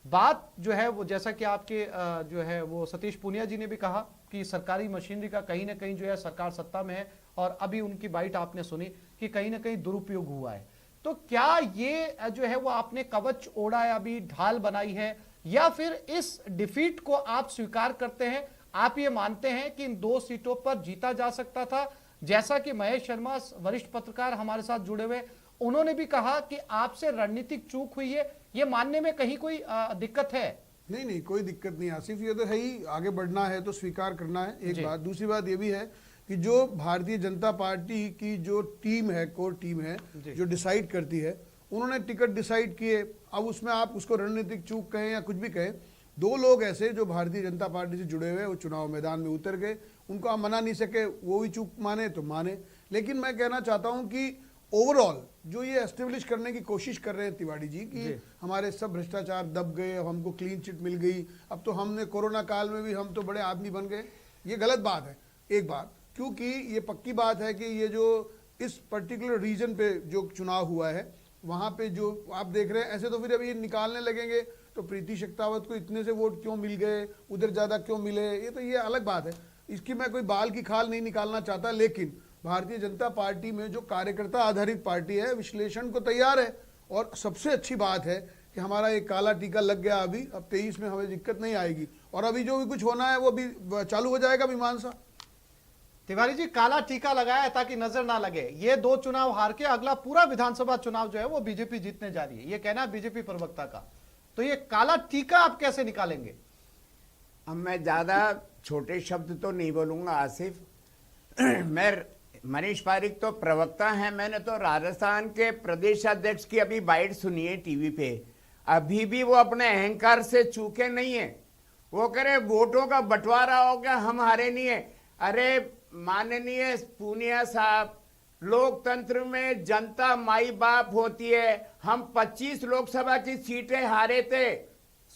बात जो है वो, जैसा कि आपके जो है वो सतीश पूनिया जी ने भी कहा कि सरकारी मशीनरी का कहीं ना कहीं जो है सरकार सत्ता में है, और अभी उनकी बाइट आपने सुनी कि कहीं ना कहीं दुरुपयोग हुआ है। तो क्या ये जो है वो आपने कवच ओढ़ा है, अभी ढाल बनाई है, या फिर इस डिफीट को आप स्वीकार करते हैं? आप ये मानते हैं कि इन 2 सीटों पर जीता जा सकता था? जैसा कि महेश शर्मा वरिष्ठ पत्रकार हमारे साथ जुड़े हुए, उन्होंने भी कहा कि आपसे रणनीतिक चूक हुई है, ये मानने में कहीं कोई दिक्कत है? नहीं, कोई दिक्कत नहीं आसिफ, ये तो है ही, आगे बढ़ना है तो स्वीकार करना है, एक बात। दूसरी बात ये भी है कि जो भारतीय जनता पार्टी की जो टीम है, कोर टीम है, जो डिसाइड करती है, उन्होंने टिकट डिसाइड किए। अब उसमें आप उसको रणनीतिक चूक कहें या कुछ भी कहें, 2 लोग ऐसे जो भारतीय जनता पार्टी से जुड़े हुए, वो चुनाव मैदान में उतर गए, उनको आप मना नहीं सके, वो भी चूक माने तो माने। लेकिन मैं कहना चाहता हूं कि ओवरऑल जो ये एस्टेब्लिश करने की कोशिश कर रहे हैं तिवारी जी कि हमारे सब भ्रष्टाचार दब गए, अब हमको क्लीन चिट मिल गई, अब तो हमने कोरोना काल में भी हम तो बड़े आदमी बन गए, ये गलत बात है। एक बात, क्योंकि ये पक्की बात है कि ये जो इस पर्टिकुलर रीजन पे जो चुनाव हुआ है, वहां पे जो आप देख रहे हैं, ऐसे तो फिर अभी ये निकालने लगेंगे तो प्रीति शेखावत को इतने से वोट क्यों मिल गए, उधर ज्यादा क्यों मिले, ये अलग बात है। इसकी मैं कोई बाल की खाल नहीं निकालना चाहता, लेकिन भारतीय जनता पार्टी में जो कार्यकर्ता आधारित पार्टी है, विश्लेषण को तैयार है। और सबसे अच्छी बात है कि हमारा एक काला टीका लग गया अभी, अब 23 में हमें दिक्कत नहीं आएगी, और अभी जो भी कुछ होना है वो भी चालू हो जाएगा मीमांसा। तिवारी जी, काला टीका लगाया है ताकि नजर ना लगे, ये 2 चुनाव हार के अगला पूरा विधानसभा चुनाव जो है वो बीजेपी जीतने जा रही है, ये कहना है बीजेपी प्रवक्ता का। तो ये काला टीका आप कैसे निकालेंगे? अब मैं ज्यादा छोटे शब्द तो नहीं बोलूंगा आसिफ। मैं मनीष पारिक तो प्रवक्ता है, मैंने तो राजस्थान के प्रदेश अध्यक्ष की अभी बाइट सुनी है टीवी पे, अभी भी वो अपने अहंकार से चूके नहीं है। वो कह रहे वोटों का बंटवारा हो गया, हम हारे नहीं है। अरे माननीय पूनिया साहब, लोकतंत्र में जनता माई बाप होती है। हम 25 लोकसभा की सीटें हारे थे,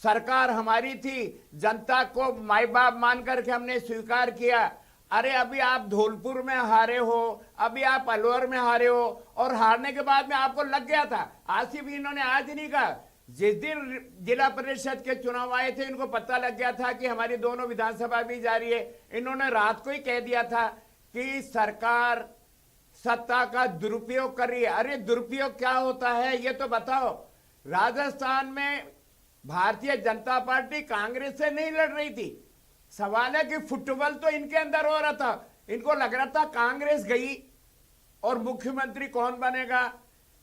सरकार हमारी थी, जनता को माई बाप मान करके हमने स्वीकार किया। अरे अभी आप धौलपुर में हारे हो, अभी आप अलवर में हारे हो, और हारने के बाद में आपको लग गया था। आसिफ इन्होंने आज नहीं कहा, जिस दिन जिला परिषद के चुनाव आए थे इनको पता लग गया था कि हमारी दोनों विधानसभा भी जा रही है। इन्होंने रात को ही कह दिया था कि सरकार सत्ता का दुरुपयोग कर रही है। अरे दुरुपयोग क्या होता है ये तो बताओ। राजस्थान में भारतीय जनता पार्टी कांग्रेस से नहीं लड़ रही थी, सवाल है कि फुटबॉल तो इनके अंदर हो रहा था, इनको लग रहा था कांग्रेस गई और मुख्यमंत्री कौन बनेगा।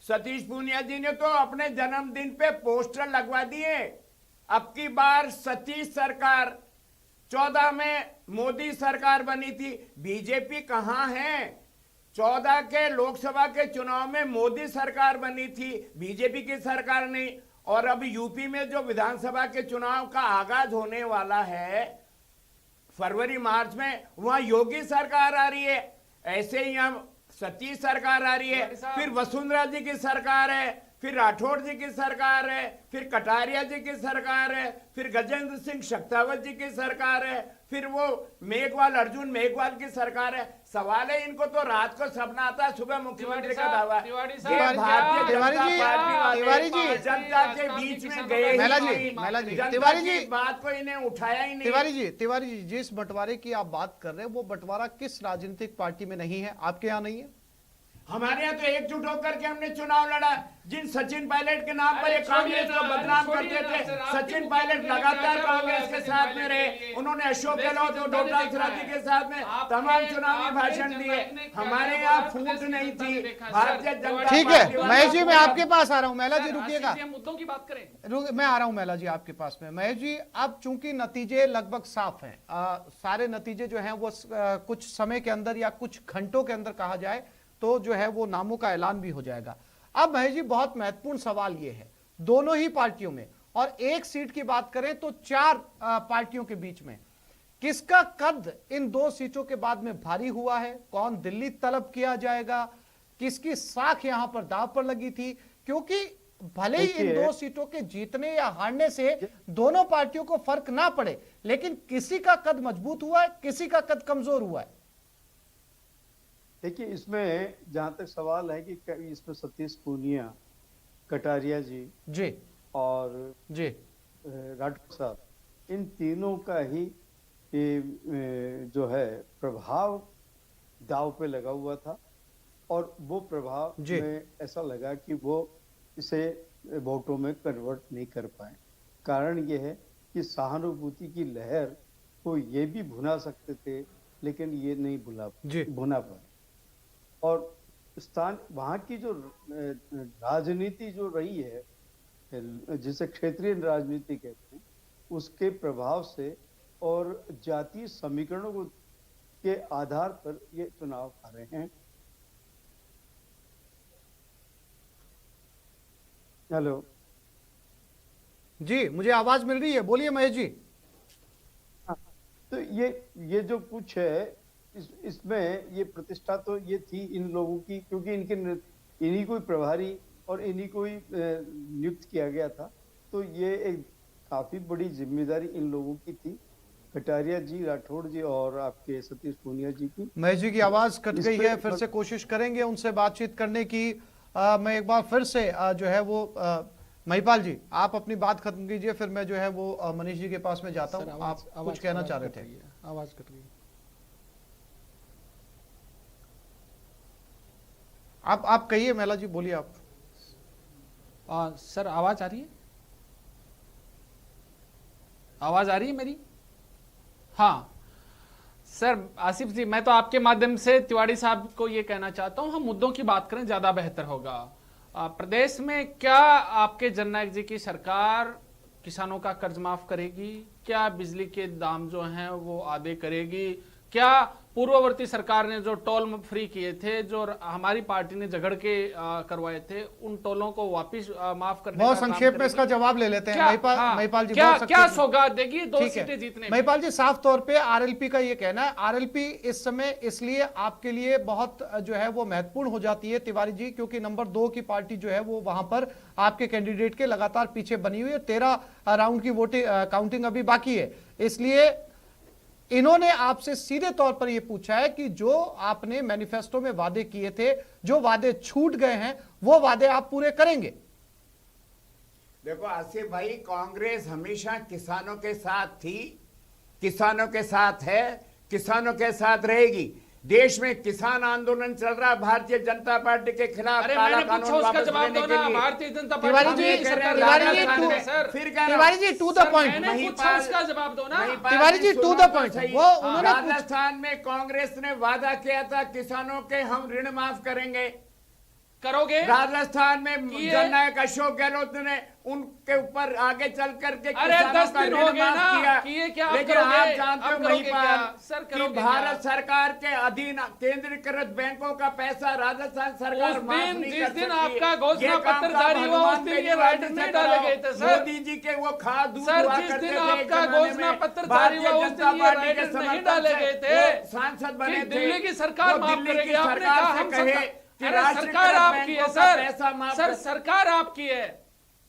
सतीश पूनिया जी ने तो अपने जन्मदिन पे पोस्टर लगवा दिए, अब की बार सतीश सरकार, 14 में मोदी सरकार बनी थी, बीजेपी कहां है। 14 के लोकसभा के चुनाव में मोदी सरकार बनी थी, बीजेपी की सरकार नहीं। और अब यूपी में जो विधानसभा के चुनाव का आगाज होने वाला है फरवरी मार्च में, वहां योगी सरकार आ रही है, ऐसे ही हम सतीश सरकार आ रही है, फिर वसुंधरा जी की सरकार है, फिर राठौड़ जी की सरकार है, फिर कटारिया जी की सरकार है, फिर गजेंद्र सिंह शेखावत जी की सरकार है, फिर वो मेघवाल, अर्जुन मेघवाल की सरकार है। सवाल है, इनको तो रात को सपना आता है, सुबह मुख्यमंत्री का दावा। तिवारी जी जनता के बीच में गए, तिवारी जी बात को इन्हें उठाया ही नहीं। तिवारी जी जिस बंटवारे की आप बात कर रहे हैं वो बंटवारा किस राजनीतिक पार्टी में नहीं है? आपके यहाँ नहीं है? हमारे यहाँ तो एकजुट होकर के हमने चुनाव लड़ा। जिन सचिन पायलट के नाम पर ये कांग्रेस को बदनाम करते थे, सचिन पायलट लगातार कांग्रेस के साथ में रहे, उन्होंने अशोक गहलोत और डॉक्टर सरावगी के साथ में तमाम चुनावी भाषण दिए। हमारे यहाँ फूट नहीं थी। भारतीय जनता ठीक है महेश जी, मैं आपके पास आ रहा हूँ। महिला जी रुकिएगा, मुद्दों की बात करें। मैं आ रहा हूँ महिला जी आपके पास में। महेश जी, अब चूंकि नतीजे लगभग साफ हैं, सारे नतीजे जो हैं वो कुछ समय के अंदर या कुछ घंटों के अंदर कहा जाए तो जो है वो नामों का ऐलान भी हो जाएगा। अब महेश जी, बहुत महत्वपूर्ण सवाल ये है दोनों ही पार्टियों में, और एक सीट की बात करें तो 4 पार्टियों के बीच में किसका कद इन 2 सीटों के बाद में भारी हुआ है? कौन दिल्ली तलब किया जाएगा? किसकी साख यहां पर दांव पर लगी थी? क्योंकि भले ही इन 2 सीटों के जीतने या हारने से दोनों पार्टियों को फर्क ना पड़े, लेकिन किसी का कद मजबूत हुआ है, किसी का कद कमजोर हुआ है। देखिए, इसमें जहां तक सवाल है कि इसमें सतीश पूनिया, कटारिया जी और राठौड़ साहब, इन तीनों का ही जो है प्रभाव दांव पे लगा हुआ था, और वो प्रभाव में ऐसा लगा कि वो इसे वोटों में कन्वर्ट नहीं कर पाए। कारण ये है कि सहानुभूति की लहर को ये भी भुना सकते थे, लेकिन ये नहीं भुना पाए। और स्थान वहां की जो राजनीति जो रही है, जिसे क्षेत्रीय राजनीति कहते हैं, उसके प्रभाव से और जातीय समीकरणों के आधार पर ये चुनाव आ रहे हैं। हेलो जी, मुझे आवाज मिल रही है, बोलिए महेश जी। तो ये जो कुछ है, इसमें ये प्रतिष्ठा तो ये थी इन लोगों की, क्योंकि इन्हीं को प्रभारी और इन्हीं को ही नियुक्त किया गया था, तो ये एक काफी बड़ी जिम्मेदारी इन लोगों की थी, कटारिया जी, राठौड़ जी और आपके सतीश पूनिया जी की। महेश जी की आवाज कट गई है, फिर से कोशिश करेंगे उनसे बातचीत करने की। मैं एक बार फिर से जो है वो महिपाल जी, आप अपनी बात खत्म कीजिए, फिर मैं जो है वो मनीष जी के पास में जाता हूँ। आप कुछ कहना चाह रहे थे? आवाज कट गई। आप कहिए महिला जी, बोलिए आप। सर आवाज आ रही है? आवाज आ रही है मेरी? हाँ सर, आसिफ जी, मैं तो आपके माध्यम से तिवारी साहब को ये कहना चाहता हूं, हम मुद्दों की बात करें, ज्यादा बेहतर होगा। प्रदेश में क्या आपके जननायक जी की सरकार किसानों का कर्ज माफ करेगी? क्या बिजली के दाम जो हैं वो आधे करेगी? क्या पूर्ववर्ती सरकार ने जो टोल फ्री किए थे, जो हमारी पार्टी ने झगड़ के करवाए थे, उन टोलों को वापस माफ करने बहुत संक्षेप में इसका जवाब ले लेते हैं। महिपाल जी, क्या सौगात देगी 2 सीटें जीतने? महिपाल जी, साफ तौर पे आरएलपी का ये कहना है, आरएलपी इस समय इसलिए आपके लिए बहुत जो है वो महत्वपूर्ण हो जाती है तिवारी जी, क्योंकि नंबर 2 की पार्टी जो है वो वहां पर आपके कैंडिडेट के लगातार पीछे बनी हुई है। 13 राउंड की वोटिंग काउंटिंग अभी बाकी है, इसलिए इन्होंने आपसे सीधे तौर पर यह पूछा है कि जो आपने मैनिफेस्टो में वादे किए थे, जो वादे छूट गए हैं, वो वादे आप पूरे करेंगे? देखो आसिफ भाई, कांग्रेस हमेशा किसानों के साथ थी, किसानों के साथ है, किसानों के साथ रहेगी। देश में किसान आंदोलन चल रहा है भारतीय जनता पार्टी के खिलाफ। अरे काला मैंने कानून पूछा उसका वापस जवाब लेने दो के ना। लिए। भारतीय जनता तिवारी पार्टी जी, फिर कह रहा हूं। Tiwari ji to the point. मैंने पूछा उसका जवाब दो ना। Tiwari ji to the point. वो उन्होंने राजस्थान में कांग्रेस ने वादा किया था किसानों के हम ऋण माफ करेंगे, करोगे? राजस्थान में जननायक अशोक गहलोत ने उनके ऊपर आगे चल करके किसानों का ऋण माफ किया। लेकिन आप जानते हो महिपाल कि भारत सरकार के अधीन केंद्रीकृत बैंकों का पैसा राजस्थान सरकार माफ नहीं कर सकती। जिस दिन आपका घोषणा पत्र जारी हुआ उस दिन ये राइडर नहीं डाले गए थे सर। मोदी जी के वो खाद दूध सर, हुआ जिस करते दिन थे आपका घोषणा पत्र जारी हुआ उस दिन ये राइडर नहीं डाले गए थे। सांसद बने थे, दिल्ली की सरकार माफ करेगी। आपने कहा हम अरे सरकार आपकी है सर, सरकार आपकी है।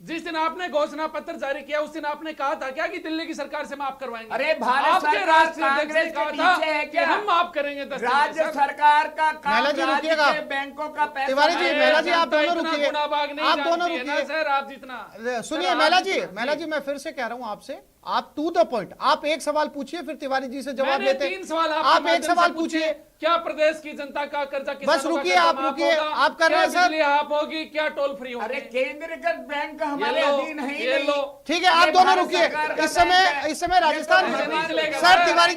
जिस दिन आपने घोषणा पत्र जारी किया उस दिन आपने कहा था क्या कि दिल्ली की सरकार से माफ करवाएंगे? अरे भारत आपके राष्ट्रीय अध्यक्ष ने कहा था कि हम माफ करेंगे। राज्य सरकार का काम महिला जी राज्य रुकिएगा। के बैंकों का पैसा। तिवारी जी, महिला जी आप दोनों रुकिए। आप दोनों रुकिए रुकिए सर। आप जितना सुनिए महिला जी मैं फिर से कह रहा हूं आपसे, आप टू द पॉइंट। आप एक सवाल पूछिए फिर तिवारी जी से जवाब देते हैं। 3 सवाल आप एक सवाल पूछिए। क्या प्रदेश की जनता का कर्जा बस रुकिए, आप रुकिए। आप कर रहे हैं सर। बिजली आप होगी, क्या टोल फ्री होगी? अरे केंद्रीकृत बैंक हमारे अधीन है ही नहीं। ठीक है, आप दोनों रुकिए। इस समय राजस्थान सर तिवारी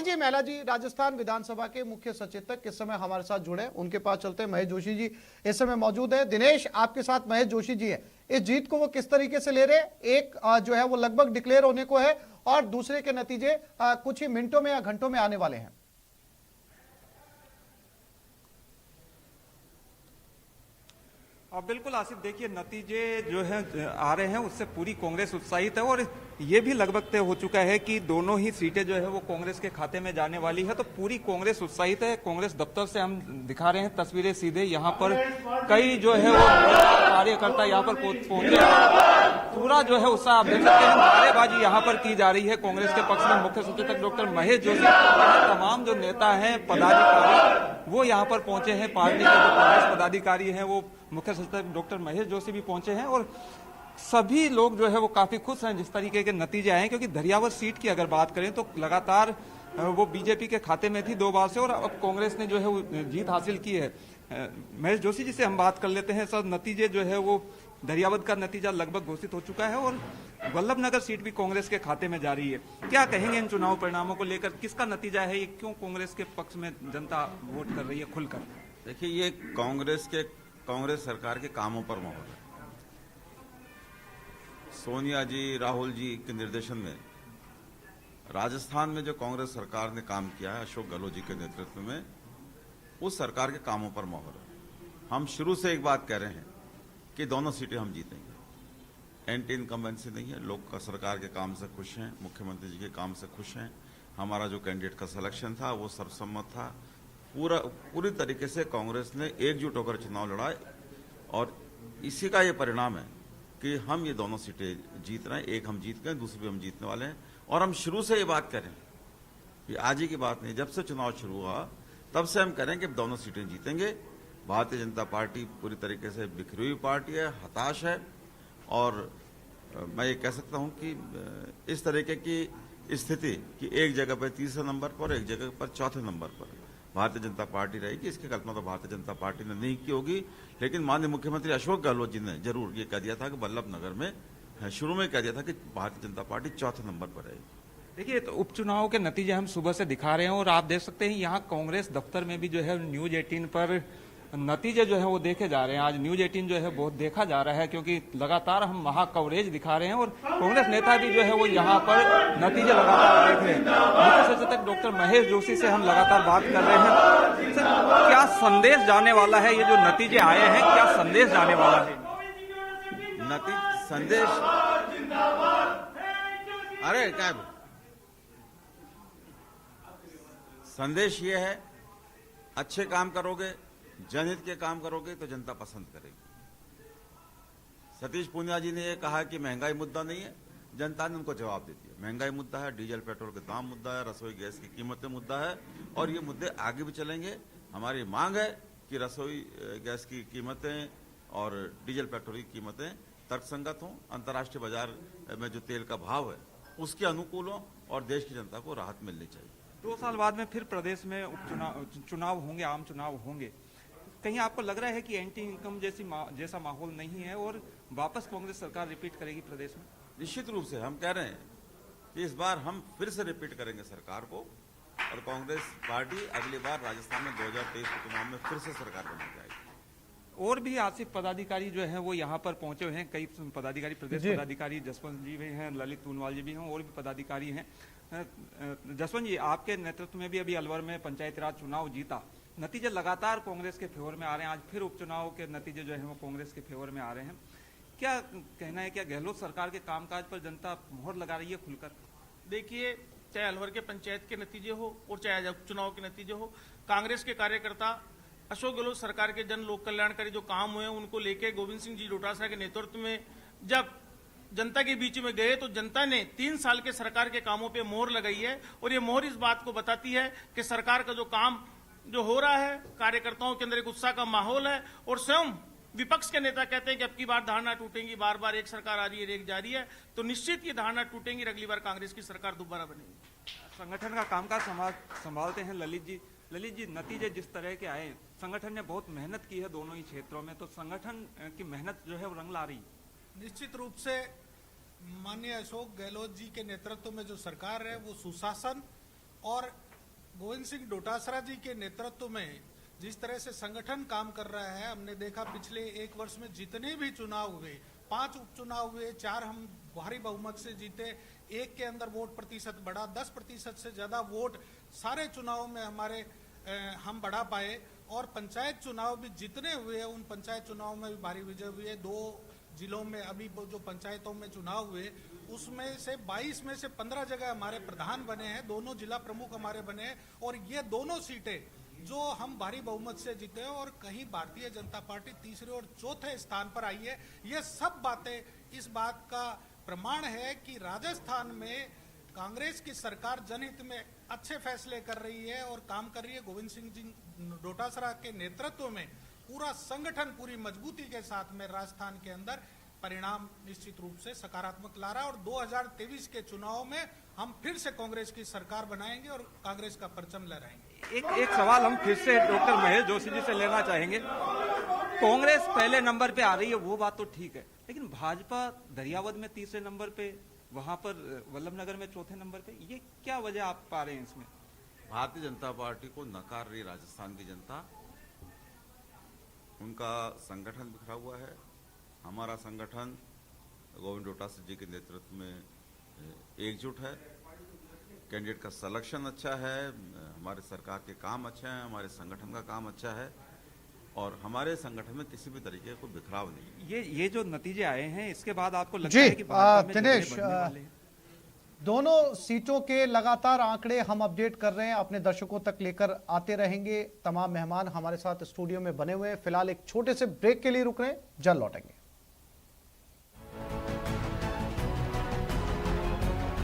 जी महिला जी राजस्थान विधानसभा के मुख्य सचेतक इस समय हमारे साथ जुड़े, उनके पास चलते हैं। महेश जोशी जी इस समय मौजूद है। दिनेश आपके साथ महेश जोशी जी है। इस जीत को वो किस तरीके से ले रहे? एक जो है वो लगभग डिक्लेयर होने को है और दूसरे के नतीजे कुछ ही मिनटों में या घंटों में आने वाले हैं। बिल्कुल आसिफ, देखिए नतीजे जो है आ रहे हैं उससे पूरी कांग्रेस उत्साहित है और ये भी लगभग तय हो चुका है कि दोनों ही सीटें जो है वो कांग्रेस के खाते में जाने वाली है। तो पूरी कांग्रेस उत्साहित है। कांग्रेस दफ्तर से हम दिखा रहे हैं तस्वीरें सीधे। यहाँ पर कई जो है वो कार्यकर्ता यहाँ पर पहुंचे, पूरा जो है उत्साह आप देख सकते हैं। नारेबाजी यहाँ पर की जा रही है कांग्रेस के पक्ष में। मुख्य सचेतक डॉक्टर महेश जोशी, तमाम जो नेता हैं पदाधिकारी वो यहाँ पर पहुंचे हैं। पार्टी के जो कांग्रेस पदाधिकारी हैं वो मुख्य सचेतक डॉक्टर महेश जोशी भी पहुंचे हैं और सभी लोग जो है वो काफी खुश हैं जिस तरीके के नतीजे आए हैं। क्योंकि धरियावत सीट की अगर बात करें तो लगातार वो बीजेपी के खाते में थी 2 बार से और अब कांग्रेस ने जो है वो जीत हासिल की है। महेश जोशी जी से हम बात कर लेते हैं। सर, नतीजे जो है वो धरियावत का नतीजा लगभग घोषित हो चुका है और वल्लभनगर सीट भी कांग्रेस के खाते में जा रही है। क्या कहेंगे इन चुनाव परिणामों को लेकर? किसका नतीजा है ये? क्यों कांग्रेस के पक्ष में जनता वोट कर रही है खुलकर? देखिए, ये कांग्रेस सरकार के कामों पर मोहर है। सोनिया जी, राहुल जी के निर्देशन में राजस्थान में जो कांग्रेस सरकार ने काम किया है अशोक गहलोत जी के नेतृत्व में, उस सरकार के कामों पर मोहर है। हम शुरू से एक बात कह रहे हैं कि दोनों सीटें हम जीतेंगे। एंटी इनकम्बेंसी नहीं है। लोग सरकार के काम से खुश हैं, मुख्यमंत्री जी के काम से खुश हैं। हमारा जो कैंडिडेट का सिलेक्शन था वो सर्वसम्मत था। पूरी तरीके से कांग्रेस ने एकजुट होकर चुनाव लड़ा और इसी का ये परिणाम है कि हम ये दोनों सीटें जीत रहे हैं। एक हम जीत गए, दूसरी भी हम जीतने वाले हैं। और हम शुरू से ये बात करें कि आज ही की बात नहीं, जब से चुनाव शुरू हुआ तब से हम करें कि दोनों सीटें जीतेंगे। भारतीय जनता पार्टी पूरी तरीके से बिखरी हुई पार्टी है, हताश है और मैं ये कह सकता हूं कि इस तरीके की स्थिति कि एक जगह पर 3रे नंबर पर, एक जगह पर 4थे नंबर पर भारतीय जनता पार्टी रहेगी। इसकी कल्पना तो भारतीय जनता पार्टी ने नहीं की होगी, लेकिन माननीय मुख्यमंत्री अशोक गहलोत जी ने जरूर ये कह दिया था कि वल्लभनगर में शुरू में कह दिया था कि भारतीय जनता पार्टी 4थे नंबर पर रहेगी। देखिए, तो उपचुनाव के नतीजे हम सुबह से दिखा रहे हैं और आप देख सकते हैं यहाँ कांग्रेस दफ्तर में भी जो है न्यूज 18 पर नतीजे जो है वो देखे जा रहे हैं। आज न्यूज 18 जो है बहुत देखा जा रहा है क्योंकि लगातार हम वहां कवरेज दिखा रहे हैं और कांग्रेस नेता भी जो है वो यहाँ पर नतीजे लगातार देख रहे हैं। मुख्य सचेतक डॉक्टर महेश जोशी से हम लगातार बात कर रहे हैं। सर, क्या संदेश जाने वाला है? ये जो नतीजे आए हैं, क्या संदेश जाने वाला है? संदेश अरे क्या संदेश ये है, अच्छे काम करोगे, जनहित के काम करोगे तो जनता पसंद करेगी। सतीश पूनिया जी ने यह कहा कि महंगाई मुद्दा नहीं है, जनता ने उनको जवाब दे दिया। महंगाई मुद्दा है, डीजल पेट्रोल के दाम मुद्दा है, रसोई गैस की कीमतें मुद्दा है और ये मुद्दे आगे भी चलेंगे। हमारी मांग है कि रसोई गैस की कीमतें और डीजल पेट्रोल की कीमतें तर्कसंगत हों, अंतर्राष्ट्रीय बाजार में जो तेल का भाव है उसके अनुकूल हों और देश की जनता को राहत मिलनी चाहिए। 2 साल बाद में फिर प्रदेश में चुनाव होंगे, आम चुनाव होंगे। कहीं आपको लग रहा है कि एंटी इनकम जैसा माहौल नहीं है और वापस कांग्रेस सरकार रिपीट करेगी प्रदेश में? निश्चित रूप से हम कह रहे हैं कि इस बार हम फिर से रिपीट करेंगे सरकार को, और कांग्रेस पार्टी अगली बार राजस्थान में 2023 के चुनाव में फिर से सरकार बना जाएगी। और भी आसिफ पदाधिकारी जो है वो यहाँ पर पहुंचे हुए हैं, कई पदाधिकारी, प्रदेश पदाधिकारी, जसवंत जी भी हैं, ललित टूनवाल जी भी हैं, और भी पदाधिकारी हैं। जसवंत जी, आपके नेतृत्व में भी अभी अलवर में पंचायती राज चुनाव जीता, नतीजे लगातार कांग्रेस के फेवर में आ रहे हैं। आज फिर उपचुनाव के नतीजे जो है वो कांग्रेस के फेवर में आ रहे हैं। क्या कहना है, क्या गहलोत सरकार के कामकाज पर जनता मोहर लगा रही है खुलकर? देखिए, चाहे अलवर के पंचायत के नतीजे हो और चाहे उपचुनाव के नतीजे हो, कांग्रेस के कार्यकर्ता अशोक गहलोत सरकार के जन लोक कल्याणकारी जो काम हुए उनको लेके गोविंद सिंह जी डोटासरा के नेतृत्व में जब जनता के बीच में गए तो जनता ने 3 साल के सरकार के कामों पे मोहर लगाई है, और ये मोहर इस बात को बताती है कि सरकार का जो काम जो हो रहा है, कार्यकर्ताओं के अंदर एक उत्साह का माहौल है। और स्वयं विपक्ष के नेता कहते हैं कि अब की बार धारणा टूटेंगी, बार बार एक सरकार आ रही है, एक जा रही है, तो निश्चित ये धारणा टूटेंगी, अगली बार कांग्रेस की सरकार दोबारा बनेगी। संगठन का कामकाज संभालते हैं ललित जी। ललित जी, नतीजे जिस तरह के आए, संगठन ने बहुत मेहनत की है दोनों ही क्षेत्रों में, तो संगठन की मेहनत जो है वो रंग ला रही है। निश्चित रूप से माननीय अशोक गहलोत जी के नेतृत्व में जो सरकार है वो सुशासन और गोविंद सिंह डोटासरा जी के नेतृत्व में जिस तरह से संगठन काम कर रहा है, हमने देखा पिछले 1 वर्ष में जितने भी चुनाव हुए, 5 उपचुनाव हुए, 4 हम भारी बहुमत से जीते, 1 के अंदर वोट प्रतिशत बढ़ा, 10% से ज्यादा वोट सारे चुनाव में हमारे हम बढ़ा पाए। और पंचायत चुनाव भी जितने हुए उन पंचायत चुनाव में भी भारी विजय हुई है। 2 जिलों में अभी जो पंचायतों में चुनाव हुए उसमें से 22 में से 15 जगह हमारे प्रधान बने हैं, दोनों जिला प्रमुख हमारे बने हैं, और ये दोनों सीटें जो हम भारी बहुमत से जीते हैं, और कहीं भारतीय जनता पार्टी तीसरे और चौथे स्थान पर आई है। ये सब बातें इस बात का प्रमाण है कि राजस्थान में कांग्रेस की सरकार जनहित में अच्छे फैसले कर रही है और काम कर रही है। गोविंद सिंह जी डोटासरा के नेतृत्व में पूरा संगठन पूरी मजबूती के साथ में राजस्थान के अंदर परिणाम निश्चित रूप से सकारात्मक ला रहा है, और 2023 के चुनाव में हम फिर से कांग्रेस की सरकार बनाएंगे और कांग्रेस का परचम लहराएंगे। एक सवाल हम फिर से डॉक्टर महेश जोशी जी से लेना चाहेंगे। कांग्रेस पहले नंबर पे आ रही है, वो बात तो ठीक है, लेकिन भाजपा दरियावद में तीसरे नंबर पे, वहां पर वल्लभनगर में चौथे नंबर पे, ये क्या वजह आप पा रहे हैं इसमें? भारतीय जनता पार्टी को नकार रही राजस्थान की जनता, उनका संगठन बिखरा हुआ है। हमारा संगठन गोविंद डोटासरा जी के नेतृत्व में एकजुट है, कैंडिडेट का सिलेक्शन अच्छा है, हमारे सरकार के काम अच्छे हैं, हमारे संगठन का काम अच्छा है, और हमारे संगठन में किसी भी तरीके को बिखराव नहीं। ये जो नतीजे आए हैं, इसके बाद आपको लगता है कि दिनेश, दोनों सीटों के लगातार आंकड़े हम अपडेट कर रहे हैं, अपने दर्शकों तक लेकर आते रहेंगे। तमाम मेहमान हमारे साथ स्टूडियो में बने हुए हैं। फिलहाल एक छोटे से ब्रेक के लिए रुक रहे हैं, जल्द लौटेंगे।